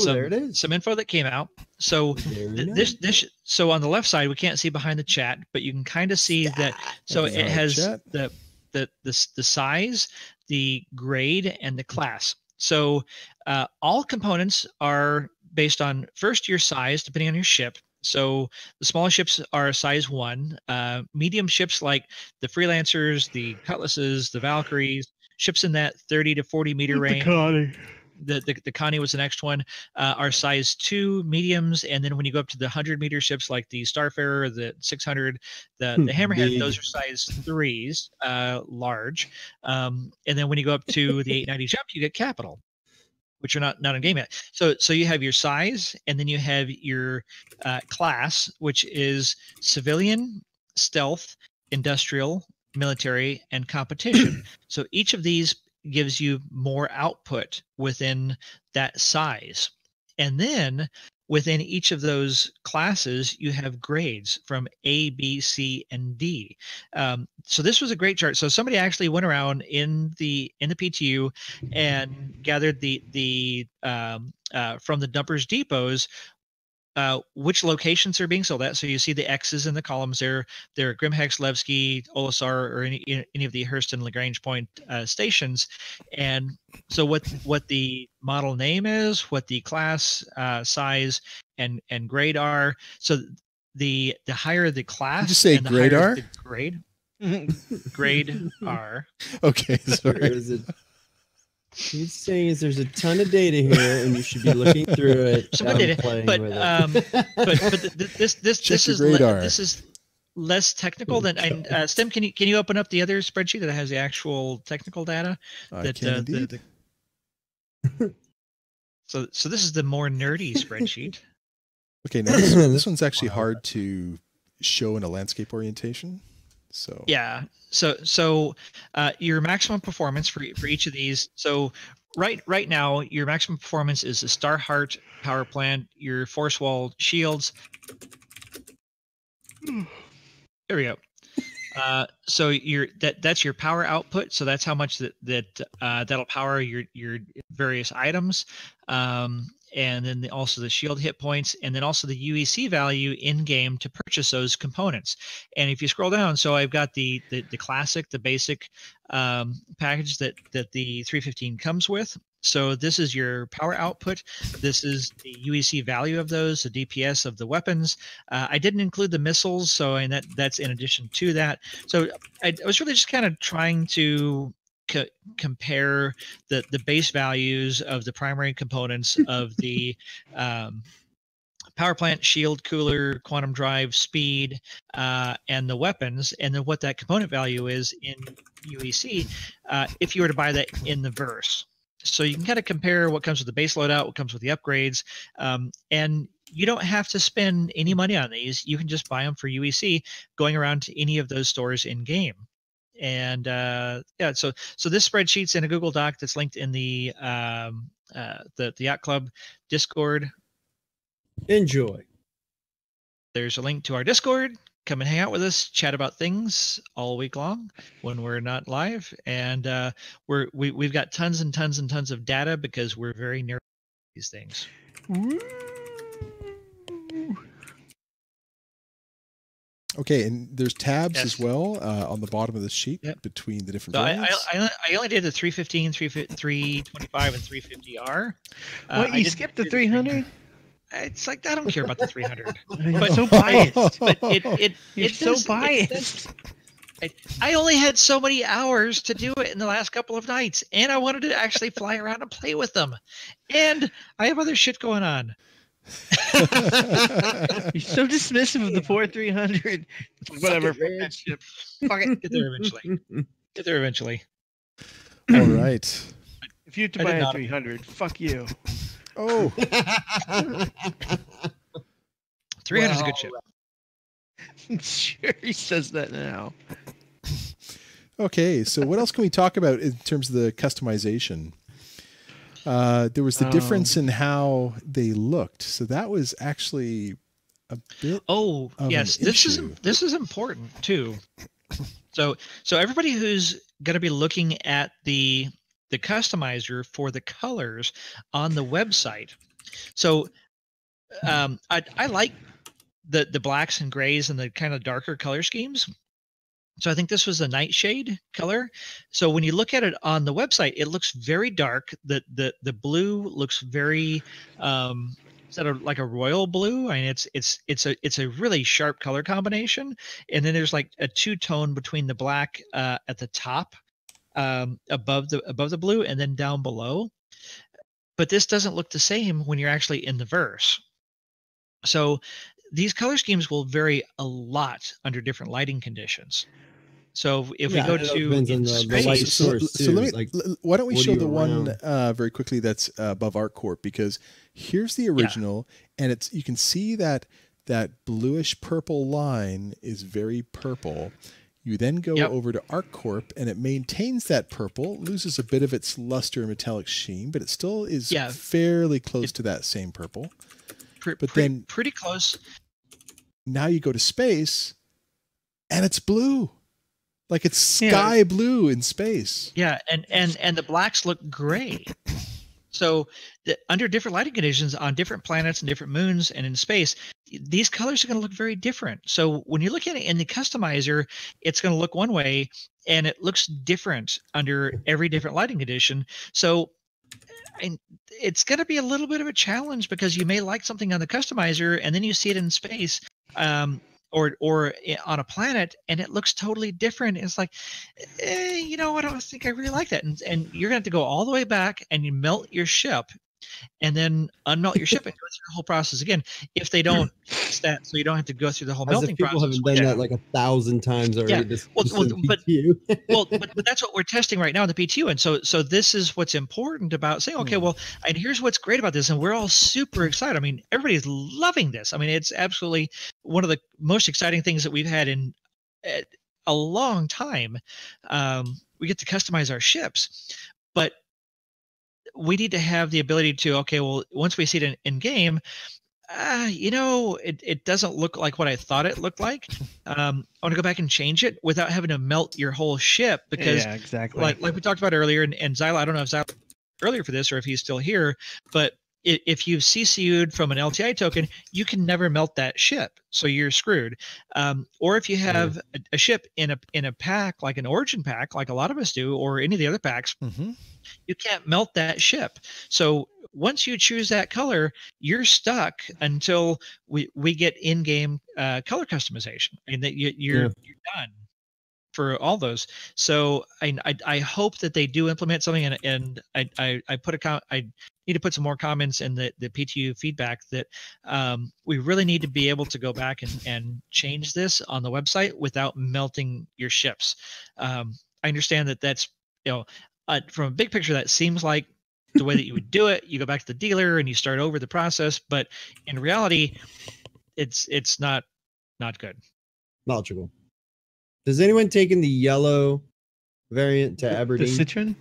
[SPEAKER 2] there it is.
[SPEAKER 3] some info that came out. So so on the left side we can't see behind the chat, but you can kind of see that. So it has the size, the grade, and the class. So all components are based on first your size, depending on your ship. So the smallest ships are size 1. Medium ships like the Freelancers, the Cutlasses, the Valkyries, ships in that 30 to 40 meter range. The Connie was the next one, are size 2 mediums. And then when you go up to the 100-meter ships like the Starfarer, the 600, the Hammerhead, those are size 3s, large. And then when you go up to the 890 jump, you get capital, which are not in game yet. So you have your size, and then you have your class, which is civilian, stealth, industrial, military, and competition. So each of these gives you more output within that size. And then within each of those classes, you have grades from A, B, C, and D. So this was a great chart. So somebody actually went around in the PTU and gathered the from the dumpers depots which locations are being sold at. So you see the X's in the columns there. They're Grimhex, Levski, Olisar, or any of the Hurston Lagrange Point stations. And so what the model name is, what the class size and grade are. So the higher the class,
[SPEAKER 1] Did you say
[SPEAKER 3] and the
[SPEAKER 1] grade
[SPEAKER 3] higher
[SPEAKER 1] R?
[SPEAKER 3] the grade. Grade R.
[SPEAKER 1] Okay, sorry.
[SPEAKER 2] He's saying is there's a ton of data here, and you should be looking through it.
[SPEAKER 3] Some good data, but this is less technical than. And Stem, can you open up the other spreadsheet that has the actual technical data? So this is the more nerdy spreadsheet.
[SPEAKER 1] Okay, now this one's actually hard to show in a landscape orientation. So
[SPEAKER 3] yeah, so your maximum performance for each of these. So right now, your maximum performance is the Starheart power plant, your force wall shields. There we go. So that's your power output. So that's how much that'll power your various items. And then also the shield hit points, and then also the UEC value in game to purchase those components. And if you scroll down, so I've got the classic, the basic package that the 315 comes with. So this is your power output. This is the UEC value of those, the DPS of the weapons. I didn't include the missiles, so that's in addition to that. So I was really just kind of trying to compare the base values of the primary components of the power plant, shield, cooler, quantum drive, speed, and the weapons, and then what that component value is in UEC if you were to buy that in the verse. So you can kind of compare what comes with the base loadout, what comes with the upgrades, and you don't have to spend any money on these. You can just buy them for UEC going around to any of those stores in game. And yeah, so this spreadsheet's in a Google Doc that's linked in the Yacht Club Discord.
[SPEAKER 2] Enjoy.
[SPEAKER 3] There's a link to our Discord. Come and hang out with us, chat about things all week long when we're not live. And we've got tons and tons and tons of data because we're very near these things.
[SPEAKER 1] Okay, and there's tabs as well on the bottom of the sheet between the different variants.
[SPEAKER 3] I only did the 315, 325, and 350R.
[SPEAKER 4] What, you skipped the 300?
[SPEAKER 3] It's like, I don't care about the 300.
[SPEAKER 4] But so biased.
[SPEAKER 3] But
[SPEAKER 4] You're so biased.
[SPEAKER 3] I only had so many hours to do it in the last couple of nights, and I wanted to actually fly around and play with them. And I have other shit going on.
[SPEAKER 4] You're so dismissive of the poor 300. Whatever.
[SPEAKER 3] Fuck it. Get there eventually. Get there eventually.
[SPEAKER 1] All right.
[SPEAKER 4] If you had to buy a 300, fuck you.
[SPEAKER 1] Oh.
[SPEAKER 3] 300 is a good ship.
[SPEAKER 4] Sure, he says that now.
[SPEAKER 1] Okay, so what else can we talk about in terms of the customization? there was the difference in how they looked. So that was actually a bit.
[SPEAKER 3] Oh,
[SPEAKER 1] of
[SPEAKER 3] yes,
[SPEAKER 1] an issue.
[SPEAKER 3] this is important too. So everybody who's going to be looking at the customizer for the colors on the website. So I like the blacks and grays and the kind of darker color schemes. So I think this was a nightshade color. So when you look at it on the website, it looks very dark. The blue looks very is that like a royal blue? I mean, it's a really sharp color combination. And then there's like a two-tone between the black at the top above the blue and then down below. But this doesn't look the same when you're actually in the verse. So these color schemes will vary a lot under different lighting conditions. So if we go to
[SPEAKER 2] depends on the light source too.
[SPEAKER 1] So let me,
[SPEAKER 2] like,
[SPEAKER 1] why don't we
[SPEAKER 2] what
[SPEAKER 1] show
[SPEAKER 2] are you
[SPEAKER 1] the one
[SPEAKER 2] around?
[SPEAKER 1] very quickly that's above ArtCorp, because here's the original, and it's you can see that bluish purple line is very purple. You then go over to ArtCorp, and it maintains that purple, loses a bit of its luster and metallic sheen, but it still is fairly close to that same purple. But then
[SPEAKER 3] pretty close.
[SPEAKER 1] Now you go to space, and it's blue. Like it's sky blue in space.
[SPEAKER 3] Yeah, and the blacks look gray. So under different lighting conditions on different planets and different moons and in space, these colors are going to look very different. So when you look at it in the customizer, it's going to look one way, and it looks different under every different lighting condition. So it's going to be a little bit of a challenge, because you may like something on the customizer, and then you see it in space. Or on a planet, and it looks totally different. It's like, I don't think I really like that. And you're going to have to go all the way back and you melt your ship, and then unmelt your ship and go through the whole process again. If they don't fix that, so you don't have to go through the whole melting process.
[SPEAKER 2] People haven't done that like 1,000 times already.
[SPEAKER 3] Yeah. But that's what we're testing right now in the PTU. And so this is what's important about saying, okay, well, and here's what's great about this. And we're all super excited. I mean, everybody's loving this. I mean, it's absolutely one of the most exciting things that we've had in a long time. We get to customize our ships, but we need to have the ability to, okay, well, once we see it in game, it doesn't look like what I thought it looked like. I want to go back and change it without having to melt your whole ship, because
[SPEAKER 4] exactly.
[SPEAKER 3] Like we talked about earlier, and Xyla, I don't know if Xyla earlier for this or if he's still here, but if you've CCU'd from an LTI token, you can never melt that ship, so you're screwed. Or if you have a ship in a pack, like an origin pack, like a lot of us do, or any of the other packs, you can't melt that ship. So once you choose that color, you're stuck until we get in-game color customization, and that you're done for all those. So I hope that they do implement something, and I put I need to put some more comments in the PTU feedback that we really need to be able to go back and change this on the website without melting your ships. I understand that that's, from a big picture, that seems like the way that you would do it. You go back to the dealer and you start over the process, but in reality, it's not good.
[SPEAKER 2] Logical. Does anyone take in the yellow variant to Aberdeen?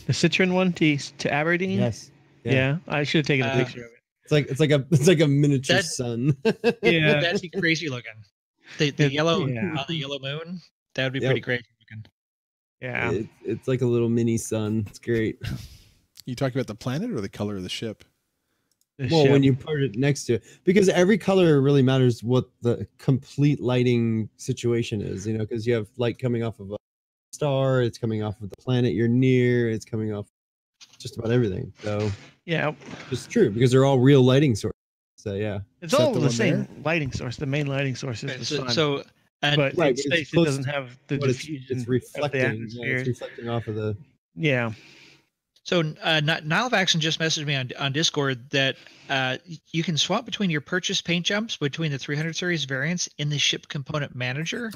[SPEAKER 4] The Citron one to Aberdeen?
[SPEAKER 2] Yes.
[SPEAKER 4] Yeah, I should have taken a picture of it.
[SPEAKER 2] It's like a miniature sun.
[SPEAKER 3] Yeah, that'd be crazy looking. The yellow on the yellow moon, that would be pretty crazy looking.
[SPEAKER 4] Yeah,
[SPEAKER 2] it's like a little mini sun. It's great.
[SPEAKER 1] You talking about the planet or the color of the ship?
[SPEAKER 2] When you put it next to it, because every color really matters what the complete lighting situation is, because you have light coming off of a star, it's coming off of the planet you're near, it's coming off just about everything. So it's true, because they're all real lighting sources. So
[SPEAKER 4] it's all the same lighting source. The main lighting source is the sun. But in space, it doesn't have the diffusion.
[SPEAKER 2] It's reflecting.
[SPEAKER 4] Of the atmosphere.
[SPEAKER 2] It's reflecting off of the.
[SPEAKER 4] Yeah.
[SPEAKER 3] So Nilevaxon just messaged me on Discord that you can swap between your purchase paint jumps between the 300 series variants in the ship component manager.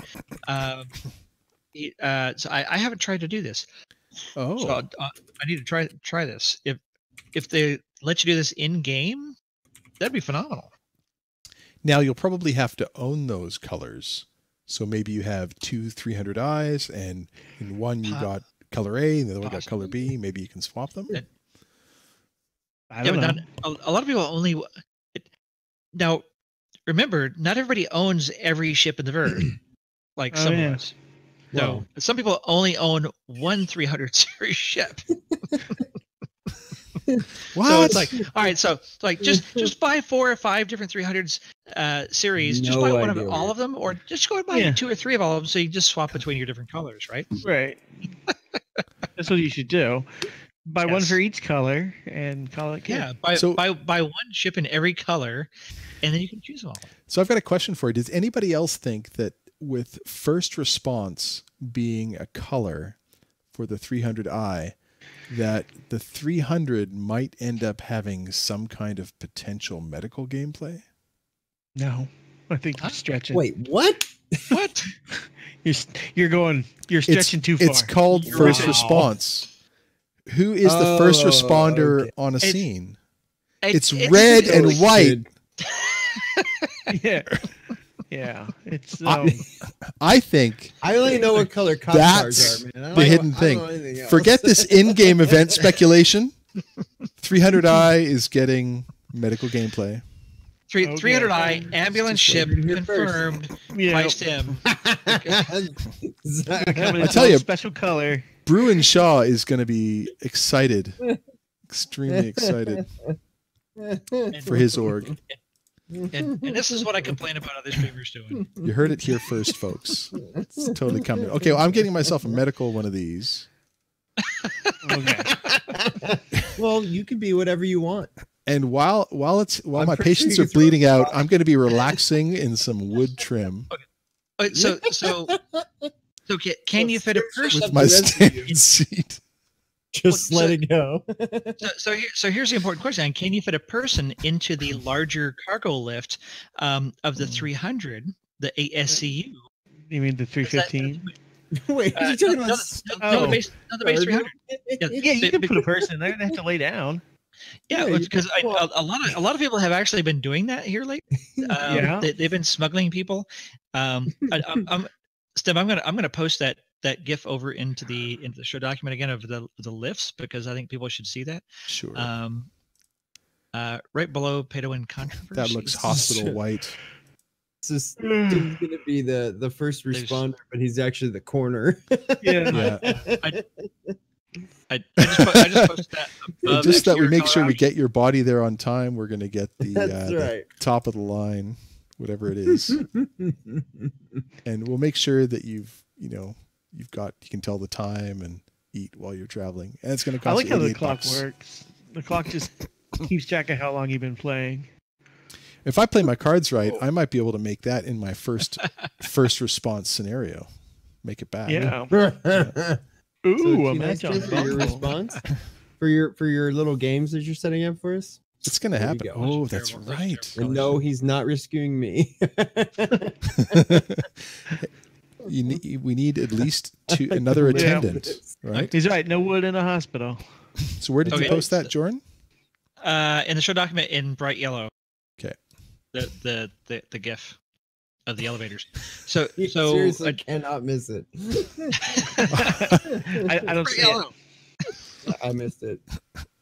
[SPEAKER 3] So I haven't tried to do this.
[SPEAKER 1] Oh,
[SPEAKER 3] so I need to try this. If they let you do this in game, that'd be phenomenal.
[SPEAKER 1] Now you'll probably have to own those colors. So maybe you have 2 300 eyes, and in one you got color A, and the other one got color B. Maybe you can swap them.
[SPEAKER 4] I don't know.
[SPEAKER 3] A lot of people only. Now, remember, not everybody owns every ship in the Verd, like some of us. No, some people only own one 300 series ship.
[SPEAKER 1] What?
[SPEAKER 3] So it's like, all right, so like just buy 4 or 5 different 300s series. Just buy one of all of them, or just go and buy 2 or 3 of all of them, so you just swap between your different colors, right?
[SPEAKER 4] Right. That's what you should do. Buy one for each color and call it good.
[SPEAKER 3] Yeah, buy one ship in every color, and then you can choose them all.
[SPEAKER 1] So I've got a question for you. Does anybody else think that with first response being a color for the 300i, that the 300 might end up having some kind of potential medical gameplay?
[SPEAKER 4] No, I think you're stretching.
[SPEAKER 2] Wait, what?
[SPEAKER 3] What?
[SPEAKER 4] You're stretching too far.
[SPEAKER 1] It's called first response. Who is the first responder on a scene? It's red and white.
[SPEAKER 4] Yeah. Yeah. It's
[SPEAKER 1] I think
[SPEAKER 2] I only know what color cop
[SPEAKER 1] that's
[SPEAKER 2] cars are, man.
[SPEAKER 1] the hidden thing. Forget this in-game event speculation. 300i is getting medical gameplay.
[SPEAKER 3] 300i ambulance ship confirmed by Stim.
[SPEAKER 1] I tell you,
[SPEAKER 4] special color.
[SPEAKER 1] Bruin Shaw is going to be excited, extremely excited for his org.
[SPEAKER 3] And this is what I complain about other streamers doing.
[SPEAKER 1] You heard it here first, folks. It's totally coming. Okay, well, I'm getting myself a medical one of these.
[SPEAKER 4] Okay.
[SPEAKER 2] Well, you can be whatever you want.
[SPEAKER 1] And while my patients are bleeding out, I'm going to be relaxing in some wood trim.
[SPEAKER 3] Okay, so can you fit a person
[SPEAKER 1] with my standard seat?
[SPEAKER 2] Just let it go.
[SPEAKER 3] So here's the important question: can you fit a person into the larger cargo lift of the 300, the 8SCU?
[SPEAKER 4] You mean the 315?
[SPEAKER 2] Wait, are you talking about
[SPEAKER 3] the base 300?
[SPEAKER 4] Yeah, you can put a person in there. They have to lay down.
[SPEAKER 3] Yeah, because a lot of people have actually been doing that here lately. They've been smuggling people. Steve, I'm gonna post that GIF over into the show document again of the lifts, because I think people should see that.
[SPEAKER 1] Sure.
[SPEAKER 3] Right below Pedo and Controversy.
[SPEAKER 1] That looks hospital white.
[SPEAKER 2] This dude's gonna be the first responder, but he's actually the coroner.
[SPEAKER 4] Yeah.
[SPEAKER 3] I just posted that.
[SPEAKER 1] Just that we make sure we get your body there on time. We're going to get the, the top of the line, whatever it is, and we'll make sure that you can tell the time and eat while you're traveling. And it's going to cost.
[SPEAKER 4] I like how the
[SPEAKER 1] $88.
[SPEAKER 4] clock works. The clock just keeps track of how long you've been playing.
[SPEAKER 1] If I play my cards right, I might be able to make that in my first response scenario. Make it back.
[SPEAKER 4] Yeah. Ooh, a match on
[SPEAKER 2] for your response for your little games that you're setting up for us.
[SPEAKER 1] It's going to happen. Oh, that's right.
[SPEAKER 2] And no, he's not rescuing me.
[SPEAKER 1] We need at least another attendant, right?
[SPEAKER 4] He's right. No wood in a hospital.
[SPEAKER 1] So where did you post that, Jordan?
[SPEAKER 3] In the show document in bright yellow.
[SPEAKER 1] Okay.
[SPEAKER 3] The GIF of the elevators. So
[SPEAKER 2] seriously, I cannot miss it.
[SPEAKER 4] I don't see it.
[SPEAKER 2] I missed it.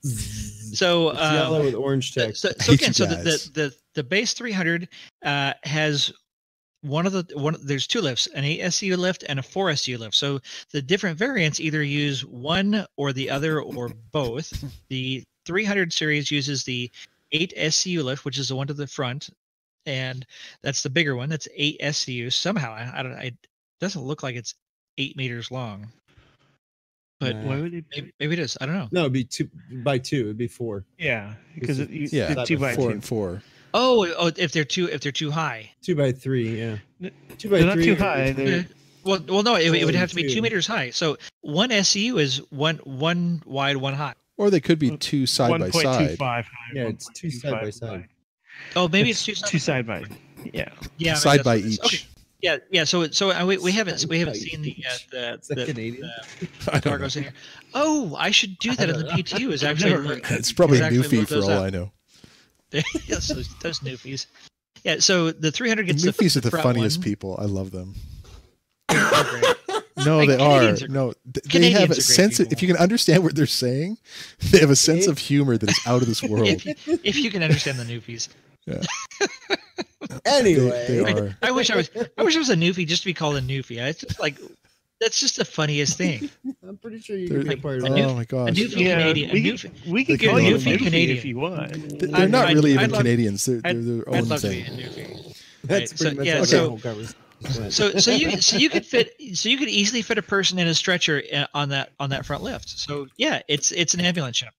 [SPEAKER 3] So
[SPEAKER 2] it's yellow with orange text.
[SPEAKER 3] So the base 300 has there's 2 lifts, an 8SCU lift and a 4SCU lift. So the different variants either use one or the other or both. The 300 series uses the 8SCU lift, which is the one to the front, and that's the bigger one. That's 8SCU. Somehow, I don't know. It doesn't look like it's 8 meters long. But
[SPEAKER 4] why would it
[SPEAKER 3] maybe it is. I don't know.
[SPEAKER 2] No, it'd be 2 by 2. It'd be 4.
[SPEAKER 4] Yeah, because it's
[SPEAKER 1] 2
[SPEAKER 4] by
[SPEAKER 1] 4
[SPEAKER 4] 2.
[SPEAKER 1] and 4.
[SPEAKER 3] Oh, if they're too high.
[SPEAKER 2] 2 by 3, yeah. 2 by 3.
[SPEAKER 4] They're not too high. They're...
[SPEAKER 3] Well, no, it would have to be 2 meters high. So one SCU is one wide, one high.
[SPEAKER 1] Or they could be 2 side by side.
[SPEAKER 4] 1.25 high.
[SPEAKER 2] Yeah, it's 2 side by side.
[SPEAKER 3] Oh, maybe it's
[SPEAKER 4] 2 side by. Yeah.
[SPEAKER 3] Yeah.
[SPEAKER 1] Side by each.
[SPEAKER 3] Okay. Yeah. So we haven't seen the cargos in here. Oh, I should do that in the PTU. Is actually
[SPEAKER 1] it's probably Newfie for all I know.
[SPEAKER 3] Yes, those Newfies. Yeah. So the 300 gets
[SPEAKER 1] Newfies are the
[SPEAKER 3] front
[SPEAKER 1] funniest
[SPEAKER 3] one.
[SPEAKER 1] people. I love them. No,
[SPEAKER 3] Like,
[SPEAKER 1] they
[SPEAKER 3] Canadians
[SPEAKER 1] are.
[SPEAKER 3] are-
[SPEAKER 1] No, they
[SPEAKER 3] Canadians
[SPEAKER 1] have
[SPEAKER 3] are
[SPEAKER 1] a
[SPEAKER 3] great
[SPEAKER 1] sense. If
[SPEAKER 3] people.
[SPEAKER 1] you can understand what they're saying, they have a sense of humor that is out of this world.
[SPEAKER 3] if you can understand the Newfies.
[SPEAKER 1] Yeah.
[SPEAKER 2] Anyway,
[SPEAKER 1] They are.
[SPEAKER 3] I wish I was a Newfie just to be called a Newfie. It's just like that's just the funniest thing.
[SPEAKER 2] I'm pretty sure you
[SPEAKER 1] They're-
[SPEAKER 2] can be a part of
[SPEAKER 3] a
[SPEAKER 2] that.
[SPEAKER 3] new-
[SPEAKER 1] Oh my
[SPEAKER 3] A
[SPEAKER 1] gosh.
[SPEAKER 3] Newfie
[SPEAKER 4] Yeah,
[SPEAKER 3] Canadian.
[SPEAKER 4] we
[SPEAKER 3] A
[SPEAKER 4] can,
[SPEAKER 3] Newfie.
[SPEAKER 4] we can
[SPEAKER 1] They
[SPEAKER 4] call
[SPEAKER 1] can
[SPEAKER 4] you a
[SPEAKER 1] call them
[SPEAKER 4] Newfie
[SPEAKER 3] Canadian.
[SPEAKER 4] if you want.
[SPEAKER 1] They're not
[SPEAKER 3] I'd-
[SPEAKER 1] really
[SPEAKER 3] I'd
[SPEAKER 1] even
[SPEAKER 3] love-
[SPEAKER 1] Canadians. They're
[SPEAKER 3] I'd
[SPEAKER 1] their own
[SPEAKER 3] love to be
[SPEAKER 1] thing.
[SPEAKER 3] a Newfie.
[SPEAKER 2] That's
[SPEAKER 3] Right,
[SPEAKER 2] pretty
[SPEAKER 3] so-
[SPEAKER 2] much
[SPEAKER 3] yeah,
[SPEAKER 2] how
[SPEAKER 3] so-
[SPEAKER 2] the whole conversation went.
[SPEAKER 3] So you could easily fit a person in a stretcher on that front lift. So yeah, it's an ambulance ship.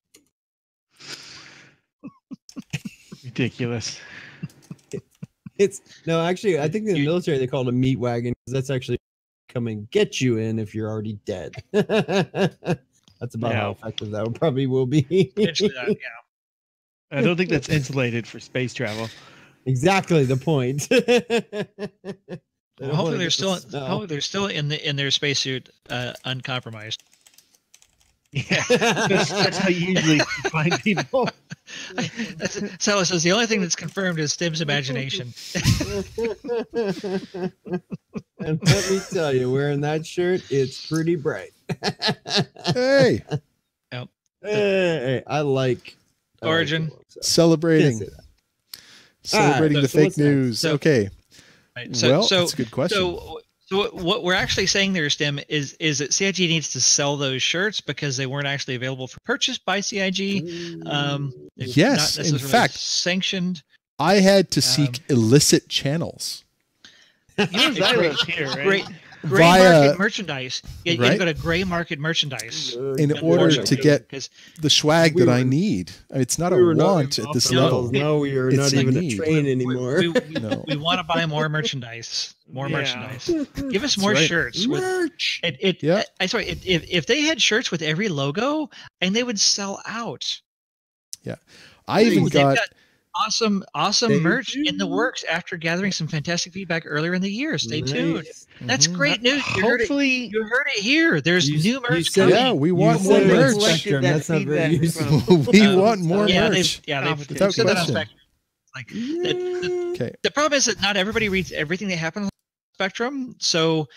[SPEAKER 4] Ridiculous.
[SPEAKER 2] It's no, actually, I think in the military they call it a meat wagon because that's actually come and get you in if you're already dead. That's about how
[SPEAKER 4] Yeah.
[SPEAKER 2] effective that probably will be.
[SPEAKER 3] Eventually that, yeah.
[SPEAKER 4] I don't think that's insulated for space travel.
[SPEAKER 2] Exactly the point.
[SPEAKER 3] Well, hopefully they're still in their spacesuit uncompromised.
[SPEAKER 4] Yeah, that's how you usually find people.
[SPEAKER 3] Silas says the only thing that's confirmed is Stim's imagination.
[SPEAKER 2] And let me tell you, wearing that shirt, it's pretty bright.
[SPEAKER 1] Hey,
[SPEAKER 2] Hey, I like
[SPEAKER 3] Origin.
[SPEAKER 2] it, so.
[SPEAKER 1] celebrating
[SPEAKER 2] Can't say that.
[SPEAKER 1] celebrating
[SPEAKER 2] Alright,
[SPEAKER 1] the
[SPEAKER 2] so
[SPEAKER 1] fake
[SPEAKER 2] what's next?
[SPEAKER 1] news.
[SPEAKER 3] So-
[SPEAKER 1] Okay.
[SPEAKER 3] Right,
[SPEAKER 1] Well, that's a good question.
[SPEAKER 3] So what we're actually saying there, Stim, is that CIG needs to sell those shirts because they weren't actually available for purchase by CIG. It's
[SPEAKER 1] Yes,
[SPEAKER 3] not
[SPEAKER 1] in
[SPEAKER 3] necessarily
[SPEAKER 1] fact-
[SPEAKER 3] sanctioned.
[SPEAKER 1] I had to seek illicit channels.
[SPEAKER 4] You know, Zylo's here, right?
[SPEAKER 3] Gray
[SPEAKER 1] Via-
[SPEAKER 3] market merchandise. You
[SPEAKER 1] Right?
[SPEAKER 3] go to gray market merchandise.
[SPEAKER 1] In
[SPEAKER 3] Yeah,
[SPEAKER 1] order
[SPEAKER 3] unfortunately,
[SPEAKER 1] to get
[SPEAKER 3] because
[SPEAKER 1] the swag
[SPEAKER 2] We
[SPEAKER 1] that
[SPEAKER 2] were-
[SPEAKER 1] I need. I mean, it's not a
[SPEAKER 2] we were not
[SPEAKER 1] want at this
[SPEAKER 3] No.
[SPEAKER 1] level.
[SPEAKER 2] No, we are
[SPEAKER 1] It's
[SPEAKER 2] not
[SPEAKER 1] a
[SPEAKER 2] even
[SPEAKER 1] need.
[SPEAKER 2] a train anymore.
[SPEAKER 1] No.
[SPEAKER 3] we want to buy more merchandise. More
[SPEAKER 4] Yeah.
[SPEAKER 3] merchandise. Give us
[SPEAKER 1] That's
[SPEAKER 3] more
[SPEAKER 1] right.
[SPEAKER 3] shirts. With,
[SPEAKER 2] Merch.
[SPEAKER 1] Yeah.
[SPEAKER 3] I swear, if they had shirts with every logo, and they would sell out.
[SPEAKER 1] I even
[SPEAKER 3] They've
[SPEAKER 1] got
[SPEAKER 3] awesome
[SPEAKER 2] They
[SPEAKER 3] merch in the
[SPEAKER 2] do.
[SPEAKER 3] works after gathering some fantastic feedback earlier in the year. Stay tuned.
[SPEAKER 2] Nice.
[SPEAKER 3] That's
[SPEAKER 1] Mhm.
[SPEAKER 3] great news. You heard it.
[SPEAKER 4] Hopefully,
[SPEAKER 3] You heard it here. There's
[SPEAKER 2] You-
[SPEAKER 3] new
[SPEAKER 2] you
[SPEAKER 3] merch
[SPEAKER 2] said-
[SPEAKER 3] coming.
[SPEAKER 1] Yeah, we want
[SPEAKER 2] You
[SPEAKER 1] more
[SPEAKER 2] said it
[SPEAKER 1] merch.
[SPEAKER 2] was Spectrum,
[SPEAKER 4] that
[SPEAKER 2] that's not very
[SPEAKER 4] feedback
[SPEAKER 2] useful.
[SPEAKER 4] from-
[SPEAKER 1] We want more
[SPEAKER 3] yeah,
[SPEAKER 1] merch.
[SPEAKER 3] they've
[SPEAKER 4] Without
[SPEAKER 3] said that on
[SPEAKER 1] question.
[SPEAKER 3] Spectrum. Like the,
[SPEAKER 1] Okay.
[SPEAKER 3] the problem is that not everybody reads everything that happens on Spectrum. So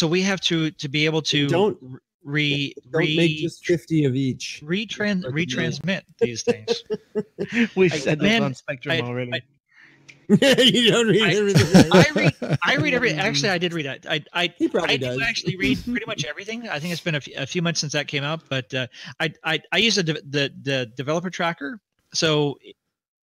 [SPEAKER 3] we have to be able to
[SPEAKER 2] Don't
[SPEAKER 3] re
[SPEAKER 2] make just 50 of each.
[SPEAKER 3] retransmit these things.
[SPEAKER 4] we've
[SPEAKER 3] I-
[SPEAKER 4] said
[SPEAKER 3] man,
[SPEAKER 4] this on Spectrum already.
[SPEAKER 2] You don't read
[SPEAKER 3] I-
[SPEAKER 2] everything.
[SPEAKER 3] I read every. Actually, I did read that.
[SPEAKER 2] He probably
[SPEAKER 3] I do
[SPEAKER 2] does.
[SPEAKER 3] actually read pretty much everything. I think it's been a few months since that came out, but I use the developer tracker. So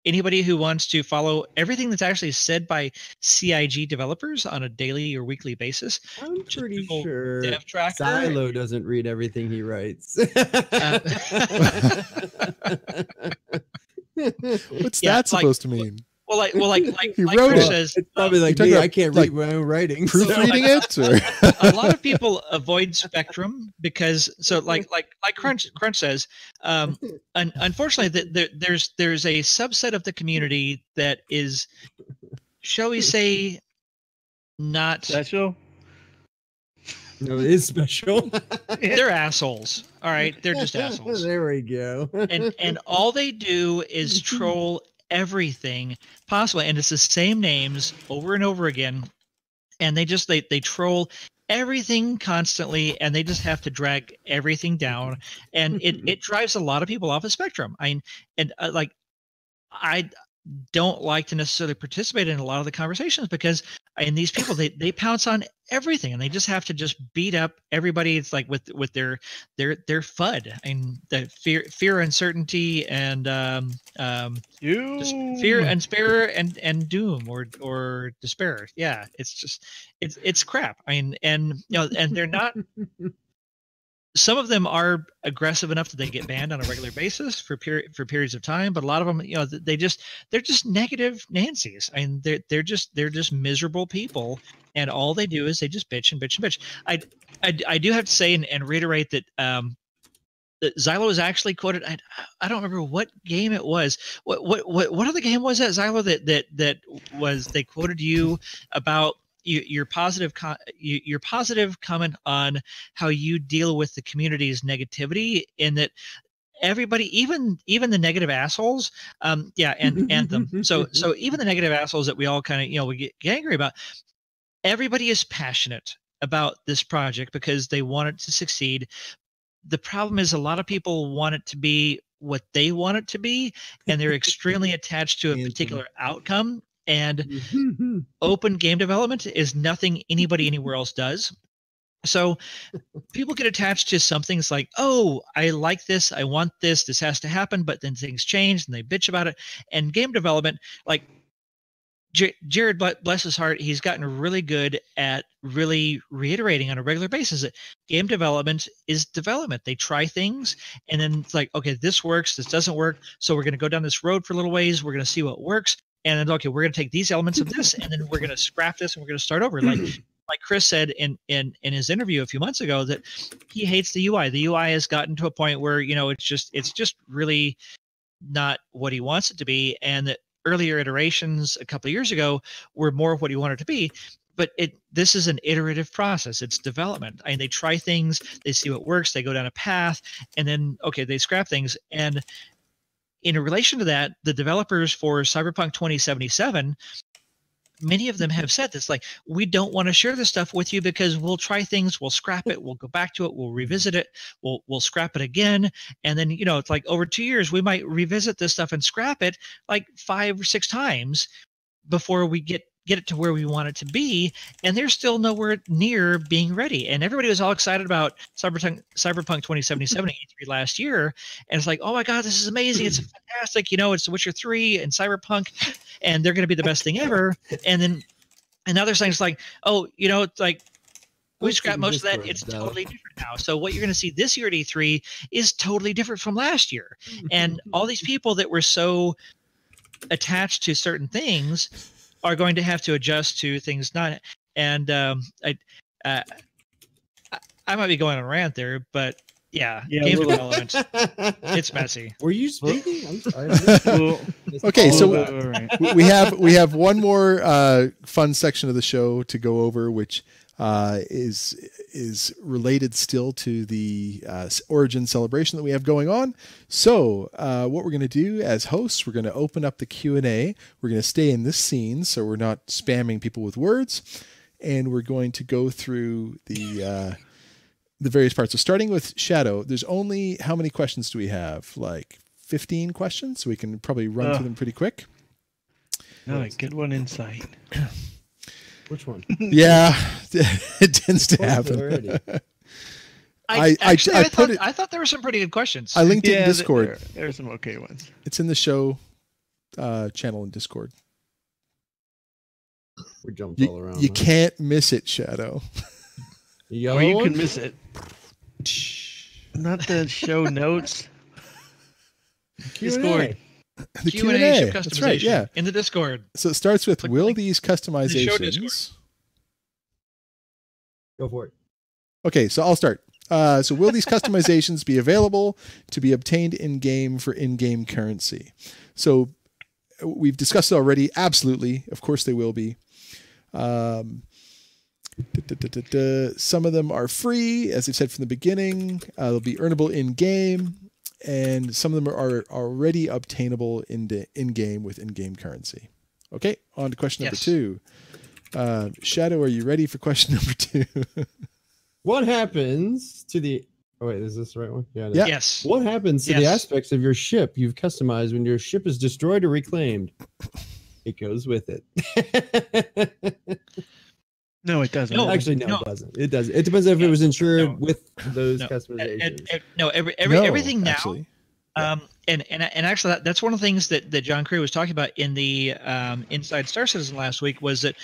[SPEAKER 3] anybody who wants to follow everything that's actually said by CIG developers on a daily or weekly basis,
[SPEAKER 2] I'm pretty
[SPEAKER 3] Google
[SPEAKER 2] sure
[SPEAKER 3] Dev Tracker.
[SPEAKER 2] Silo doesn't read everything he writes.
[SPEAKER 1] What's
[SPEAKER 3] Yeah,
[SPEAKER 1] that supposed to mean?
[SPEAKER 3] like
[SPEAKER 1] He
[SPEAKER 3] like
[SPEAKER 1] wrote
[SPEAKER 3] Chris
[SPEAKER 1] it.
[SPEAKER 3] says,
[SPEAKER 2] It's probably like
[SPEAKER 1] talking
[SPEAKER 2] me.
[SPEAKER 1] about,
[SPEAKER 2] I can't
[SPEAKER 1] like,
[SPEAKER 2] read my own writing.
[SPEAKER 1] Proofreading it? Or?
[SPEAKER 3] a lot of people avoid Spectrum because like Crunch says, unfortunately there's a subset of the community that is, shall we say, not.
[SPEAKER 4] Special.
[SPEAKER 2] No, it is special.
[SPEAKER 3] They're assholes. All right, they're just assholes.
[SPEAKER 2] There we go.
[SPEAKER 3] And all they do is troll everything possible, and it's the same names over and over again, and they troll everything constantly, and they just have to drag everything down, and it drives a lot of people off of Spectrum. I don't like to necessarily participate in a lot of the conversations because these people they pounce on everything, and they just have to just beat up everybody. It's like with their FUD. I mean, the fear, uncertainty, and just fear, despair, and doom or despair. Yeah, it's just it's crap. I mean, and and they're not. Some of them are aggressive enough that they get banned on a regular basis for periods of time, but a lot of them, they're just negative Nancy's. I mean, they're just miserable people, and all they do is they just bitch and bitch and bitch. I do have to say and reiterate that that Xylo is actually quoted. I don't remember what game it was. What other game was that, Xylo, that was they quoted you about your positive comment on how you deal with the community's negativity, in that everybody, even the negative assholes, and them. So even the negative assholes that we all kind of we get angry about, everybody is passionate about this project because they want it to succeed. The problem is a lot of people want it to be what they want it to be, and they're extremely attached to a particular outcome. And open game development is nothing anybody anywhere else does. So people get attached to some things like, oh, I like this, I want this, this has to happen, but then things change and they bitch about it. And game development, like Jared, bless his heart, he's gotten really good at really reiterating on a regular basis that game development is development. They try things and then it's like, okay, this works, this doesn't work. So we're going to go down this road for a little ways. We're going to see what works. And then, okay, we're going to take these elements of this and then we're going to scrap this and we're going to start over. Like Chris said in his interview a few months ago that he hates the UI. The UI has gotten to a point where, it's just really not what he wants it to be. And that earlier iterations a couple of years ago were more of what he wanted it to be. But this is an iterative process. It's development. And they try things, they see what works, they go down a path, and then, okay, they scrap things. And in relation to that, the developers for Cyberpunk 2077, many of them have said this, like, we don't want to share this stuff with you because we'll try things, we'll scrap it, we'll go back to it, we'll revisit it, we'll scrap it again. And then, it's like over 2 years, we might revisit this stuff and scrap it like 5 or 6 times before we get it to where we want it to be. And they're still nowhere near being ready. And everybody was all excited about Cyberpunk 2077 E3 last year. And it's like, oh my God, this is amazing. It's fantastic. It's The Witcher 3 and Cyberpunk, and they're going to be the best thing ever. And now they're saying it's like, oh, it's like, we scrapped most of that. It's totally different now. So what you're going to see this year at E3 is totally different from last year. And all these people that were so attached to certain things are going to have to adjust to things not. And I might be going on a rant there, but yeah game development, it's messy.
[SPEAKER 2] Were you speaking?
[SPEAKER 1] Okay, so we have one more fun section of the show to go over, which is related still to the Origin celebration that we have going on. So what we're going to do as hosts, we're going to open up the Q&A. We're going to stay in this scene so we're not spamming people with words, and we're going to go through the various parts. So starting with Shadow, there's only, how many questions do we have? Like 15 questions, so we can probably run through them pretty quick.
[SPEAKER 4] Good one in sight.
[SPEAKER 2] Which one?
[SPEAKER 1] Yeah, it tends to happen.
[SPEAKER 3] I thought there were some pretty good questions.
[SPEAKER 1] I linked it in Discord.
[SPEAKER 4] There are some okay ones.
[SPEAKER 1] It's in the show channel in Discord.
[SPEAKER 2] We jumped all around.
[SPEAKER 1] You can't miss it, Shadow.
[SPEAKER 4] Or you can miss it. Not the show notes.
[SPEAKER 2] Discord.
[SPEAKER 1] The
[SPEAKER 3] Q&A.
[SPEAKER 1] That's right, yeah.
[SPEAKER 3] In the Discord.
[SPEAKER 1] So it starts with, will these customizations...
[SPEAKER 2] Go for it.
[SPEAKER 1] Okay, so I'll start. So will these customizations be available to be obtained in-game for in-game currency? So we've discussed it already. Absolutely. Of course they will be. Some of them are free, as I've said from the beginning. They'll be earnable in-game. And some of them are already obtainable in-game with in-game currency. Okay, on to question number 2. Shadow, are you ready for question number 2?
[SPEAKER 2] What happens to the... Oh, wait, is this the right one?
[SPEAKER 1] Yeah.
[SPEAKER 3] Yes.
[SPEAKER 2] What happens to the aspects of your ship you've customized when your ship is destroyed or reclaimed? It goes with it.
[SPEAKER 4] No, it doesn't.
[SPEAKER 2] No, actually, no, it doesn't. It doesn't. It depends if it was insured with those customizations.
[SPEAKER 3] Everything now.
[SPEAKER 1] Actually.
[SPEAKER 3] And actually, that's one of the things that John Cree was talking about in the Inside Star Citizen last week, was that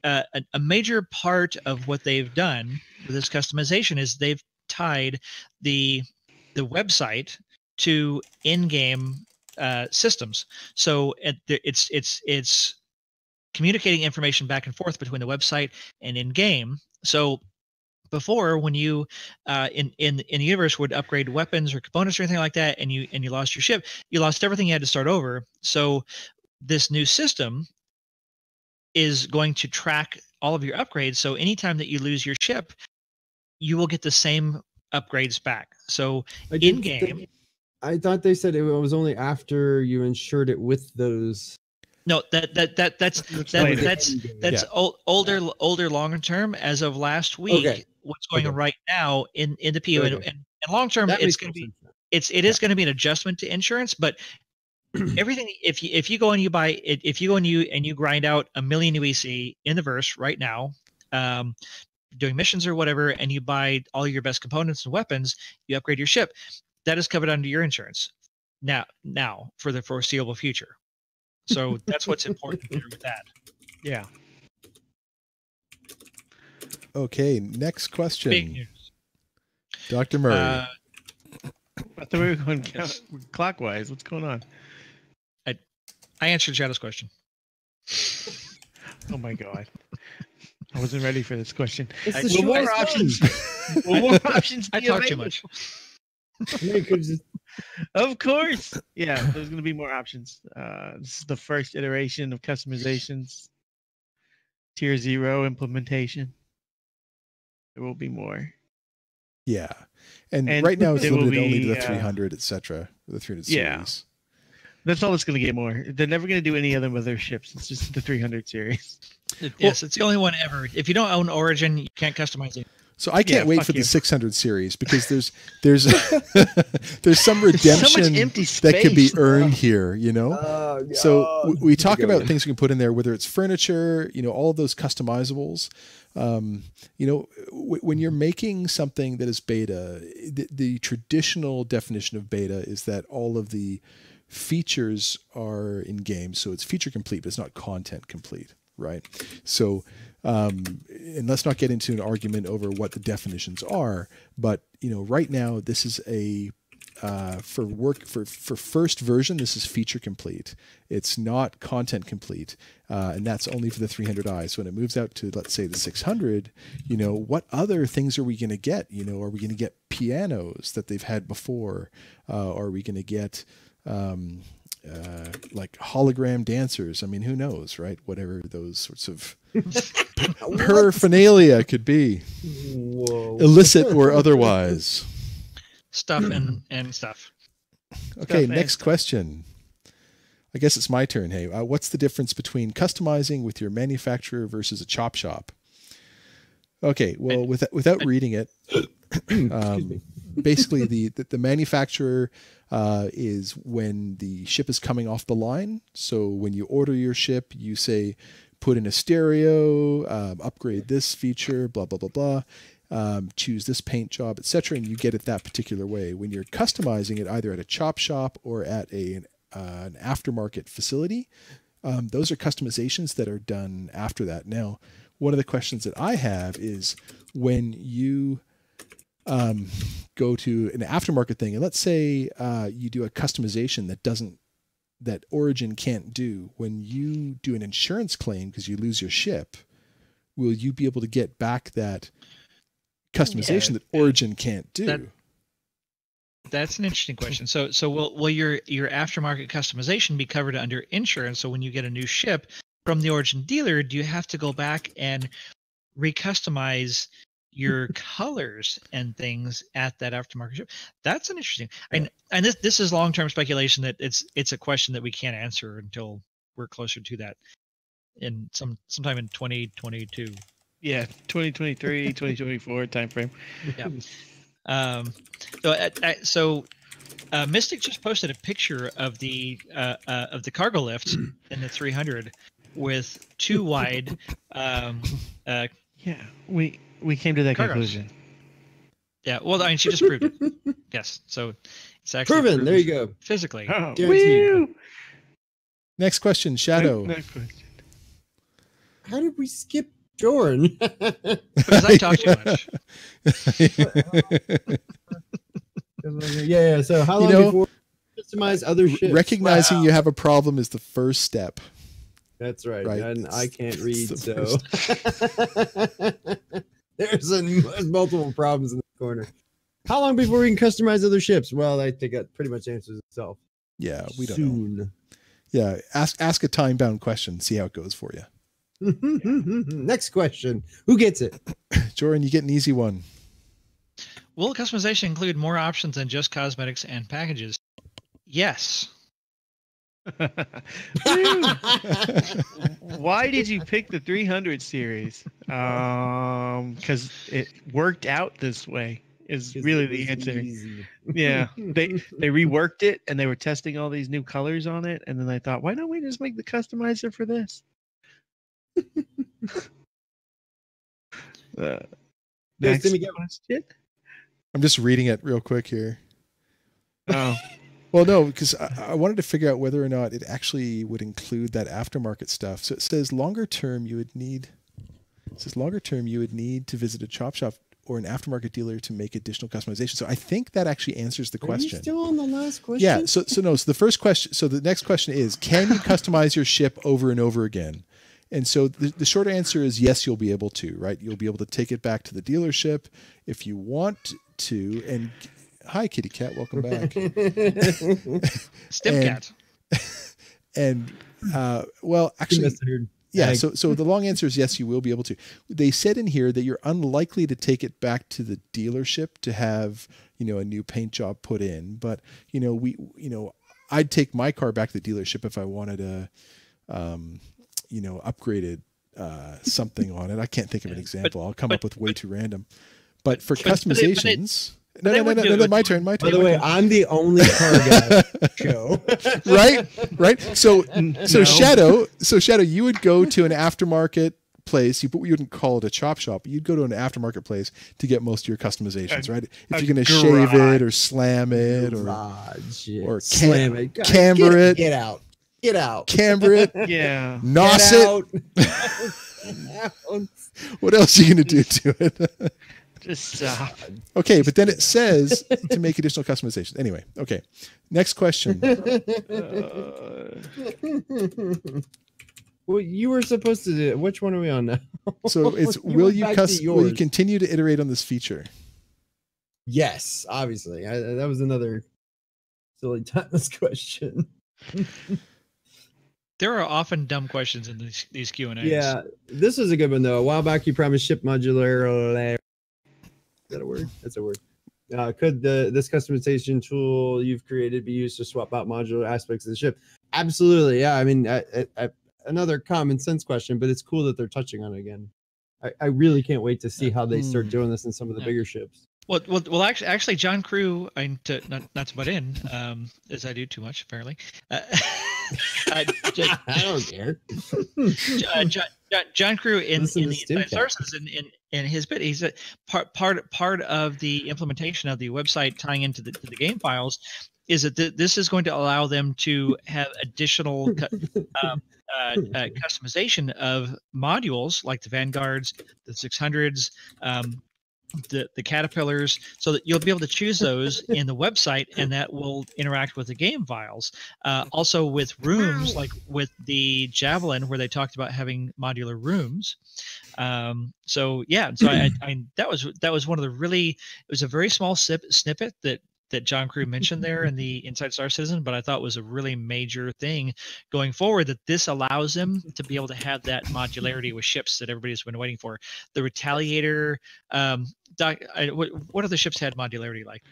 [SPEAKER 3] a major part of what they've done with this customization is they've tied the website to in-game systems. So it's communicating information back and forth between the website and in-game. So before, when you in the universe would upgrade weapons or components or anything like that, and you lost your ship, you lost everything. You had to start over. So this new system is going to track all of your upgrades. So anytime that you lose your ship, you will get the same upgrades back. So in game,
[SPEAKER 2] I thought they said it was only after you insured it with those
[SPEAKER 3] No, that's older longer term. As of last week,
[SPEAKER 5] Okay.
[SPEAKER 3] what's going on right now in the PU
[SPEAKER 5] Okay.
[SPEAKER 3] and long term,
[SPEAKER 5] That
[SPEAKER 3] it's
[SPEAKER 5] makes
[SPEAKER 3] going to
[SPEAKER 5] more
[SPEAKER 3] be
[SPEAKER 5] sense now.
[SPEAKER 3] it is going to be an adjustment to insurance, but everything if you go and you buy it, if you go and you grind out 1 million UEC in the verse right now, doing missions or whatever, and you buy all your best components and weapons, you upgrade your ship, that is covered under your insurance now for the foreseeable future. So that's what's important here with that.
[SPEAKER 4] Yeah.
[SPEAKER 1] Okay, next question.
[SPEAKER 3] Big news.
[SPEAKER 1] Dr. Murray.
[SPEAKER 4] I thought we were going clockwise. What's going on?
[SPEAKER 3] I answered Shadow's question.
[SPEAKER 4] Oh my god. I wasn't ready for this question.
[SPEAKER 2] It's
[SPEAKER 3] I-
[SPEAKER 2] the
[SPEAKER 3] Will more
[SPEAKER 2] shortest
[SPEAKER 3] options-
[SPEAKER 2] one.
[SPEAKER 4] Will more options
[SPEAKER 3] I
[SPEAKER 4] be
[SPEAKER 3] talked too
[SPEAKER 4] available?
[SPEAKER 3] much.
[SPEAKER 2] You could just-
[SPEAKER 4] Of course. Yeah, there's going to be more options. This is the first iteration of customizations. Tier 0 implementation. There will be more.
[SPEAKER 1] Yeah. And
[SPEAKER 4] And
[SPEAKER 1] right now it's
[SPEAKER 4] there will
[SPEAKER 1] limited only to
[SPEAKER 4] be,
[SPEAKER 1] the 300, etc. The 300
[SPEAKER 4] Yeah.
[SPEAKER 1] series.
[SPEAKER 4] That's all it's going to get more. They're never going to do any other with their ships. It's just the 300 series.
[SPEAKER 3] Yes, it's the only one ever. If you don't own Origin, you can't customize it.
[SPEAKER 1] So I can't
[SPEAKER 4] Yeah,
[SPEAKER 1] wait
[SPEAKER 4] fuck
[SPEAKER 1] for
[SPEAKER 4] you.
[SPEAKER 1] the 600 series because there's there's some redemption
[SPEAKER 4] empty
[SPEAKER 1] that could be
[SPEAKER 4] space.
[SPEAKER 1] earned here, you know. So
[SPEAKER 5] God.
[SPEAKER 1] we talk
[SPEAKER 5] Here we
[SPEAKER 1] about
[SPEAKER 5] go.
[SPEAKER 1] things we can put in there, whether it's furniture, you know, all of those customizables. You know, when you're making something that is beta, the traditional definition of beta is that all of the features are in game, so it's feature complete, but it's not content complete, right? So, and let's not get into an argument over what the definitions are, but you know, right now this is a for first version, this is feature complete. It's not content complete, and that's only for the 300i. So when it moves out to, let's say, the 600, you know, what other things are we going to get? You know, are we going to get pianos that they've had before? Are we going to get like hologram dancers? I mean, who knows, right? Whatever those sorts of paraphernalia could be,
[SPEAKER 5] Whoa.
[SPEAKER 1] illicit or otherwise.
[SPEAKER 3] Stuff and stuff.
[SPEAKER 1] Okay,
[SPEAKER 4] Stuff
[SPEAKER 1] next
[SPEAKER 4] and-
[SPEAKER 1] question. I guess it's my turn. Hey, what's the difference between customizing with your manufacturer versus a chop shop? Okay, well, without reading it, basically the manufacturer is when the ship is coming off the line. So when you order your ship, you say, put in a stereo, upgrade this feature, blah, blah, blah, blah. Choose this paint job, etc., and you get it that particular way. When you're customizing it either at a chop shop or at an aftermarket facility, those are customizations that are done after that. Now, one of the questions that I have is when you go to an aftermarket thing, and let's say you do a customization that Origin can't do. When you do an insurance claim because you lose your ship, will you be able to get back that customization that Origin can't do?
[SPEAKER 3] That's an interesting question. So will your aftermarket customization be covered under insurance? So when you get a new ship from the Origin dealer, do you have to go back and recustomize your colors and things at that aftermarket ship? That's an interesting. And this is long-term speculation that it's a question that we can't answer until we're closer to that in sometime in 2022.
[SPEAKER 4] Yeah, 2023, 2024 timeframe.
[SPEAKER 3] Yeah. So Mystic just posted a picture of the cargo lift in the 300 with two wide.
[SPEAKER 4] Yeah, we came to that
[SPEAKER 3] Cargos.
[SPEAKER 4] conclusion.
[SPEAKER 3] Yeah. Well, I mean, she just proved it. Yes. So it's actually
[SPEAKER 5] Proven. There you
[SPEAKER 3] proved
[SPEAKER 5] go.
[SPEAKER 3] physically.
[SPEAKER 4] Oh,
[SPEAKER 5] Guaranteed.
[SPEAKER 4] woo!
[SPEAKER 1] Next question, Shadow.
[SPEAKER 4] Next question.
[SPEAKER 5] How did we skip Jordan?
[SPEAKER 3] Because I talk too much.
[SPEAKER 5] Yeah. So how long before you customize other ships?
[SPEAKER 1] Recognizing
[SPEAKER 5] Wow.
[SPEAKER 1] you have a problem is the first step.
[SPEAKER 5] That's right.
[SPEAKER 1] Right.
[SPEAKER 5] And I can't read,
[SPEAKER 1] It's
[SPEAKER 5] so
[SPEAKER 1] the
[SPEAKER 5] there's multiple problems in the corner. How long before we can customize other ships? Well, I think that pretty much answers itself.
[SPEAKER 1] Yeah, we don't know.
[SPEAKER 5] Soon.
[SPEAKER 1] Yeah, ask a time-bound question. See how it goes for you.
[SPEAKER 5] Next question. Who gets it?
[SPEAKER 1] Jordan, you get an easy one.
[SPEAKER 3] Will customization include more options than just cosmetics and packages? Yes.
[SPEAKER 4] Why did you pick the 300 series? Because it worked out this way. Is really the answer.
[SPEAKER 5] Easy.
[SPEAKER 4] Yeah, they reworked it and they were testing all these new colors on it, and then I thought, why don't we just make the customizer for this? Next
[SPEAKER 5] Timmy, go.
[SPEAKER 4] question.
[SPEAKER 1] I'm just reading it real quick here.
[SPEAKER 4] Oh,
[SPEAKER 1] Well, no, because I wanted to figure out whether or not it actually would include that aftermarket stuff. So it says longer term you would need. It says longer term you would need to visit a chop shop or an aftermarket dealer to make additional customization. So I think that actually answers the
[SPEAKER 5] Are
[SPEAKER 1] question.
[SPEAKER 5] you still on the last question?
[SPEAKER 1] Yeah. So the first question. So the next question is: can you customize your ship over and over again? And so the short answer is yes, you'll be able to. Right, you'll be able to take it back to the dealership if you want to. And hi, Kitty Cat, welcome back.
[SPEAKER 3] Stimcat.
[SPEAKER 1] And well, actually,
[SPEAKER 5] Mr.
[SPEAKER 1] yeah.
[SPEAKER 5] Ag.
[SPEAKER 1] So the long answer is yes, you will be able to. They said in here that you're unlikely to take it back to the dealership to have a new paint job put in. But I'd take my car back to the dealership if I wanted a upgraded something on it. I can't think of an example. I'll come up with way too random. But for customizations. No, my turn.
[SPEAKER 5] By the way, I'm the only car guy show.
[SPEAKER 1] Right. So Shadow, you would go to an aftermarket place. You wouldn't call it a chop shop. You'd go to an aftermarket place to get most of your customizations, right? If you're going to shave it or slam it or
[SPEAKER 5] Slam it. Guys,
[SPEAKER 1] camber it,
[SPEAKER 5] Get out.
[SPEAKER 1] camber it,
[SPEAKER 4] yeah.
[SPEAKER 1] nos
[SPEAKER 5] Get
[SPEAKER 1] it.
[SPEAKER 5] out.
[SPEAKER 1] What else are you going to do to it?
[SPEAKER 4] Just stop.
[SPEAKER 1] Okay, but then it says to make additional customizations. Anyway, okay. Next question.
[SPEAKER 5] Well, you were supposed to do it. Which one are we on now?
[SPEAKER 1] So it's
[SPEAKER 5] You
[SPEAKER 1] will
[SPEAKER 5] went
[SPEAKER 1] you
[SPEAKER 5] back to
[SPEAKER 1] will you
[SPEAKER 5] yours.
[SPEAKER 1] continue to iterate on this feature?
[SPEAKER 5] Yes, obviously. That was another silly timeless question.
[SPEAKER 3] There are often dumb questions in these Q&As.
[SPEAKER 5] Yeah, this is a good one though. A while back, you promised ship modular. Is that a word? That's a word. Could this customization tool you've created be used to swap out modular aspects of the ship? Absolutely. Yeah. I mean, another common sense question, but it's cool that they're touching on it again. I really can't wait to see how they start doing this in some of the bigger ships.
[SPEAKER 3] Well, actually, John Crew, not to butt in, as I do too much apparently.
[SPEAKER 5] I don't care.
[SPEAKER 3] John Crew in
[SPEAKER 5] Listen
[SPEAKER 3] the
[SPEAKER 5] to
[SPEAKER 3] Inside
[SPEAKER 5] Stimcat.
[SPEAKER 3] Sources in his bit, he's a part of the implementation of the website tying into the game files is that this is going to allow them to have additional customization of modules like the Vanguards, the 600s, the Caterpillars, so that you'll be able to choose those in the website, and that will interact with the game files. Also with rooms, like with the Javelin, where they talked about having modular rooms. So I that was one of the it was a very small snippet that John Crew mentioned there in the Inside Star Citizen, but I thought was a really major thing going forward, that this allows them to be able to have that modularity with ships that everybody's been waiting for. The Retaliator, what other ships had modularity like?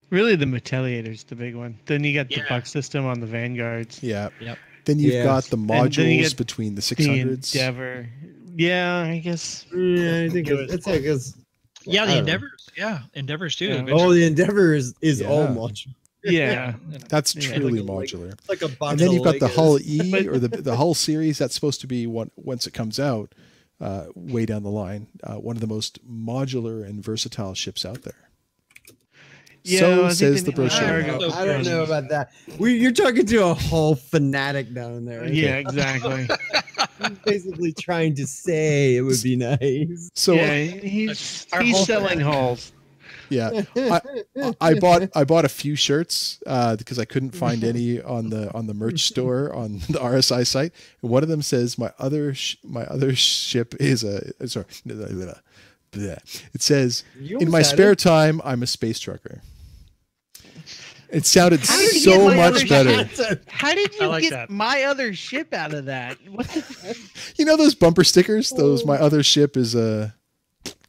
[SPEAKER 4] Really, the Metalliator's the big one. Then you got the
[SPEAKER 3] Yeah.
[SPEAKER 4] buck system on the Vanguards.
[SPEAKER 1] Yeah.
[SPEAKER 3] Yep.
[SPEAKER 1] Then you've
[SPEAKER 5] Yeah.
[SPEAKER 1] got the
[SPEAKER 4] And then you
[SPEAKER 1] modules
[SPEAKER 4] get
[SPEAKER 1] between the
[SPEAKER 4] The
[SPEAKER 1] 600s.
[SPEAKER 4] Endeavor. Yeah, I guess.
[SPEAKER 5] Yeah, I think it's like
[SPEAKER 3] Yeah,
[SPEAKER 5] I
[SPEAKER 3] the
[SPEAKER 5] don't know.
[SPEAKER 3] Endeavors. Yeah, Endeavors too.
[SPEAKER 4] Yeah.
[SPEAKER 3] eventually.
[SPEAKER 5] Oh, the Endeavor is
[SPEAKER 1] Yeah.
[SPEAKER 5] all modular.
[SPEAKER 4] Yeah.
[SPEAKER 1] That's
[SPEAKER 4] Yeah.
[SPEAKER 1] truly
[SPEAKER 5] Like a-
[SPEAKER 1] modular.
[SPEAKER 5] It's like a box
[SPEAKER 1] And then
[SPEAKER 5] of
[SPEAKER 1] you've got the
[SPEAKER 5] Legos.
[SPEAKER 1] Hull E
[SPEAKER 4] But-
[SPEAKER 1] or the Hull series. That's supposed to be once it comes out, way down the line, one of the most modular and versatile ships out there.
[SPEAKER 4] Yeah,
[SPEAKER 1] So
[SPEAKER 4] I think
[SPEAKER 1] says
[SPEAKER 4] they
[SPEAKER 1] the
[SPEAKER 4] need
[SPEAKER 1] brochure.
[SPEAKER 4] Argo
[SPEAKER 5] I don't know
[SPEAKER 4] Cross.
[SPEAKER 5] about that. You're talking to a whole fanatic down there.
[SPEAKER 4] Yeah, exactly.
[SPEAKER 5] He's basically trying to say it would be nice.
[SPEAKER 1] So
[SPEAKER 4] yeah, he's
[SPEAKER 3] Our whole
[SPEAKER 4] selling halls.
[SPEAKER 1] yeah, I bought a few shirts because I couldn't find any on the merch store on the RSI site. And one of them says my other ship is a sorry. Bleh. It says
[SPEAKER 5] You
[SPEAKER 1] in my
[SPEAKER 5] almost had
[SPEAKER 1] spare
[SPEAKER 5] it.
[SPEAKER 1] time I'm a space trucker. It sounded
[SPEAKER 4] How did you
[SPEAKER 1] so
[SPEAKER 4] get my
[SPEAKER 1] much
[SPEAKER 4] other
[SPEAKER 1] better.
[SPEAKER 4] How did
[SPEAKER 3] I
[SPEAKER 4] you
[SPEAKER 3] like
[SPEAKER 4] get
[SPEAKER 3] that.
[SPEAKER 4] my other ship out of that? What the
[SPEAKER 1] You know those bumper stickers? Those my other ship is a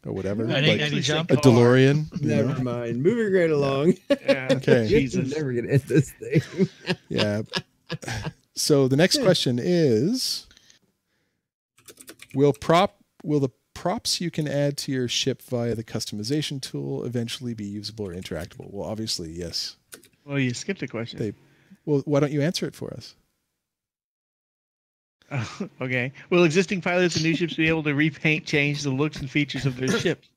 [SPEAKER 1] or whatever,
[SPEAKER 3] Any
[SPEAKER 1] like
[SPEAKER 3] jump?
[SPEAKER 1] a DeLorean. you know?
[SPEAKER 5] Never mind. Moving right along.
[SPEAKER 4] Yeah.
[SPEAKER 1] Okay.
[SPEAKER 5] You're
[SPEAKER 4] Jesus.
[SPEAKER 5] never gonna end this thing.
[SPEAKER 1] Yeah. So the next question is, will the props you can add to your ship via the customization tool eventually be usable or interactable? Well, obviously, yes.
[SPEAKER 4] Well, you skipped a question.
[SPEAKER 1] Well, why don't you answer it for us?
[SPEAKER 4] Okay. Will existing pilots and new ships be able to repaint, change the looks and features of their ships?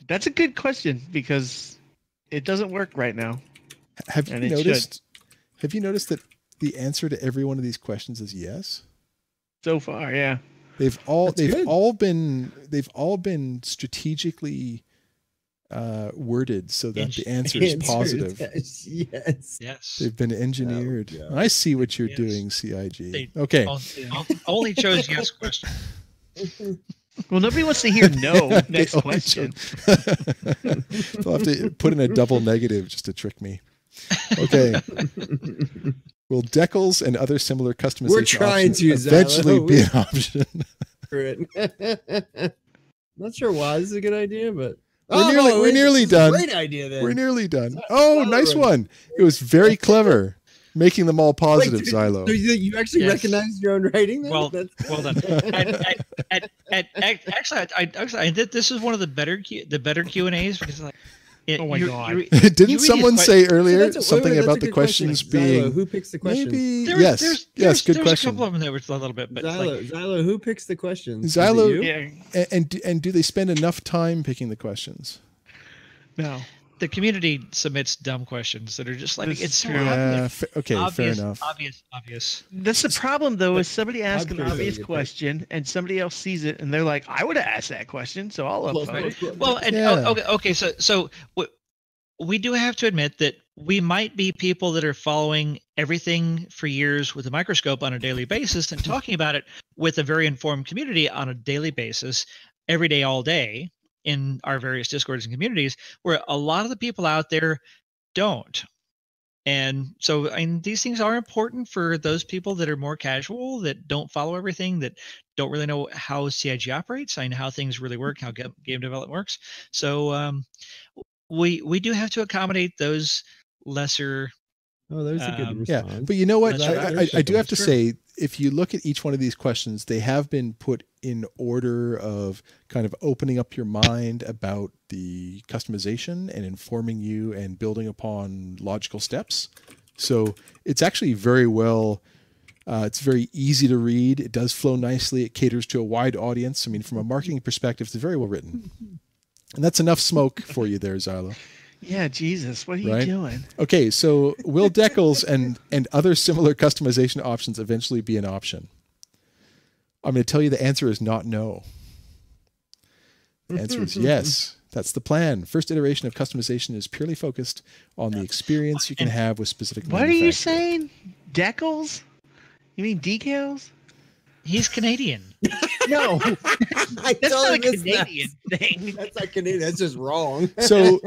[SPEAKER 4] That's a good question because it doesn't work right now.
[SPEAKER 1] Have you noticed that the answer to every one of these questions is yes?
[SPEAKER 4] So far, yeah.
[SPEAKER 1] They've all been strategically worded so that the answer is positive.
[SPEAKER 2] Yes.
[SPEAKER 1] They've been engineered. I see what you're doing, CIG. Okay.
[SPEAKER 3] Only chose yes question.
[SPEAKER 4] Well, nobody wants to hear no. Next question.
[SPEAKER 1] They'll have to put in a double negative just to trick me. Okay. Will decals and other similar customization options eventually be an option?
[SPEAKER 5] Not sure why this is a good idea, but
[SPEAKER 1] we're nearly done.
[SPEAKER 5] Great idea. Then
[SPEAKER 1] We're nearly done. Oh, nice one. It was very clever. Making them all positive,
[SPEAKER 5] Wait,
[SPEAKER 1] Xylo.
[SPEAKER 5] You actually recognize your own writing? Then?
[SPEAKER 3] Well done. Actually, I did. This is one of the better Q&As because like.
[SPEAKER 4] Oh my God!
[SPEAKER 1] Didn't someone say earlier something about the questions being?
[SPEAKER 5] Xylo, who picks the questions?
[SPEAKER 1] Maybe
[SPEAKER 3] yes.
[SPEAKER 1] Good
[SPEAKER 3] There's
[SPEAKER 1] question.
[SPEAKER 3] a couple of them that were a little bit, but
[SPEAKER 5] Xylo, who picks the questions?
[SPEAKER 1] Xylo,
[SPEAKER 4] yeah.
[SPEAKER 1] and do they spend enough time picking the questions?
[SPEAKER 4] No.
[SPEAKER 3] The community submits dumb questions that are just like
[SPEAKER 4] That's
[SPEAKER 3] it's so
[SPEAKER 4] true.
[SPEAKER 3] obvious.
[SPEAKER 1] Okay,
[SPEAKER 3] obvious,
[SPEAKER 1] fair enough.
[SPEAKER 3] Obvious.
[SPEAKER 4] That's the problem, though, is somebody asks an
[SPEAKER 5] pretty
[SPEAKER 4] obvious
[SPEAKER 5] good at
[SPEAKER 4] question and somebody else sees it and they're like, "I would have asked that question," so I'll upvote it.
[SPEAKER 3] Well, and okay. So we do have to admit that we might be people that are following everything for years with a microscope on a daily basis and talking about it with a very informed community on a daily basis, every day, all day, in our various discords and communities, where a lot of the people out there don't. And so, these things are important for those people that are more casual, that don't follow everything, that don't really know how CIG operates, and how things really work, how game development works. So we do have to accommodate those lesser.
[SPEAKER 5] Oh, there's a good response.
[SPEAKER 1] Yeah, but you know what?
[SPEAKER 3] That's
[SPEAKER 1] I do have to say, if you look at each one of these questions, they have been put in order of kind of opening up your mind about the customization and informing you and building upon logical steps. So it's actually very well. It's very easy to read. It does flow nicely. It caters to a wide audience. I mean, from a marketing perspective, it's very well written. And that's enough smoke for you there, Xylo.
[SPEAKER 4] Yeah, Jesus, what are you doing?
[SPEAKER 1] Okay, so will decals and other similar customization options eventually be an option? I'm going to tell you the answer is not no. The answer is yes. That's the plan. First iteration of customization is purely focused on the experience you can have with specific
[SPEAKER 4] What are you saying? Decals? You mean decals?
[SPEAKER 3] He's Canadian.
[SPEAKER 4] No, that's not a Canadian thing.
[SPEAKER 5] That's not Canadian. That's just wrong.
[SPEAKER 1] So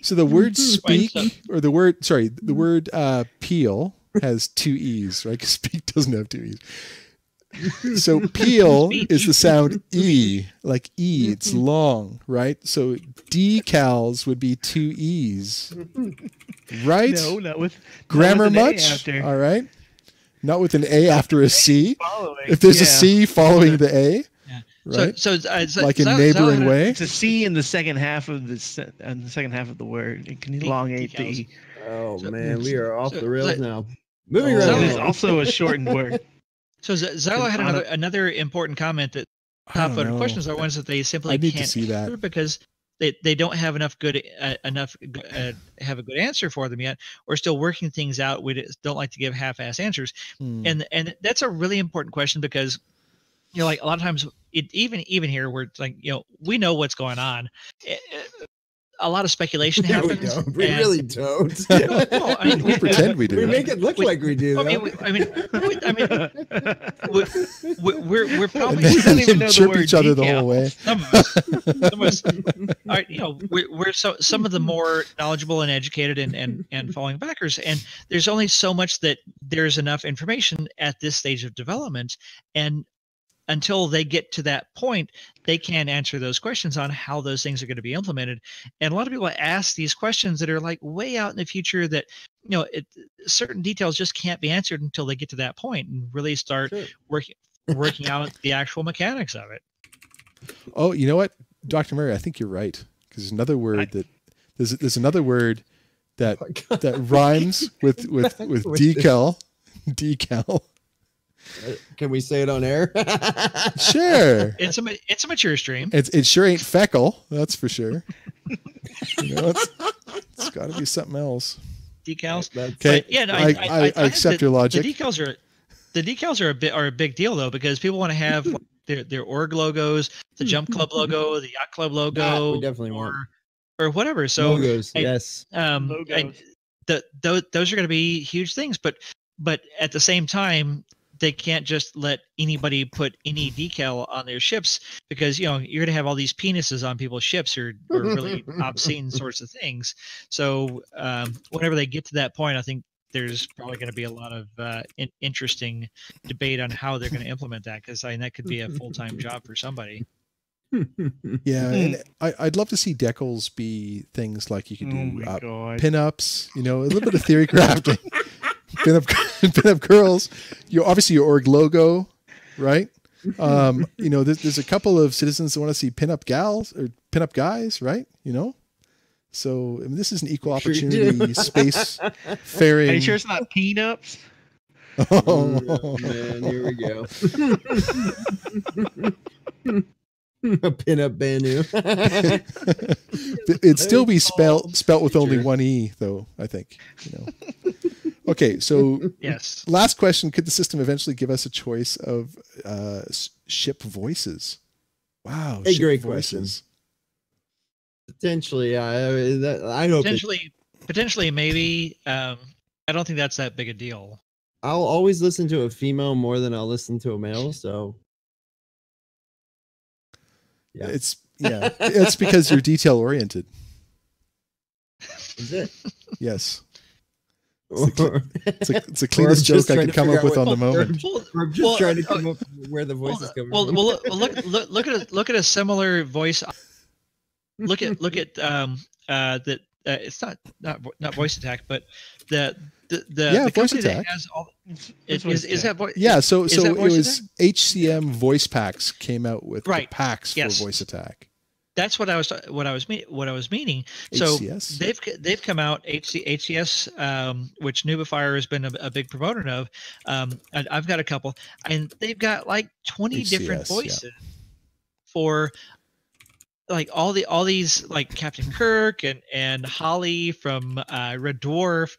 [SPEAKER 1] the word speak or the word peel has two E's, right? Because speak doesn't have two E's. So peel is the sound E, like E. It's long, right? So decals would be two E's, right?
[SPEAKER 4] No, not with
[SPEAKER 1] grammar
[SPEAKER 4] not with
[SPEAKER 1] much. All right. Not with an A after a C. If there's
[SPEAKER 4] a
[SPEAKER 1] C following the A, right?
[SPEAKER 3] So
[SPEAKER 1] like in neighboring way.
[SPEAKER 4] It's a C in the second half of the word. It can elongate the E.
[SPEAKER 5] Oh man, we are off the rails now. Moving right
[SPEAKER 4] That is
[SPEAKER 5] along.
[SPEAKER 4] also a shortened word.
[SPEAKER 3] So Xylo had another important comment that top voted questions are ones that they simply can't answer because they don't have have a good answer for them yet. We're still working things out. We don't like to give half-ass answers, and that's a really important question because like a lot of times even here where it's like we know what's going on. A lot of speculation happens.
[SPEAKER 5] We really don't.
[SPEAKER 3] Well, I mean,
[SPEAKER 1] we pretend we do.
[SPEAKER 5] We make it look like we do.
[SPEAKER 3] We're probably
[SPEAKER 1] don't even know chirp each other the whole way.
[SPEAKER 3] Some of us, all right, we're some of the more knowledgeable and educated and following backers, and there's only so much that there's enough information at this stage of development, and until they get to that point, they can't answer those questions on how those things are going to be implemented. And a lot of people ask these questions that are like way out in the future that, certain details just can't be answered until they get to that point and really start working out the actual mechanics of it.
[SPEAKER 1] Oh, you know what, Dr. Murray, I think you're right. Because there's another word there's another word that that rhymes with decal. Decal.
[SPEAKER 5] Can we say it on air?
[SPEAKER 1] Sure.
[SPEAKER 3] It's a mature stream.
[SPEAKER 1] It sure ain't feckle, that's for sure. It's got to be something else.
[SPEAKER 3] Decals.
[SPEAKER 1] Okay.
[SPEAKER 3] Yeah, no,
[SPEAKER 1] I accept your logic.
[SPEAKER 3] The decals are a big deal though, because people want to have their org logos, the Jump Club logo, the Yacht Club logo,
[SPEAKER 5] we definitely want
[SPEAKER 3] or whatever. So
[SPEAKER 5] logos, yes.
[SPEAKER 3] Those are going to be huge things, but at the same time, they can't just let anybody put any decal on their ships, because you're going to have all these penises on people's ships or really obscene sorts of things. So whenever they get to that point, I think there's probably going to be a lot of interesting debate on how they're going to implement that, because that could be a full-time job for somebody.
[SPEAKER 1] Yeah, and I'd love to see decals be things like you could do pinups, a little bit of theory crafting. Pinup girls, obviously your org logo, right? There's a couple of citizens that want to see pinup gals or pinup guys, right? So this is an equal opportunity space faring.
[SPEAKER 4] Are you sure it's not peanuts?
[SPEAKER 5] Oh man, here we go. A pinup Banu.
[SPEAKER 1] It'd still be spelt with only one E, though, I think. Okay, so
[SPEAKER 3] yes.
[SPEAKER 1] Last question: could the system eventually give us a choice of ship voices? Wow,
[SPEAKER 5] a
[SPEAKER 1] ship
[SPEAKER 5] great
[SPEAKER 1] voices.
[SPEAKER 5] Question. Potentially, I hope.
[SPEAKER 3] Potentially, maybe. I don't think that's that big a deal.
[SPEAKER 5] I'll always listen to a female more than I'll listen to a male. So, yeah,
[SPEAKER 1] it's because you're detail oriented.
[SPEAKER 5] Is it?
[SPEAKER 1] Yes. It's the cleanest joke I could come up with on the moment.
[SPEAKER 5] We're just trying to come up with where the voice is coming from.
[SPEAKER 3] Well, look at a similar voice. Look at that. It's not voice attack, but the
[SPEAKER 1] voice
[SPEAKER 3] company
[SPEAKER 1] attack
[SPEAKER 3] that has all. Is that voice?
[SPEAKER 1] Yeah, so it was
[SPEAKER 3] attack?
[SPEAKER 1] HCM voice packs came out with the packs for voice attack.
[SPEAKER 3] That's what I was meaning. So
[SPEAKER 1] HCS?
[SPEAKER 3] they've come out HCS, which Nubifier has been a big proponent of. I've got a couple, and they've got like 20 different voices for like all these, like Captain Kirk and Holly from Red Dwarf,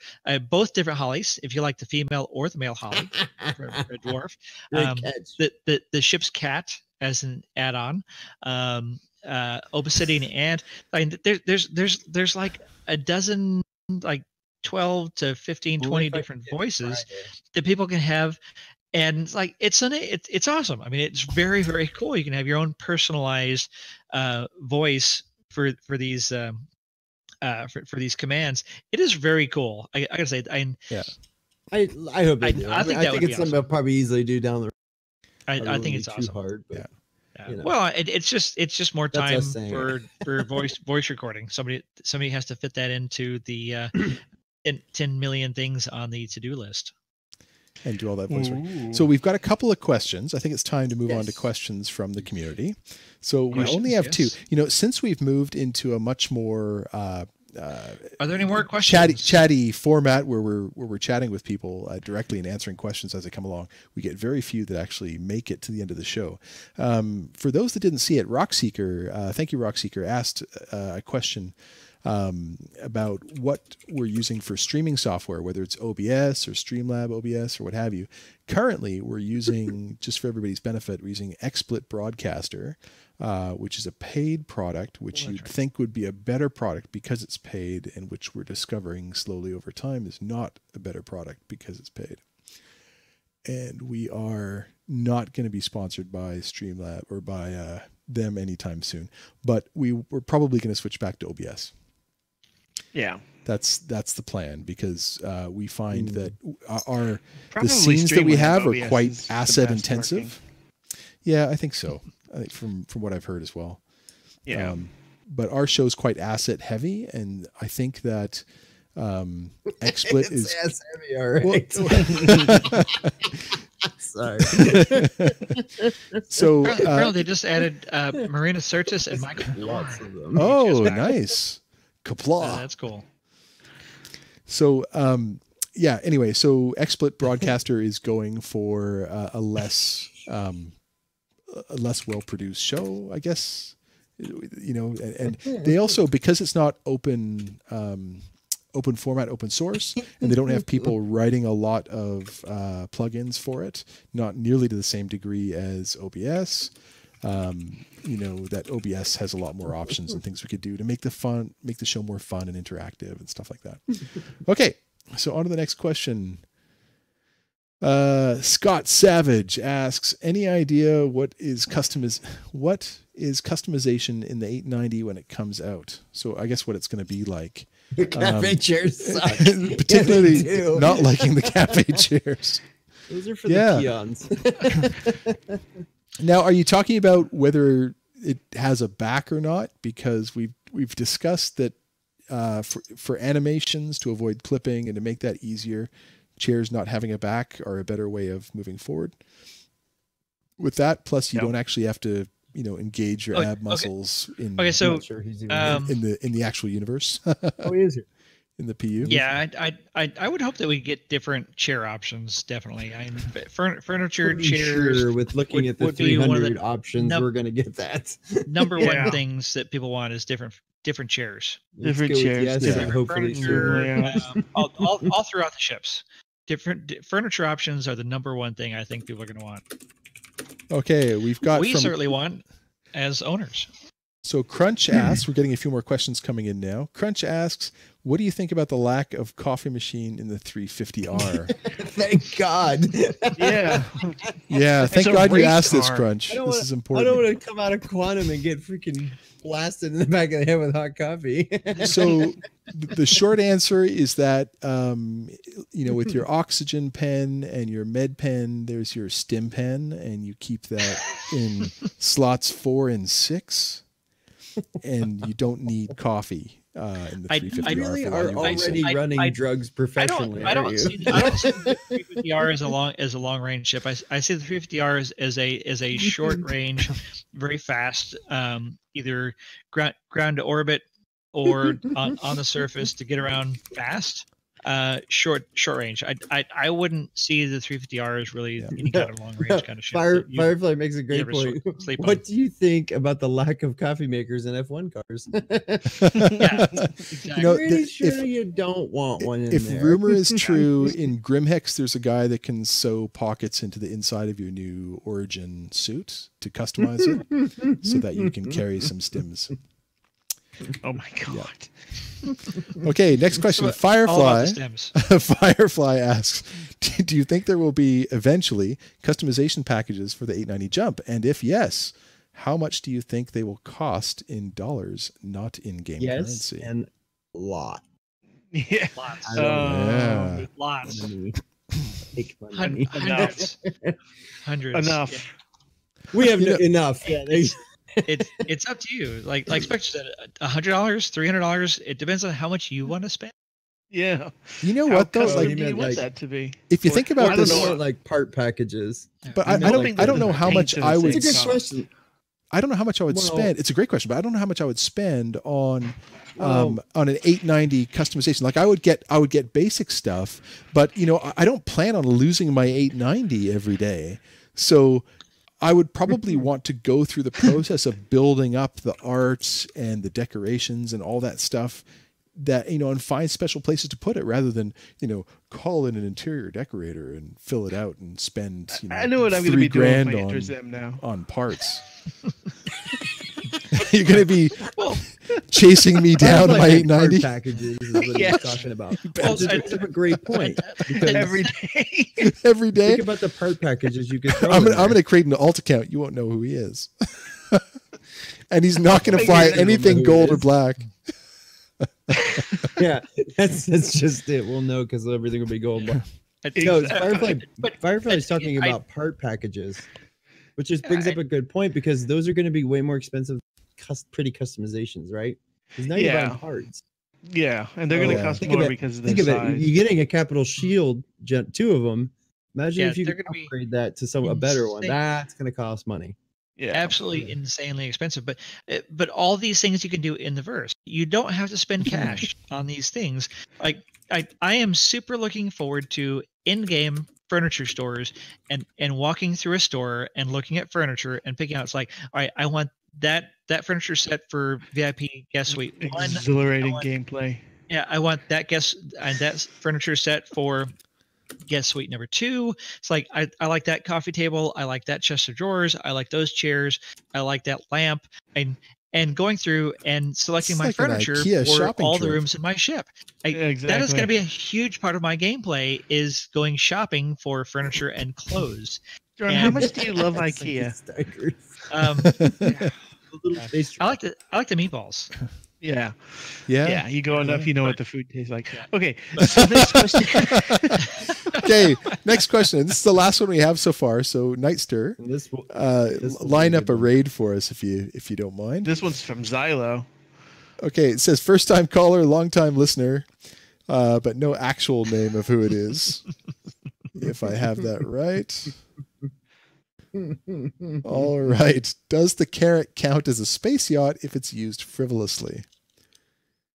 [SPEAKER 3] both different Hollies, if you like the female or the male Holly from Red Dwarf. The ship's cat as an add-on. Obsidian and there's like a dozen, like 12 to 15, 20 different voices that people can have, and it's like it's awesome. I mean, it's very, very cool. You can have your own personalized voice for these for these commands. It is very cool. I gotta say,
[SPEAKER 5] I hope they do. I think it's something I'll probably easily do down the road.
[SPEAKER 3] I think it's
[SPEAKER 5] too
[SPEAKER 3] awesome.
[SPEAKER 5] hard, but,
[SPEAKER 3] Well, it's just more time for voice recording. Somebody has to fit that into the 10 million things on the to-do list.
[SPEAKER 1] And do all that voice work. So we've got a couple of questions. I think it's time to move on to questions from the community. So we only have two. Since we've moved into a much more
[SPEAKER 3] are there any more questions?
[SPEAKER 1] Chatty format where we're chatting with people directly and answering questions as they come along. We get very few that actually make it to the end of the show. For those that didn't see it, Rockseeker, thank you, Rockseeker, asked a question about what we're using for streaming software, whether it's OBS or Streamlab OBS or what have you. Currently, we're using, just for everybody's benefit, we're using XSplit Broadcaster, which is a paid product, which you'd think would be a better product because it's paid, and which we're discovering slowly over time is not a better product because it's paid. And we are not going to be sponsored by Streamlab or by them anytime soon, but we're probably going to switch back to OBS.
[SPEAKER 4] Yeah.
[SPEAKER 1] That's the plan, because we find that the
[SPEAKER 4] Probably
[SPEAKER 1] scenes that we have are quite
[SPEAKER 4] is the
[SPEAKER 1] asset
[SPEAKER 4] best
[SPEAKER 1] intensive.
[SPEAKER 4] working.
[SPEAKER 1] Yeah, I think so. I think from what I've heard as well.
[SPEAKER 4] Yeah.
[SPEAKER 1] But our show's quite asset heavy, and I think that XSplit is
[SPEAKER 5] ass heavy, all right. Sorry.
[SPEAKER 1] So
[SPEAKER 3] Apparently they just added Marina Sirtis and Michael
[SPEAKER 5] Lots
[SPEAKER 3] Dorn.
[SPEAKER 5] of them.
[SPEAKER 1] oh,
[SPEAKER 3] back.
[SPEAKER 1] nice. Kapla.
[SPEAKER 3] That's cool.
[SPEAKER 1] So yeah, anyway, so XSplit Broadcaster is going for a less well-produced show, I guess. You know, and they also, because it's not open format, open source, and they don't have people writing a lot of plugins for it, not nearly to the same degree as OBS. You know, that OBS has a lot more options and things we could do to make the show more fun and interactive and stuff like that. Okay, so on to the next question. Scott Savage asks, any idea what is customization in the 890 when it comes out? So I guess what it's going to be like.
[SPEAKER 5] The cafe chairs suck.
[SPEAKER 1] Particularly
[SPEAKER 5] Yeah, they do.
[SPEAKER 1] not liking the cafe chairs.
[SPEAKER 5] Those are for
[SPEAKER 1] Yeah.
[SPEAKER 5] the peons.
[SPEAKER 1] Now, are you talking about whether it has a back or not? Because we've discussed that for animations, to avoid clipping and to make that easier, chairs not having a back are a better way of moving forward. With that, plus you don't actually have to, you know, engage your ab muscles in
[SPEAKER 3] Okay, so
[SPEAKER 5] I'm not sure he's even
[SPEAKER 1] in the actual universe
[SPEAKER 5] oh, he is here.
[SPEAKER 1] in the PU.
[SPEAKER 3] yeah, I would hope that we get different chair options. Definitely, I mean, furniture,
[SPEAKER 5] Pretty
[SPEAKER 3] chairs.
[SPEAKER 5] sure with looking at the
[SPEAKER 3] would be one of the
[SPEAKER 5] 300 options,
[SPEAKER 3] num-
[SPEAKER 5] we're gonna get that.
[SPEAKER 3] Number
[SPEAKER 4] Yeah.
[SPEAKER 3] one things that people want is different chairs.
[SPEAKER 5] Let's
[SPEAKER 4] Different
[SPEAKER 5] go with
[SPEAKER 4] chairs,
[SPEAKER 5] yes,
[SPEAKER 1] different
[SPEAKER 5] and hopefully
[SPEAKER 3] furniture,
[SPEAKER 5] sure.
[SPEAKER 3] all throughout the ships. Different furniture options are the number one thing I think people are going to want.
[SPEAKER 1] Okay, we've got
[SPEAKER 3] We
[SPEAKER 1] from,
[SPEAKER 3] certainly want as owners.
[SPEAKER 1] so Crunch asks, we're getting a few more questions coming in now. Crunch asks, what do you think about the lack of coffee machine in the 350R?
[SPEAKER 5] Thank God.
[SPEAKER 4] Yeah.
[SPEAKER 1] Yeah, thank
[SPEAKER 4] a
[SPEAKER 1] God you
[SPEAKER 4] race
[SPEAKER 1] asked this,
[SPEAKER 4] car.
[SPEAKER 1] Crunch.
[SPEAKER 5] I don't
[SPEAKER 1] This
[SPEAKER 5] wanna-
[SPEAKER 1] is
[SPEAKER 5] I
[SPEAKER 1] important.
[SPEAKER 5] don't want to come out of quantum and get freaking blasted in the back of the head with hot coffee.
[SPEAKER 1] So the short answer is that, you know, with your oxygen pen and your med pen, there's your stim pen, and you keep that in slots 4 and 6, and you don't need coffee in the
[SPEAKER 3] I
[SPEAKER 1] 350R.
[SPEAKER 5] really
[SPEAKER 1] for
[SPEAKER 5] are
[SPEAKER 1] what you're
[SPEAKER 5] already
[SPEAKER 1] saying.
[SPEAKER 5] running drugs professionally.
[SPEAKER 3] I don't
[SPEAKER 5] aren't
[SPEAKER 3] see
[SPEAKER 5] you?
[SPEAKER 3] the 350R as a long range ship. I see the 350R as a short range, very fast, either ground to orbit or on the surface to get around fast. Short range. I wouldn't see the 350R as really any kind of long range kind of ship.
[SPEAKER 5] Firefly makes a great
[SPEAKER 3] ever
[SPEAKER 5] point.
[SPEAKER 3] sleep
[SPEAKER 5] What
[SPEAKER 3] on.
[SPEAKER 5] do you think about the lack of coffee makers in F1 cars?
[SPEAKER 3] Yeah, exactly.
[SPEAKER 1] You know,
[SPEAKER 5] Pretty
[SPEAKER 1] the-
[SPEAKER 5] sure you don't want one in
[SPEAKER 1] If
[SPEAKER 5] there.
[SPEAKER 1] rumor is true, in Grimhex, there's a guy that can sew pockets into the inside of your new Origin suit to customize it so that you can carry some stims.
[SPEAKER 4] Oh my God.
[SPEAKER 1] Okay, next question.
[SPEAKER 3] All about
[SPEAKER 1] Firefly.
[SPEAKER 3] the stems.
[SPEAKER 1] Firefly asks, do you think there will be eventually customization packages for the 890 Jump? And if yes, how much do you think they will cost in dollars, not in game
[SPEAKER 5] yes,
[SPEAKER 1] currency?
[SPEAKER 5] and a lot.
[SPEAKER 4] Yeah.
[SPEAKER 3] Lots.
[SPEAKER 5] I don't
[SPEAKER 1] Yeah.
[SPEAKER 3] Lots.
[SPEAKER 5] Money. Take my money.
[SPEAKER 3] Hundreds. Hundreds.
[SPEAKER 4] Enough.
[SPEAKER 5] We have
[SPEAKER 1] You know-
[SPEAKER 5] enough. Yeah,
[SPEAKER 3] It's up to you. Like Spectre said, $100, $300. It depends on how much you want to spend.
[SPEAKER 4] Yeah.
[SPEAKER 1] You know
[SPEAKER 4] How
[SPEAKER 1] what though?
[SPEAKER 4] custom
[SPEAKER 1] Like,
[SPEAKER 5] you
[SPEAKER 4] do you
[SPEAKER 5] meant,
[SPEAKER 4] want
[SPEAKER 5] like-
[SPEAKER 4] that to be?
[SPEAKER 1] if you
[SPEAKER 4] Or-
[SPEAKER 1] think
[SPEAKER 5] I
[SPEAKER 1] about
[SPEAKER 5] don't
[SPEAKER 1] this,
[SPEAKER 5] know, like part packages.
[SPEAKER 1] but
[SPEAKER 3] Yeah.
[SPEAKER 1] I don't
[SPEAKER 4] think
[SPEAKER 1] I don't
[SPEAKER 4] that
[SPEAKER 1] know how much
[SPEAKER 4] paints
[SPEAKER 1] I
[SPEAKER 4] are the
[SPEAKER 1] would.
[SPEAKER 5] It's a good
[SPEAKER 4] cost.
[SPEAKER 5] question.
[SPEAKER 1] I don't know how much I would
[SPEAKER 5] Well-
[SPEAKER 1] spend. It's a great question, but I don't know how much I would spend on
[SPEAKER 5] Well-
[SPEAKER 1] an 890 customization. Like I would get basic stuff, but you know, I don't plan on losing my 890 every day. So I would probably want to go through the process of building up the art and the decorations and all that stuff that, you know, and find special places to put it rather than, you know, call in an interior decorator and fill it out and spend, you know,
[SPEAKER 4] I know what I'm going to be doing if I enter them now.
[SPEAKER 1] on parts. You're going to be chasing me down
[SPEAKER 5] Firefly
[SPEAKER 1] my
[SPEAKER 5] had part
[SPEAKER 1] 890
[SPEAKER 5] packages is what he's
[SPEAKER 4] Yes.
[SPEAKER 5] talking about.
[SPEAKER 3] Well,
[SPEAKER 5] That's a great point. Because
[SPEAKER 4] Every day.
[SPEAKER 1] every day.
[SPEAKER 5] think about the part packages you could throw
[SPEAKER 1] I'm
[SPEAKER 5] in
[SPEAKER 1] going
[SPEAKER 5] there.
[SPEAKER 1] to create an alt account. You won't know who he is. And he's not going to fly
[SPEAKER 5] Figure it out.
[SPEAKER 1] anything
[SPEAKER 5] Who it
[SPEAKER 1] gold or
[SPEAKER 5] is.
[SPEAKER 1] black.
[SPEAKER 5] Yeah, that's just it. We'll know because everything will be gold. No,
[SPEAKER 4] Exactly.
[SPEAKER 5] Firefly.
[SPEAKER 3] But
[SPEAKER 5] Firefly's talking
[SPEAKER 3] I-
[SPEAKER 5] about part packages. Which just brings up a good point, because those are going to be way more expensive, pretty customizations, right? Because now you're buying parts.
[SPEAKER 4] Yeah, and they're going to cost
[SPEAKER 5] Think
[SPEAKER 4] more
[SPEAKER 5] of it,
[SPEAKER 4] because of their
[SPEAKER 5] think of
[SPEAKER 4] size.
[SPEAKER 5] it. You're getting a capital shield, two of them. Imagine
[SPEAKER 3] Yeah,
[SPEAKER 5] if you
[SPEAKER 3] they're
[SPEAKER 5] could
[SPEAKER 3] gonna be
[SPEAKER 5] upgrade that to a better one.
[SPEAKER 3] insane.
[SPEAKER 5] That's going to cost money.
[SPEAKER 4] Yeah,
[SPEAKER 3] Absolutely insanely expensive. But all these things you can do in the verse. You don't have to spend cash on these things. Like I am super looking forward to in-game furniture stores and walking through a store and looking at furniture and picking out. It's like, all right, I want that furniture set for VIP guest suite one.
[SPEAKER 4] exhilarating gameplay.
[SPEAKER 3] Yeah, I want that that furniture set for guest suite number 2. It's like I like that coffee table, I like that chest of drawers, I like those chairs, I like that lamp, and going through and selecting
[SPEAKER 1] It's
[SPEAKER 3] my
[SPEAKER 1] like an
[SPEAKER 3] furniture
[SPEAKER 1] IKEA
[SPEAKER 3] for
[SPEAKER 1] shopping
[SPEAKER 3] all the
[SPEAKER 1] trip.
[SPEAKER 3] rooms in my ship.
[SPEAKER 4] Exactly.
[SPEAKER 3] That is going to be a huge part of my gameplay, is going shopping for furniture and clothes.
[SPEAKER 4] Jordan, how much do you love IKEA?
[SPEAKER 3] I like the meatballs.
[SPEAKER 4] Yeah.
[SPEAKER 1] Yeah.
[SPEAKER 4] You go enough, you know what the food tastes like. Okay. So next question.
[SPEAKER 1] Okay, next question. This is the last one we have so far. So Nightster,
[SPEAKER 5] This will
[SPEAKER 1] line
[SPEAKER 5] be a
[SPEAKER 1] up
[SPEAKER 5] good
[SPEAKER 1] a
[SPEAKER 5] one.
[SPEAKER 1] raid for us if you don't mind.
[SPEAKER 4] This one's from Xylo.
[SPEAKER 1] Okay, it says first time caller, long time listener, but no actual name of who it is. If I have that right. All right. Does the Carrot count as a space yacht if it's used frivolously?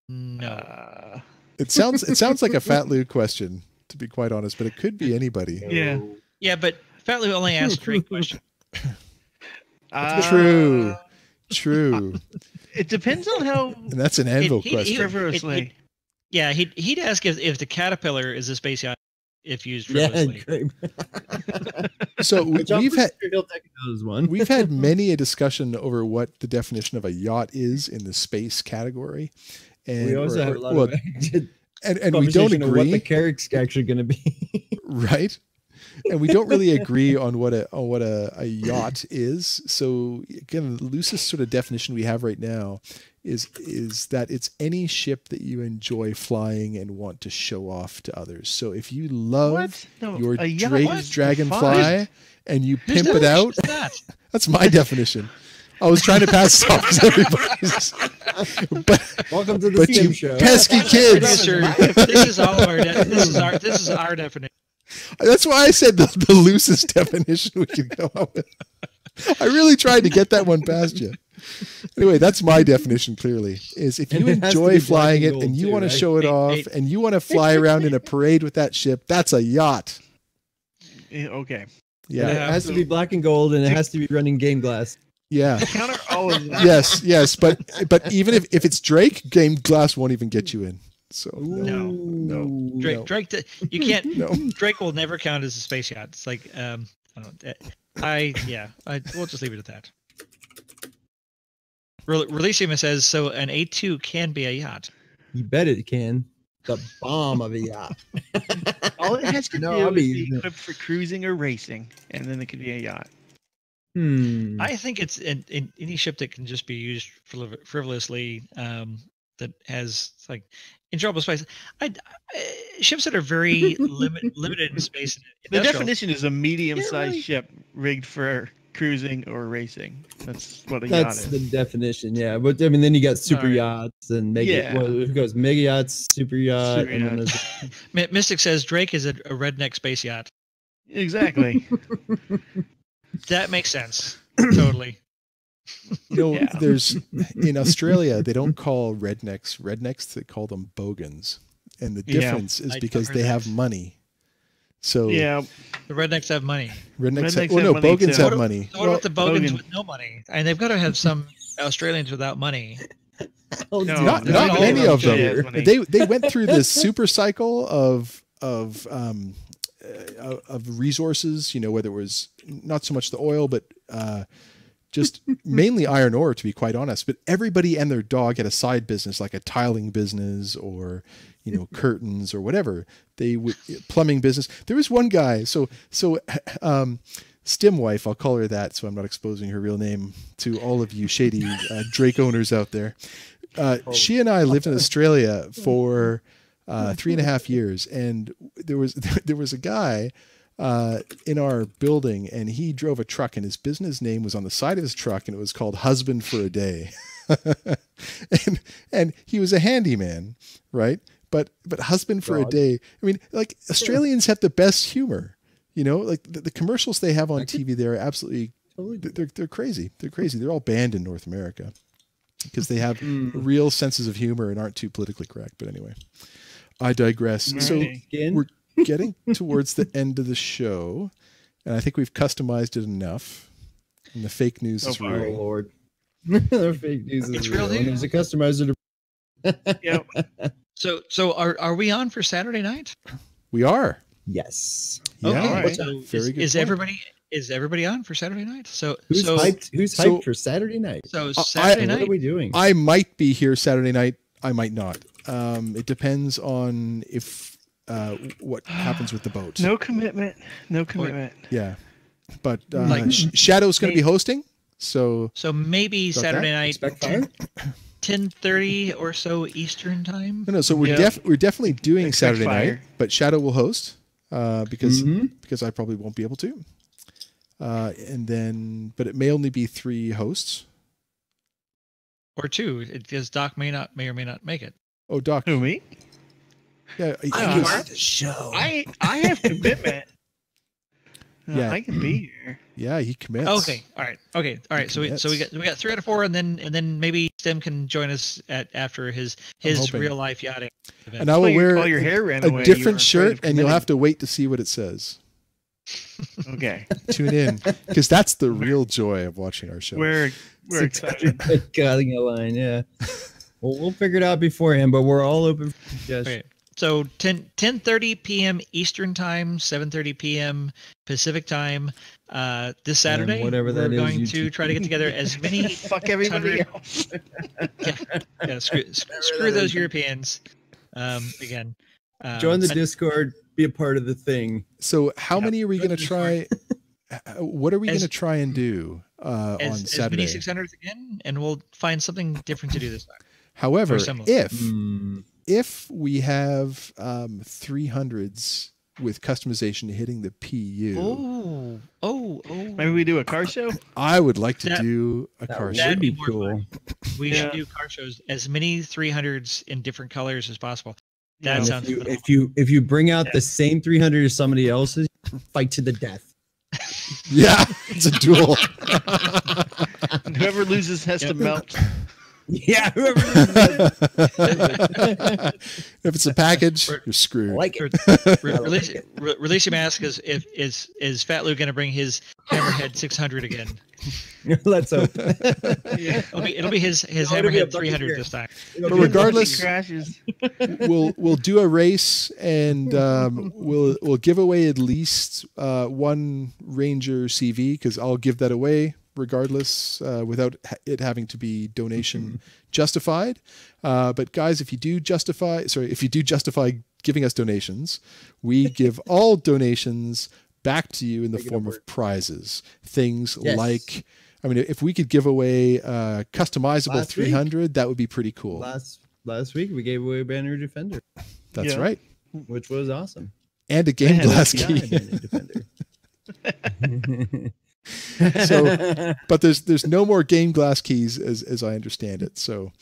[SPEAKER 3] No.
[SPEAKER 1] It sounds like a Fat Lou question, to be quite honest, but it could be anybody.
[SPEAKER 4] Yeah.
[SPEAKER 3] Yeah, but Fat Lou only asked Drake question.
[SPEAKER 1] True.
[SPEAKER 4] It depends on how
[SPEAKER 1] And that's an anvil question.
[SPEAKER 4] frivolously.
[SPEAKER 3] Yeah, he'd ask if the Caterpillar is a space yacht if used
[SPEAKER 5] Yeah,
[SPEAKER 3] frivolously.
[SPEAKER 5] great.
[SPEAKER 1] So we've had
[SPEAKER 5] one.
[SPEAKER 1] many a discussion over what the definition of a yacht is in the space category. And
[SPEAKER 5] We also have a lot of
[SPEAKER 1] and we don't
[SPEAKER 5] conversation on what the
[SPEAKER 1] agree,
[SPEAKER 5] carrot's actually going to be.
[SPEAKER 1] right? And we don't really agree on what a yacht is. So again, the loosest sort of definition we have right now is that it's any ship that you enjoy flying and want to show off to others. So if you love your
[SPEAKER 4] a yacht is
[SPEAKER 1] dragonfly
[SPEAKER 4] fine.
[SPEAKER 1] and you
[SPEAKER 3] Whose
[SPEAKER 1] pimp it out,
[SPEAKER 3] definition is that?
[SPEAKER 1] that's my definition. I was trying to pass it off to everybody. But
[SPEAKER 5] Welcome to the
[SPEAKER 1] But
[SPEAKER 5] Skim
[SPEAKER 1] you
[SPEAKER 5] Show.
[SPEAKER 1] pesky kids.
[SPEAKER 3] This is all of our this is our definition.
[SPEAKER 1] That's why I said the loosest definition we could come up with. I really tried to get that one past you. Anyway, that's my definition clearly, is if you
[SPEAKER 5] And it has to
[SPEAKER 1] enjoy
[SPEAKER 5] be black
[SPEAKER 1] flying
[SPEAKER 5] and
[SPEAKER 1] it
[SPEAKER 5] gold
[SPEAKER 1] and you
[SPEAKER 5] too,
[SPEAKER 1] want to
[SPEAKER 5] right?
[SPEAKER 1] show it off and you want to fly around in a parade with that ship, that's a yacht.
[SPEAKER 4] Okay.
[SPEAKER 1] Yeah.
[SPEAKER 5] It has to be black and gold, and it has to be running game glass.
[SPEAKER 1] Yeah.
[SPEAKER 4] Counter all of that.
[SPEAKER 1] Yes. But even if it's Drake, Game Glass won't even get you in. So
[SPEAKER 3] No. Drake,
[SPEAKER 1] no.
[SPEAKER 3] Drake, you can't.
[SPEAKER 1] No.
[SPEAKER 3] Drake will never count as a space yacht. It's like, I don't know. We'll just leave it at that. Relissima says, so an A2 can be a yacht.
[SPEAKER 5] You bet it can. The bomb of a yacht.
[SPEAKER 4] All it has to
[SPEAKER 5] No,
[SPEAKER 4] do
[SPEAKER 5] I
[SPEAKER 4] is
[SPEAKER 5] mean-
[SPEAKER 4] be equipped for cruising or racing, and then it could be a yacht.
[SPEAKER 3] I think it's in any ship that can just be used frivolously, that has like enjoyable space. Ships that are very limited in space.
[SPEAKER 4] The
[SPEAKER 3] industrial-
[SPEAKER 4] definition is a medium-sized
[SPEAKER 3] really-
[SPEAKER 4] ship rigged for cruising or racing. That's what a yacht
[SPEAKER 5] That's
[SPEAKER 4] is.
[SPEAKER 5] the definition, yeah. But I mean, then you got super
[SPEAKER 3] Alright.
[SPEAKER 5] yachts and mega.
[SPEAKER 4] Yeah.
[SPEAKER 5] Well, it goes mega yachts, super yacht,
[SPEAKER 4] Super
[SPEAKER 5] and then
[SPEAKER 4] yacht.
[SPEAKER 5] there's
[SPEAKER 3] Mystic says Drake is a redneck space yacht.
[SPEAKER 4] Exactly.
[SPEAKER 3] That makes sense. Totally.
[SPEAKER 4] Yeah.
[SPEAKER 1] There's in Australia they don't call rednecks, they call them bogans. And the
[SPEAKER 4] Yeah.
[SPEAKER 1] difference is
[SPEAKER 3] I
[SPEAKER 1] because
[SPEAKER 3] heard
[SPEAKER 1] they
[SPEAKER 3] that.
[SPEAKER 1] have money. So
[SPEAKER 4] Yeah.
[SPEAKER 3] The rednecks have money.
[SPEAKER 1] rednecks
[SPEAKER 4] Rednecks
[SPEAKER 1] well,
[SPEAKER 4] have
[SPEAKER 1] no,
[SPEAKER 4] money,
[SPEAKER 1] bogans
[SPEAKER 4] too.
[SPEAKER 1] have money.
[SPEAKER 3] So what about the bogans
[SPEAKER 4] Bogan.
[SPEAKER 3] with no money? And they've got to have some Australians without money.
[SPEAKER 4] No,
[SPEAKER 1] not
[SPEAKER 3] not
[SPEAKER 1] not
[SPEAKER 3] all
[SPEAKER 1] many
[SPEAKER 3] of
[SPEAKER 1] of
[SPEAKER 3] them
[SPEAKER 1] them.
[SPEAKER 4] have money.
[SPEAKER 1] They went through this super cycle of resources, whether it was not so much the oil, but just mainly iron ore, to be quite honest. But everybody and their dog had a side business, like a tiling business or, curtains or whatever. They would plumbing business. There was one guy. So Stim wife, I'll call her that, so I'm not exposing her real name to all of you shady Drake owners out there. She and I lived in Australia for 3.5 years, and there was a guy in our building, and he drove a truck, and his business name was on the side of his truck, and it was called Husband for a Day. and he was a handyman, right? But Husband for a Day. I mean, like, Australians have the best humor. You know, like the commercials they have on TV, they're absolutely they're crazy. They're crazy. They're all banned in North America because they have real senses of humor and aren't too politically correct. But anyway, I digress.
[SPEAKER 4] Right.
[SPEAKER 1] So we're getting towards the end of the show, and I think we've customized it enough. And the fake news is
[SPEAKER 5] Oh
[SPEAKER 1] real.
[SPEAKER 5] Lord, the fake news is
[SPEAKER 3] It's
[SPEAKER 5] real.
[SPEAKER 3] real
[SPEAKER 5] And there's a customizer.
[SPEAKER 4] Yep.
[SPEAKER 3] So are we on for Saturday night?
[SPEAKER 1] We are.
[SPEAKER 5] Yes.
[SPEAKER 1] Yeah.
[SPEAKER 4] Okay.
[SPEAKER 3] So
[SPEAKER 1] Very good
[SPEAKER 3] is
[SPEAKER 1] point.
[SPEAKER 3] everybody on for Saturday night? So
[SPEAKER 5] Who's
[SPEAKER 3] so
[SPEAKER 5] hyped? Who's
[SPEAKER 1] so-
[SPEAKER 5] hyped for Saturday night?
[SPEAKER 3] so
[SPEAKER 1] I-
[SPEAKER 3] Saturday
[SPEAKER 5] What are
[SPEAKER 3] night.
[SPEAKER 5] we doing?
[SPEAKER 1] I might be here Saturday night. I might not. It depends on if what happens with the boat.
[SPEAKER 4] No commitment. No commitment.
[SPEAKER 1] Yeah, but
[SPEAKER 3] Like-
[SPEAKER 1] Shadow's going to be hosting. So
[SPEAKER 3] So maybe
[SPEAKER 1] Got
[SPEAKER 3] Saturday night,
[SPEAKER 5] Expect fire?
[SPEAKER 3] 10:30 or so Eastern time.
[SPEAKER 1] no. So we're
[SPEAKER 4] Yeah.
[SPEAKER 1] we're definitely doing
[SPEAKER 4] Expect
[SPEAKER 1] Saturday
[SPEAKER 4] fire.
[SPEAKER 1] night, but Shadow will host because
[SPEAKER 5] Mhm.
[SPEAKER 1] I probably won't be able to. And then, but it may only be 3 hosts.
[SPEAKER 3] Or 2, because Doc may or may not make it.
[SPEAKER 1] Oh, Doc.
[SPEAKER 4] Who, me?
[SPEAKER 1] Yeah,
[SPEAKER 5] the show.
[SPEAKER 4] I have commitment.
[SPEAKER 1] Yeah.
[SPEAKER 4] I can be here.
[SPEAKER 1] yeah, he commits.
[SPEAKER 3] Okay, all right. So we got 3 out of 4, and then maybe Stem can join us after his
[SPEAKER 1] hoping.
[SPEAKER 3] real life yachting event.
[SPEAKER 1] And I will
[SPEAKER 4] All
[SPEAKER 1] wear
[SPEAKER 4] your hair ran
[SPEAKER 1] a
[SPEAKER 4] away. You were
[SPEAKER 1] different
[SPEAKER 4] afraid
[SPEAKER 1] shirt,
[SPEAKER 4] of
[SPEAKER 1] and you'll
[SPEAKER 4] committing.
[SPEAKER 1] have to wait to see what it says.
[SPEAKER 4] Okay.
[SPEAKER 1] Tune in, because that's the real joy of watching our show.
[SPEAKER 4] We're excited.
[SPEAKER 5] Cutting a line, yeah. Well, we'll figure it out beforehand, but we're all open for suggestions.
[SPEAKER 3] Okay. So 10:30 p.m. Eastern time, 7:30 p.m. Pacific time. This Saturday,
[SPEAKER 5] whatever that
[SPEAKER 3] we're
[SPEAKER 5] is,
[SPEAKER 3] going
[SPEAKER 5] you
[SPEAKER 3] to try to get together as many.
[SPEAKER 4] Fuck everybody
[SPEAKER 3] 100
[SPEAKER 4] else.
[SPEAKER 3] Yeah, screw those Europeans. Again,
[SPEAKER 5] Join the
[SPEAKER 3] but
[SPEAKER 5] Discord, be a part of the thing.
[SPEAKER 1] So how many are we going to try? What are we going to try and do on
[SPEAKER 3] as
[SPEAKER 1] Saturday?
[SPEAKER 3] many 600s again, and we'll find something different to do this time.
[SPEAKER 1] However,
[SPEAKER 3] or similar.
[SPEAKER 1] if we have 300s with customization hitting the PU,
[SPEAKER 4] Maybe we do a car show.
[SPEAKER 1] I would like to
[SPEAKER 3] That-
[SPEAKER 1] do a car show.
[SPEAKER 3] That'd
[SPEAKER 5] be
[SPEAKER 3] be more
[SPEAKER 5] cool.
[SPEAKER 3] fun. We
[SPEAKER 4] Yeah.
[SPEAKER 3] should do car shows, as many 300s in different colors as possible. That
[SPEAKER 5] And
[SPEAKER 3] sounds phenomenal.
[SPEAKER 5] if you bring out the same 300 as somebody else's, fight to the death.
[SPEAKER 1] Yeah, it's a duel.
[SPEAKER 4] And whoever loses has to melt.
[SPEAKER 5] Yeah, whoever
[SPEAKER 1] If it's a package, you're screwed.
[SPEAKER 5] like it.
[SPEAKER 3] Release your mask. Is Fat Lou going to bring his Hammerhead 600 again?
[SPEAKER 5] Let's hope.
[SPEAKER 3] It'll be his
[SPEAKER 5] it'll be a
[SPEAKER 3] Hammerhead
[SPEAKER 5] bucket
[SPEAKER 3] 300
[SPEAKER 5] beer.
[SPEAKER 3] this time.
[SPEAKER 1] But regardless,
[SPEAKER 4] Crashes.
[SPEAKER 1] we'll do a race, and we'll give away at least one Ranger CV, because I'll give that away regardless, without it having to be donation justified. But guys, if you do justify giving us donations, we give all donations back to you in the form of prizes. Things
[SPEAKER 5] Yes.
[SPEAKER 1] like, I mean, if we could give away a customizable
[SPEAKER 5] Last week?
[SPEAKER 1] 300, that would be pretty cool.
[SPEAKER 5] Last week we gave away a Banner Defender,
[SPEAKER 1] That's
[SPEAKER 4] Yeah.
[SPEAKER 1] right.
[SPEAKER 5] which was awesome.
[SPEAKER 1] And a game glass
[SPEAKER 5] Yeah,
[SPEAKER 1] key.
[SPEAKER 5] Banner Defender.
[SPEAKER 1] So, but there's no more game glass keys as I understand it. So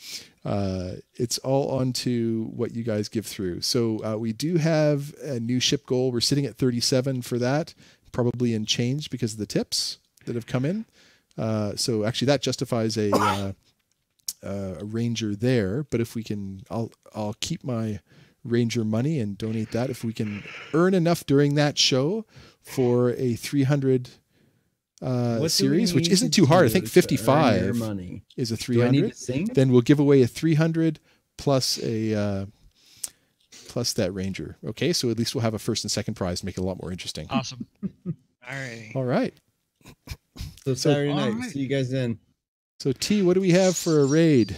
[SPEAKER 1] it's all onto what you guys give through. So we do have a new ship goal. We're sitting at 37 for that, probably in change because of the tips that have come in. So actually that justifies a Ranger there. But if we can, I'll keep my Ranger money and donate that. If we can earn enough during that show for a 300
[SPEAKER 5] What do we
[SPEAKER 1] series, which
[SPEAKER 5] need
[SPEAKER 1] isn't
[SPEAKER 5] to
[SPEAKER 1] too hard. I
[SPEAKER 5] do
[SPEAKER 1] think
[SPEAKER 5] to earn your
[SPEAKER 1] 55
[SPEAKER 5] money.
[SPEAKER 1] is a
[SPEAKER 5] Do I need
[SPEAKER 1] 300.
[SPEAKER 5] to sing?
[SPEAKER 1] Then we'll give away a 300 plus a plus that Ranger. Okay, so at least we'll have a first and second prize, make it a lot more interesting.
[SPEAKER 3] Awesome.
[SPEAKER 4] Alrighty.
[SPEAKER 1] All right.
[SPEAKER 5] So Saturday
[SPEAKER 3] all
[SPEAKER 5] night,
[SPEAKER 3] right.
[SPEAKER 5] see you guys then.
[SPEAKER 1] So T, what do we have for a raid?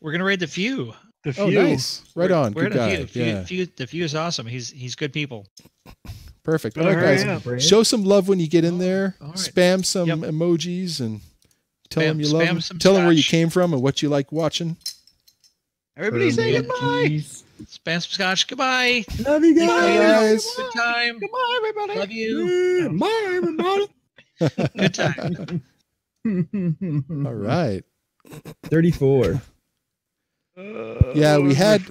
[SPEAKER 3] We're gonna raid the Few.
[SPEAKER 4] The
[SPEAKER 1] Oh,
[SPEAKER 4] few.
[SPEAKER 1] nice. Right on.
[SPEAKER 3] We're
[SPEAKER 1] Good guy.
[SPEAKER 3] in the Few.
[SPEAKER 1] Yeah.
[SPEAKER 3] The Few is awesome. He's good people.
[SPEAKER 1] Perfect. All
[SPEAKER 4] Better
[SPEAKER 1] right,
[SPEAKER 4] hurry
[SPEAKER 1] guys.
[SPEAKER 4] up.
[SPEAKER 1] Show some love when you get in there.
[SPEAKER 3] All right.
[SPEAKER 1] Spam some
[SPEAKER 3] Yep.
[SPEAKER 1] emojis and tell them you love
[SPEAKER 3] Spam
[SPEAKER 1] them.
[SPEAKER 3] some
[SPEAKER 1] Tell them where you
[SPEAKER 3] scotch.
[SPEAKER 1] came from and what you like watching.
[SPEAKER 4] Everybody say goodbye.
[SPEAKER 3] Spam some scotch. Goodbye.
[SPEAKER 5] Love you
[SPEAKER 1] Bye,
[SPEAKER 5] guys.
[SPEAKER 1] guys.
[SPEAKER 3] Good time.
[SPEAKER 4] Goodbye, everybody.
[SPEAKER 3] Love you.
[SPEAKER 5] Bye, everybody.
[SPEAKER 3] Good time.
[SPEAKER 1] All right.
[SPEAKER 5] 34.
[SPEAKER 1] Yeah, we had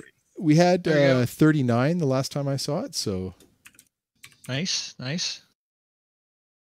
[SPEAKER 3] There you go.
[SPEAKER 1] 39 the last time I saw it. So
[SPEAKER 3] Nice. Nice.